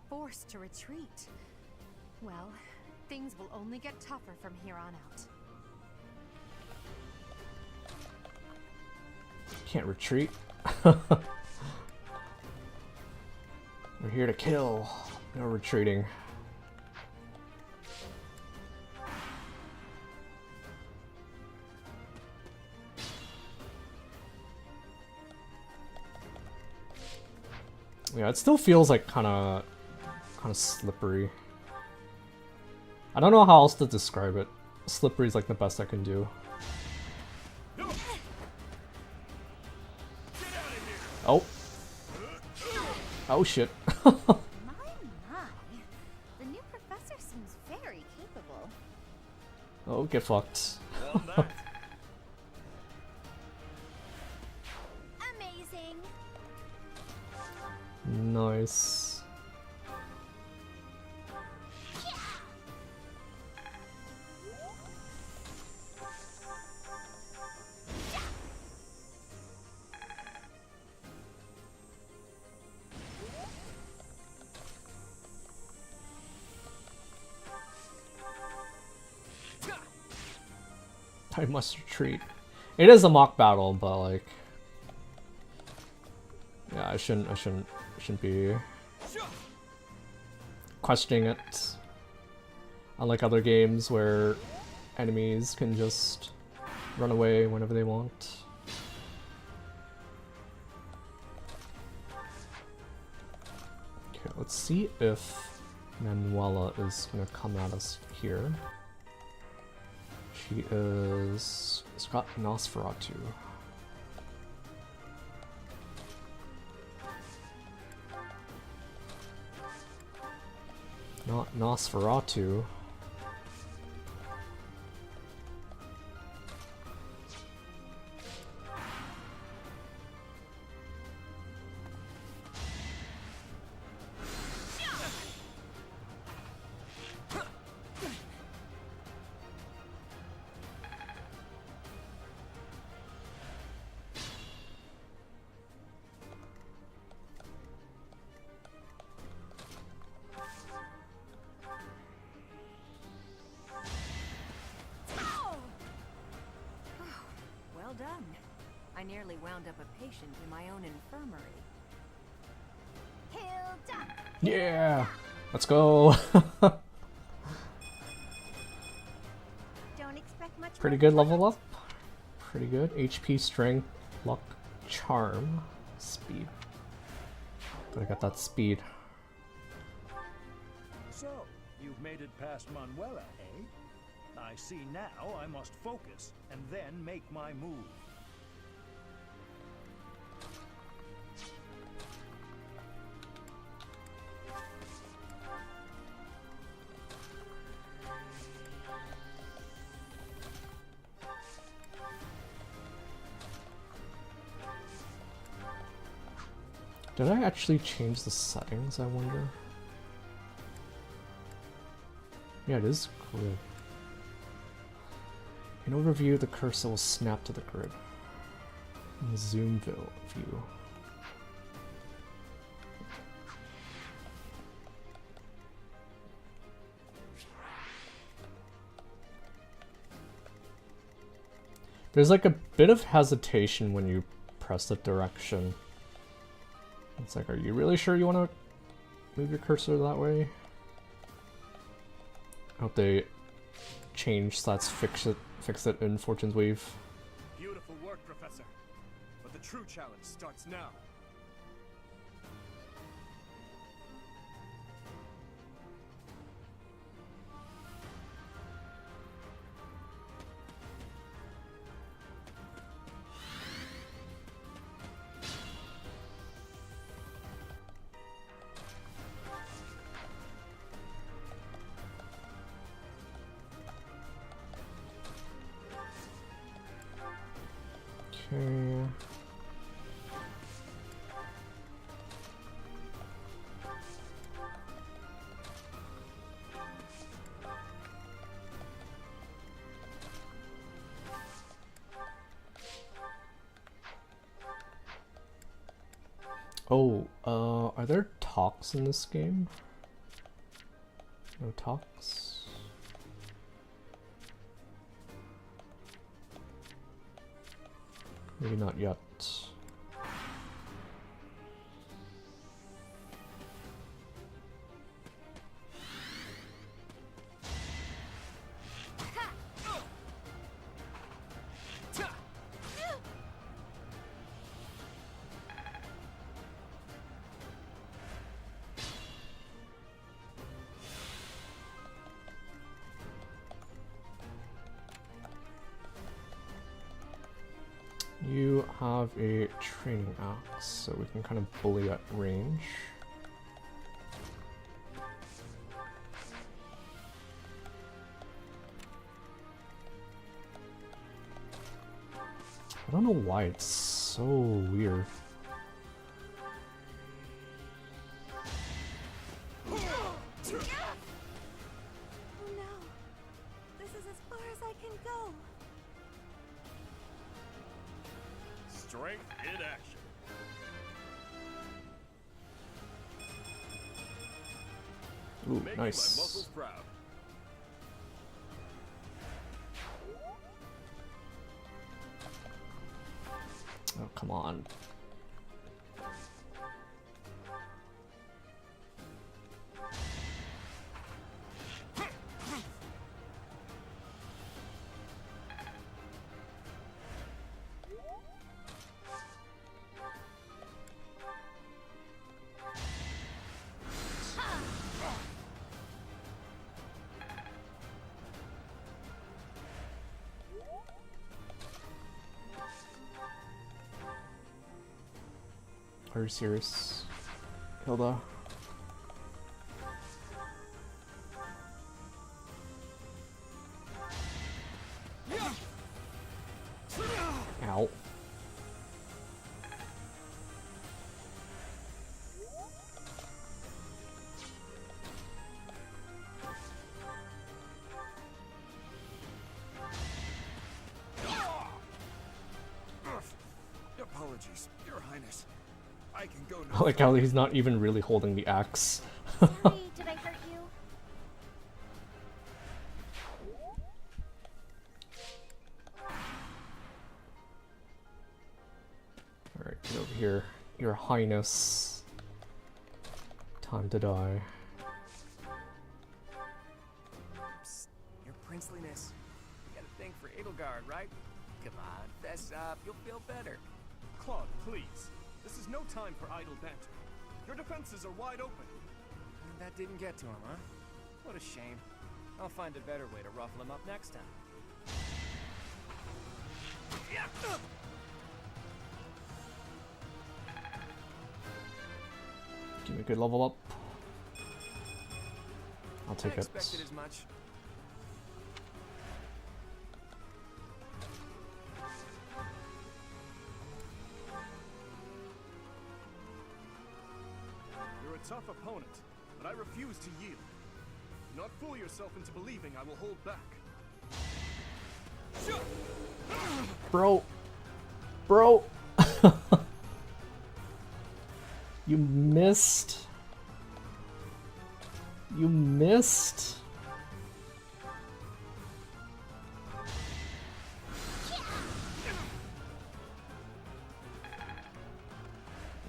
[SPEAKER 23] Forced to retreat. Well, things will only get tougher from here on out.
[SPEAKER 2] Can't retreat. We're here to kill. No retreating. Yeah, it still feels like kind of slippery. I don't know how else to describe it. Slippery is like the best I can do. Oh. Oh shit.
[SPEAKER 3] My. The new professor seems very capable.
[SPEAKER 2] Oh, get fucked.
[SPEAKER 3] Amazing.
[SPEAKER 2] Nice. I must retreat. It is a mock battle, but like, yeah, I shouldn't be questioning it. Unlike other games where enemies can just run away whenever they want. Okay, let's see if Manuela is gonna come at us here. She is... It's got Nosferatu. Not Nosferatu.
[SPEAKER 5] Well done. I nearly wound up a patient in my own infirmary.
[SPEAKER 3] Hilda.
[SPEAKER 2] Yeah! Let's go!
[SPEAKER 3] Don't expect much.
[SPEAKER 2] Pretty good level up. Pretty good. HP, strength, luck, charm, speed. But I got that speed.
[SPEAKER 19] So, you've made it past Manuela, eh? I see now I must focus and then make my move.
[SPEAKER 2] Did I actually change the settings, I wonder? Yeah, it is grid. In overview, the cursor will snap to the grid. In the zoom view. There's like a bit of hesitation when you press the direction. It's like, are you really sure you want to move your cursor that way? I hope they change /fix it in Fortune's Wave.
[SPEAKER 14] Beautiful work, Professor. But the true challenge starts now.
[SPEAKER 2] Okay. Oh, are there talks in this game? No talks? Maybe not yet. You have a training axe, so we can kind of bully at range. I don't know why it's so weird.
[SPEAKER 13] Oh no! This is as far as I can go.
[SPEAKER 14] Strength in action.
[SPEAKER 2] Ooh,
[SPEAKER 14] Making
[SPEAKER 2] nice.
[SPEAKER 14] my muscles proud.
[SPEAKER 2] Oh, come on. Are you serious, Hilda? Ow.
[SPEAKER 8] Apologies, Your Highness. I can go
[SPEAKER 2] I
[SPEAKER 8] no
[SPEAKER 2] like how he's not even really holding the axe.
[SPEAKER 3] Sorry, did I hurt you?
[SPEAKER 2] Alright, get over here. Your Highness. Time to die.
[SPEAKER 7] Psst, your princeliness. You got a thing for Edelgard, right? Come on, fess up, you'll feel better.
[SPEAKER 14] Claude, please. This is no time for idle banter. Your defenses are wide open.
[SPEAKER 7] That didn't get to him, huh? What a shame. I'll find a better way to ruffle him up next time.
[SPEAKER 2] Give me a good level up. I'll take
[SPEAKER 7] I
[SPEAKER 2] it.
[SPEAKER 7] expected as much.
[SPEAKER 14] You're a tough opponent, but I refuse to yield. Do not fool yourself into believing I will hold back.
[SPEAKER 2] Bro. Bro. You missed. You missed.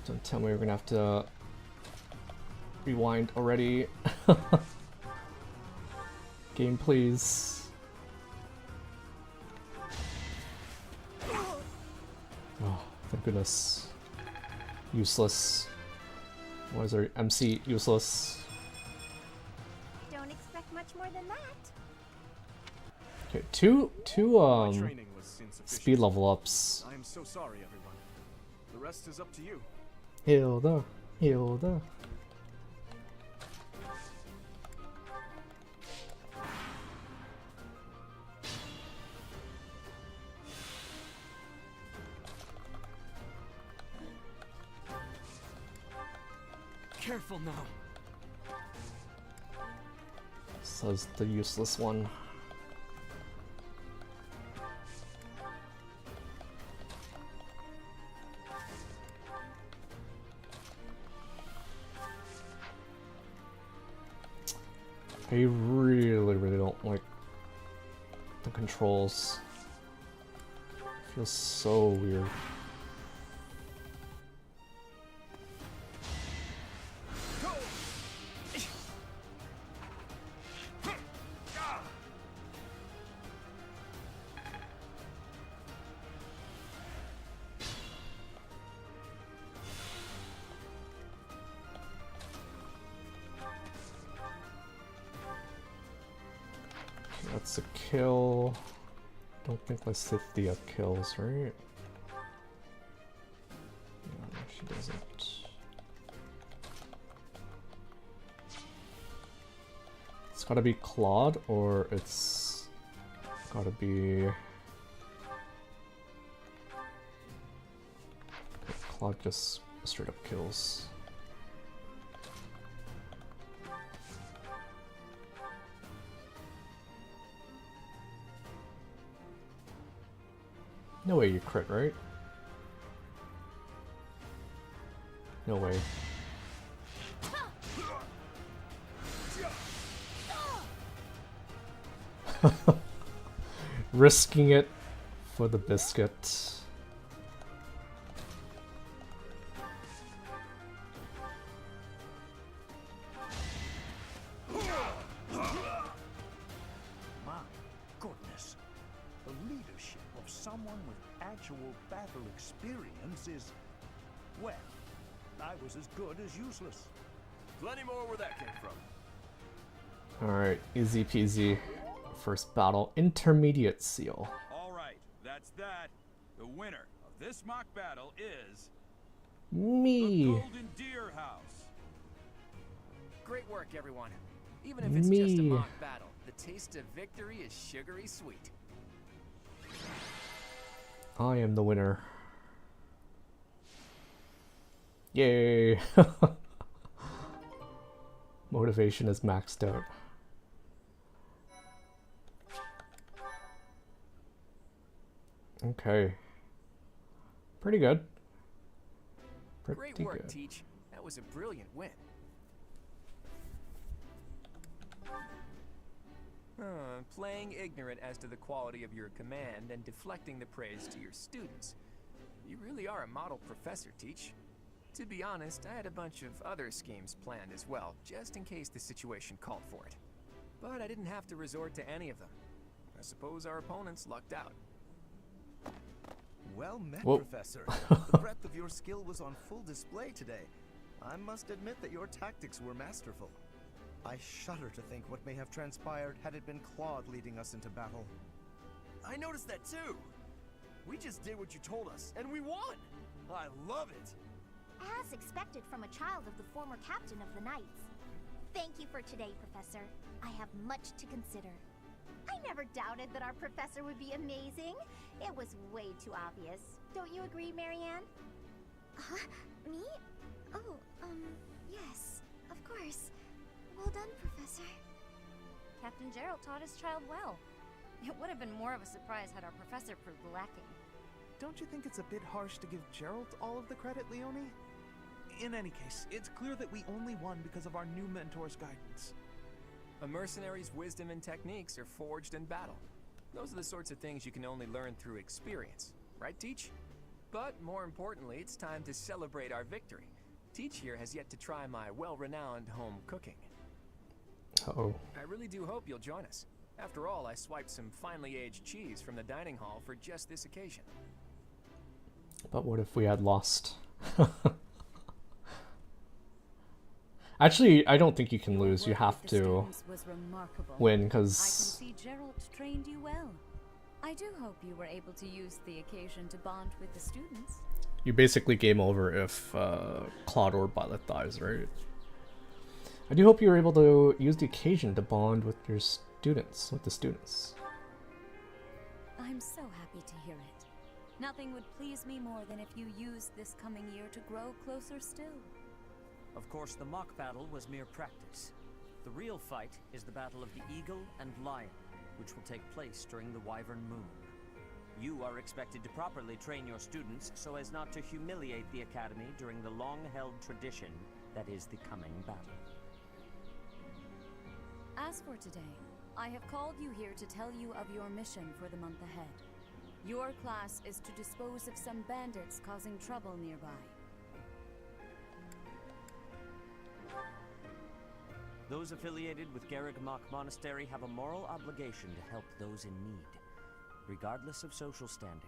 [SPEAKER 2] Don't tell me we're gonna have to rewind already. Game, please. Oh, thank goodness. Useless. Why is our MC useless?
[SPEAKER 3] Don't expect much more than that.
[SPEAKER 2] Okay, two
[SPEAKER 14] training was insufficient.
[SPEAKER 2] speed level ups.
[SPEAKER 14] I am so sorry, everyone. The rest is up to you.
[SPEAKER 2] Hilda, Hilda.
[SPEAKER 7] Careful now.
[SPEAKER 2] Says the useless one. I really don't like the controls. It feels so weird. That's a kill. Don't think Lysithia kills, right? No, she doesn't. It's gotta be Claude, or it's gotta be... Okay, Claude just straight up kills. No way you crit, right? No way. Risking it for the biscuit.
[SPEAKER 19] My goodness. The leadership of someone with actual battle experience is... well, I was as good as useless.
[SPEAKER 14] Plenty more where that came from.
[SPEAKER 2] Alright, easy peasy. First battle, intermediate seal.
[SPEAKER 1] All right, that's that. The winner of this mock battle is
[SPEAKER 2] Me.
[SPEAKER 1] the Golden Deer House.
[SPEAKER 7] Great work, everyone. Even if it's just a mock battle, the taste of victory is sugary sweet.
[SPEAKER 2] I am the winner. Yay! Motivation is maxed out. Okay. Pretty good.
[SPEAKER 7] Great work, Teach. That was a brilliant win. Playing ignorant as to the quality of your command and deflecting the praise to your students. You really are a model professor, Teach. To be honest, I had a bunch of other schemes planned as well, just in case the situation called for it. But I didn't have to resort to any of them. I suppose our opponents lucked out.
[SPEAKER 12] Well met,
[SPEAKER 2] Whoa.
[SPEAKER 12] Professor. The breadth of your skill was on full display today. I must admit that your tactics were masterful. I shudder to think what may have transpired had it been Claude leading us into battle.
[SPEAKER 14] I noticed that too. We just did what you told us, and we won! I love it!
[SPEAKER 3] As expected from a child of the former captain of the Knights. Thank you for today, Professor. I have much to consider. I never doubted that our professor would be amazing. It was way too obvious. Don't you agree, Marianne? Huh? Me? Oh, yes. Of course. Well done, Professor.
[SPEAKER 23] Captain Gerald taught his child well. It would have been more of a surprise had our professor proved lacking.
[SPEAKER 15] Don't you think it's a bit harsh to give Gerald all of the credit, Leonie? In any case, it's clear that we only won because of our new mentor's guidance.
[SPEAKER 7] A mercenary's wisdom and techniques are forged in battle. Those are the sorts of things you can only learn through experience. Right, Teach? But more importantly, it's time to celebrate our victory. Teach here has yet to try my well-renowned home cooking.
[SPEAKER 2] Uh-oh.
[SPEAKER 7] I really do hope you'll join us. After all, I swiped some finely aged cheese from the dining hall for just this occasion.
[SPEAKER 2] But what if we had lost? Actually, I don't think you can lose. You have to win, because...
[SPEAKER 20] I can see Gerald trained you well. I do hope you were able to use the occasion to bond with the students.
[SPEAKER 2] You basically game over if Claude or Violet dies, right? I do hope you were able to use the occasion to bond with your students, with the students.
[SPEAKER 20] I'm so happy to hear it. Nothing would please me more than if you used this coming year to grow closer still.
[SPEAKER 9] Of course, the mock battle was mere practice. The real fight is the battle of the Eagle and Lion, which will take place during the Wyvern Moon. You are expected to properly train your students so as not to humiliate the Academy during the long-held tradition that is the coming battle.
[SPEAKER 20] As for today, I have called you here to tell you of your mission for the month ahead. Your class is to dispose of some bandits causing trouble nearby.
[SPEAKER 9] Those affiliated with Garreg-Mach Monastery have a moral obligation to help those in need, regardless of social standing.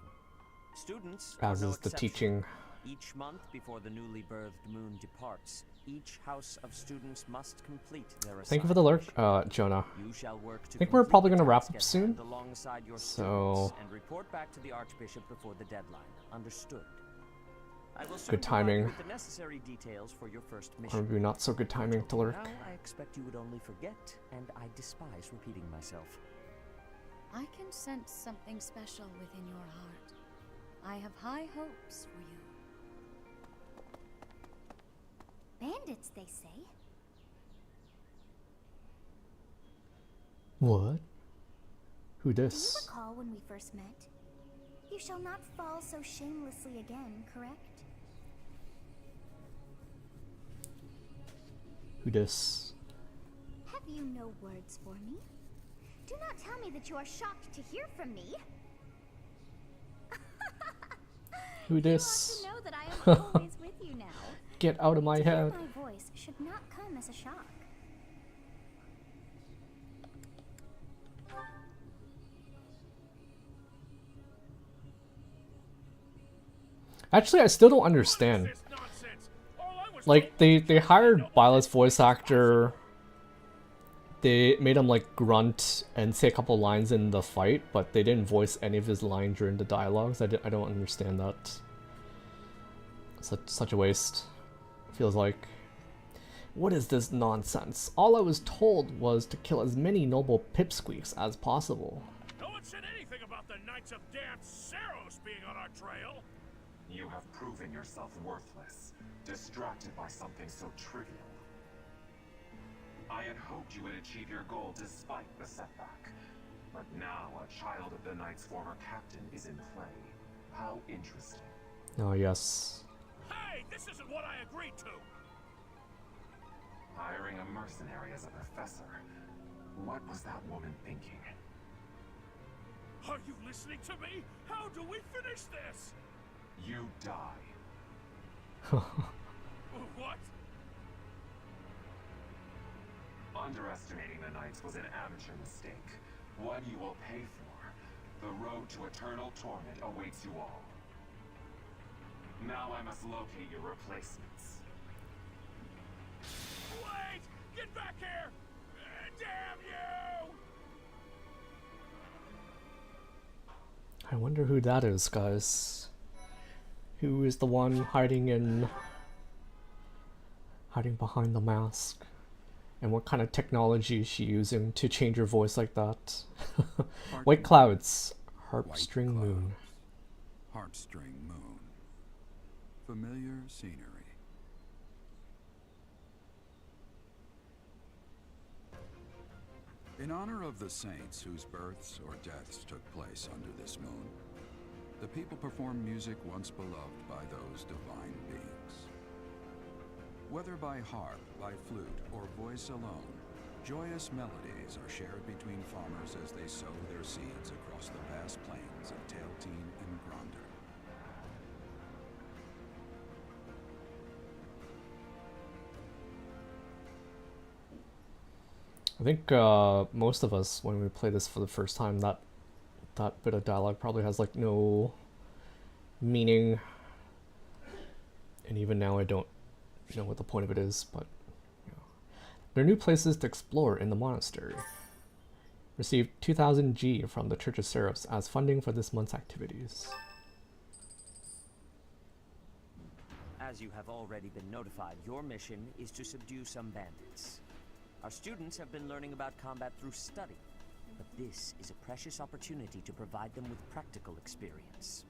[SPEAKER 9] Students
[SPEAKER 2] As
[SPEAKER 9] are no
[SPEAKER 2] is the
[SPEAKER 9] exception.
[SPEAKER 2] teaching.
[SPEAKER 9] Each month before the newly birthed moon departs, each house of students must complete their assignment.
[SPEAKER 2] Thank you for the lurk, Jonah.
[SPEAKER 9] You shall work to
[SPEAKER 2] I think we're
[SPEAKER 9] complete
[SPEAKER 2] probably
[SPEAKER 9] the
[SPEAKER 2] going to wrap
[SPEAKER 9] task
[SPEAKER 2] up
[SPEAKER 9] at
[SPEAKER 2] soon.
[SPEAKER 9] hand alongside your
[SPEAKER 2] So...
[SPEAKER 9] students and report back to the Archbishop before the deadline. Understood? I will soon
[SPEAKER 2] Good
[SPEAKER 9] provide you
[SPEAKER 2] timing.
[SPEAKER 9] with the necessary details for your first
[SPEAKER 2] Or
[SPEAKER 9] mission.
[SPEAKER 2] maybe not so good timing to lurk.
[SPEAKER 9] Now I expect you would only forget, and I despise repeating myself.
[SPEAKER 20] I can sense something special within your heart. I have high hopes for you.
[SPEAKER 3] Bandits, they say.
[SPEAKER 2] What? Who
[SPEAKER 3] Do you
[SPEAKER 2] this?
[SPEAKER 3] recall when we first met? You shall not fall so shamelessly again, correct?
[SPEAKER 2] Who this?
[SPEAKER 3] Have you no words for me? Do not tell me that you are shocked to hear from me.
[SPEAKER 2] Who this?
[SPEAKER 3] You ought to know that I am always with you now.
[SPEAKER 2] Get out of my
[SPEAKER 3] To hear
[SPEAKER 2] head.
[SPEAKER 3] my voice should not come as a shock.
[SPEAKER 2] Actually, I still don't understand. Like, they hired Violet's voice actor. They made him, like, grunt and say a couple lines in the fight, but they didn't voice any of his lines during the dialogues. I don't understand that. Such a waste. Feels like. What is this nonsense? All I was told was to kill as many noble pipsqueaks as possible.
[SPEAKER 8] No one said anything about the Knights of Damned Saros being on our trail.
[SPEAKER 6] You have proven yourself worthless, distracted by something so trivial. I had hoped you would achieve your goal despite the setback. But now a child of the Knight's former captain is in play. How interesting.
[SPEAKER 2] Oh, yes.
[SPEAKER 8] Hey, this isn't what I agreed to.
[SPEAKER 6] Hiring a mercenary as a professor. What was that woman thinking?
[SPEAKER 8] Are you listening to me? How do we finish this?
[SPEAKER 6] You die.
[SPEAKER 8] What?
[SPEAKER 6] Underestimating the Knights was an amateur mistake. One you will pay for. The road to eternal torment awaits you all. Now I must locate your replacements.
[SPEAKER 8] Wait! Get back here! Damn you!
[SPEAKER 2] I wonder who that is, guys. Who is the one hiding behind the mask? And what kind of technology is she using to change her voice like that? White clouds, harpstring moon.
[SPEAKER 1] Harpstring moon. Familiar scenery. In honor of the saints whose births or deaths took place under this moon, the people perform music once beloved by those divine beings. Whether by harp, by flute, or voice alone, joyous melodies are shared between farmers as they sow their seeds across the vast plains of Tailteen and Gronder.
[SPEAKER 2] I think most of us, when we play this for the first time, that bit of dialogue probably has like no meaning, and even now I don't know what the point of it is. But you know. There are new places to explore in the monastery. Received 2,000 G from the Church of Saros as funding for this month's activities.
[SPEAKER 9] As you have already been notified, your mission is to subdue some bandits. Our students have been learning about combat through study, but this is a precious opportunity to provide them with practical experience.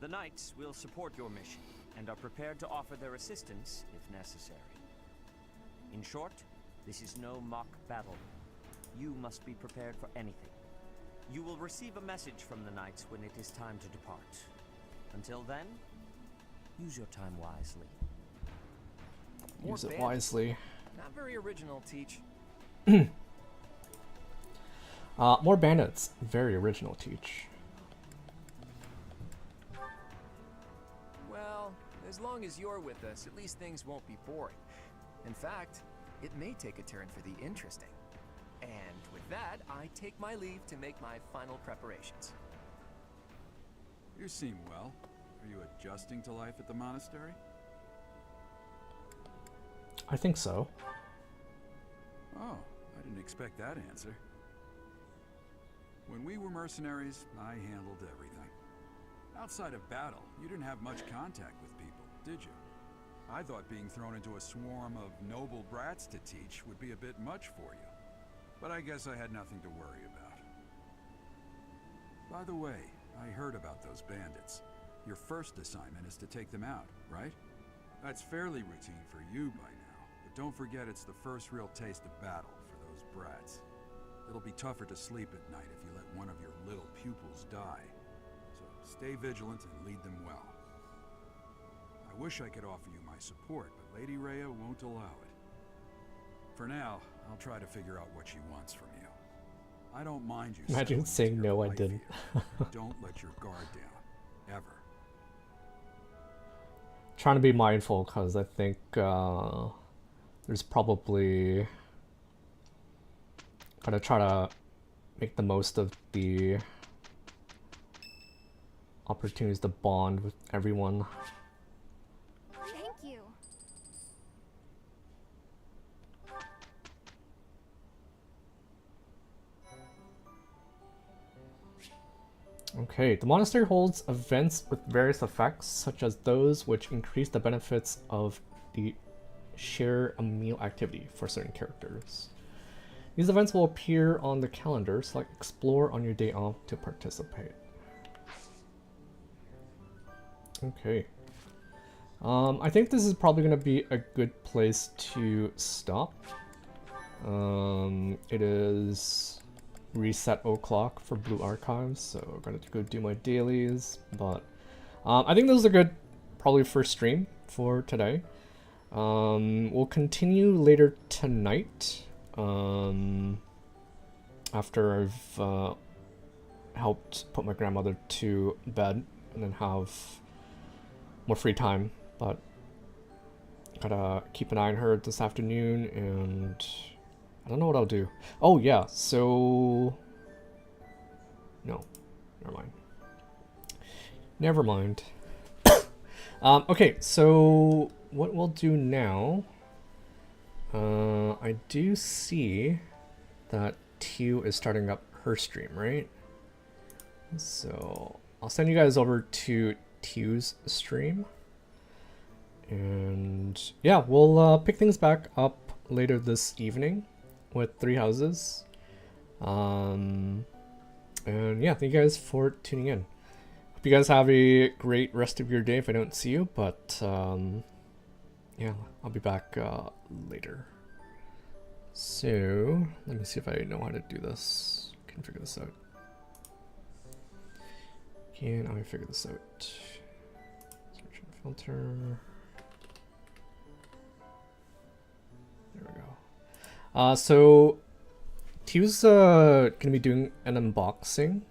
[SPEAKER 9] The Knights will support your mission, and are prepared to offer their assistance if necessary. In short, this is no mock battle. You must be prepared for anything. You will receive a message from the Knights when it is time to depart. Until then, use your time wisely.
[SPEAKER 2] Use it wisely.
[SPEAKER 7] Not very original, Teach.
[SPEAKER 2] More bandits. Very original, Teach.
[SPEAKER 7] Well, as long as you're with us, at least things won't be boring. In fact, it may take a turn for the interesting. And with that, I take my leave to make my final preparations.
[SPEAKER 1] You seem well. Are you adjusting to life at the monastery?
[SPEAKER 2] I think so.
[SPEAKER 1] Oh, I didn't expect that answer. When we were mercenaries, I handled everything. Outside of battle, you didn't have much contact with people. did you? I thought being thrown into a swarm of noble brats to teach would be a bit much for you. But I guess I had nothing to worry about. By the way, I heard about those bandits. Your first assignment is to take them out, right? That's fairly routine for you by now, but don't forget it's the first real taste of battle for those brats. It'll be tougher to sleep at night if you let one of your little pupils die. So stay vigilant and lead them well. I wish I could offer you my support, but Lady Rhea won't allow it. For now, I'll try to figure out what she wants from you. I don't mind you.
[SPEAKER 2] Imagine saying no, I didn't.
[SPEAKER 1] Don't let your guard down, ever.
[SPEAKER 2] Trying to be mindful because I think there's probably gotta try to make the most of the opportunities to bond with everyone.
[SPEAKER 3] Thank you.
[SPEAKER 2] Okay, the monastery holds events with various effects, such as those which increase the benefits of the share a meal activity for certain characters. These events will appear on the calendar, so explore on your day off to participate. Okay. I think this is probably going to be a good place to stop. It is reset o'clock for Blue Archives, so I'm going to go do my dailies, but I think this is a good probably first stream for today. We'll continue later tonight after I've helped put my grandmother to bed and then have more free time, but gotta keep an eye on her this afternoon, and I don't know what I'll do. Oh yeah, so no, never mind. Never mind. Okay, so what we'll do now, I do see that Tew is starting up her stream, right? So I'll send you guys over to Tew's stream, and yeah, we'll pick things back up later this evening with Three Houses. And yeah, thank you guys for tuning in. Hope you guys have a great rest of your day if I don't see you, but yeah, I'll be back later. So let me see if I know how to do this. Can figure this out. Can I figure this out? Search and filter. There we go. So Tew's gonna be doing an unboxing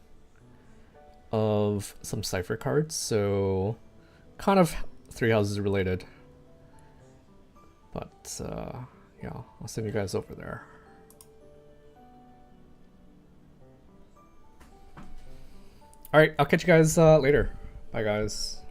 [SPEAKER 2] of some cipher cards, so kind of Three Houses related. But yeah, I'll send you guys over there. Alright, I'll catch you guys later. Bye guys.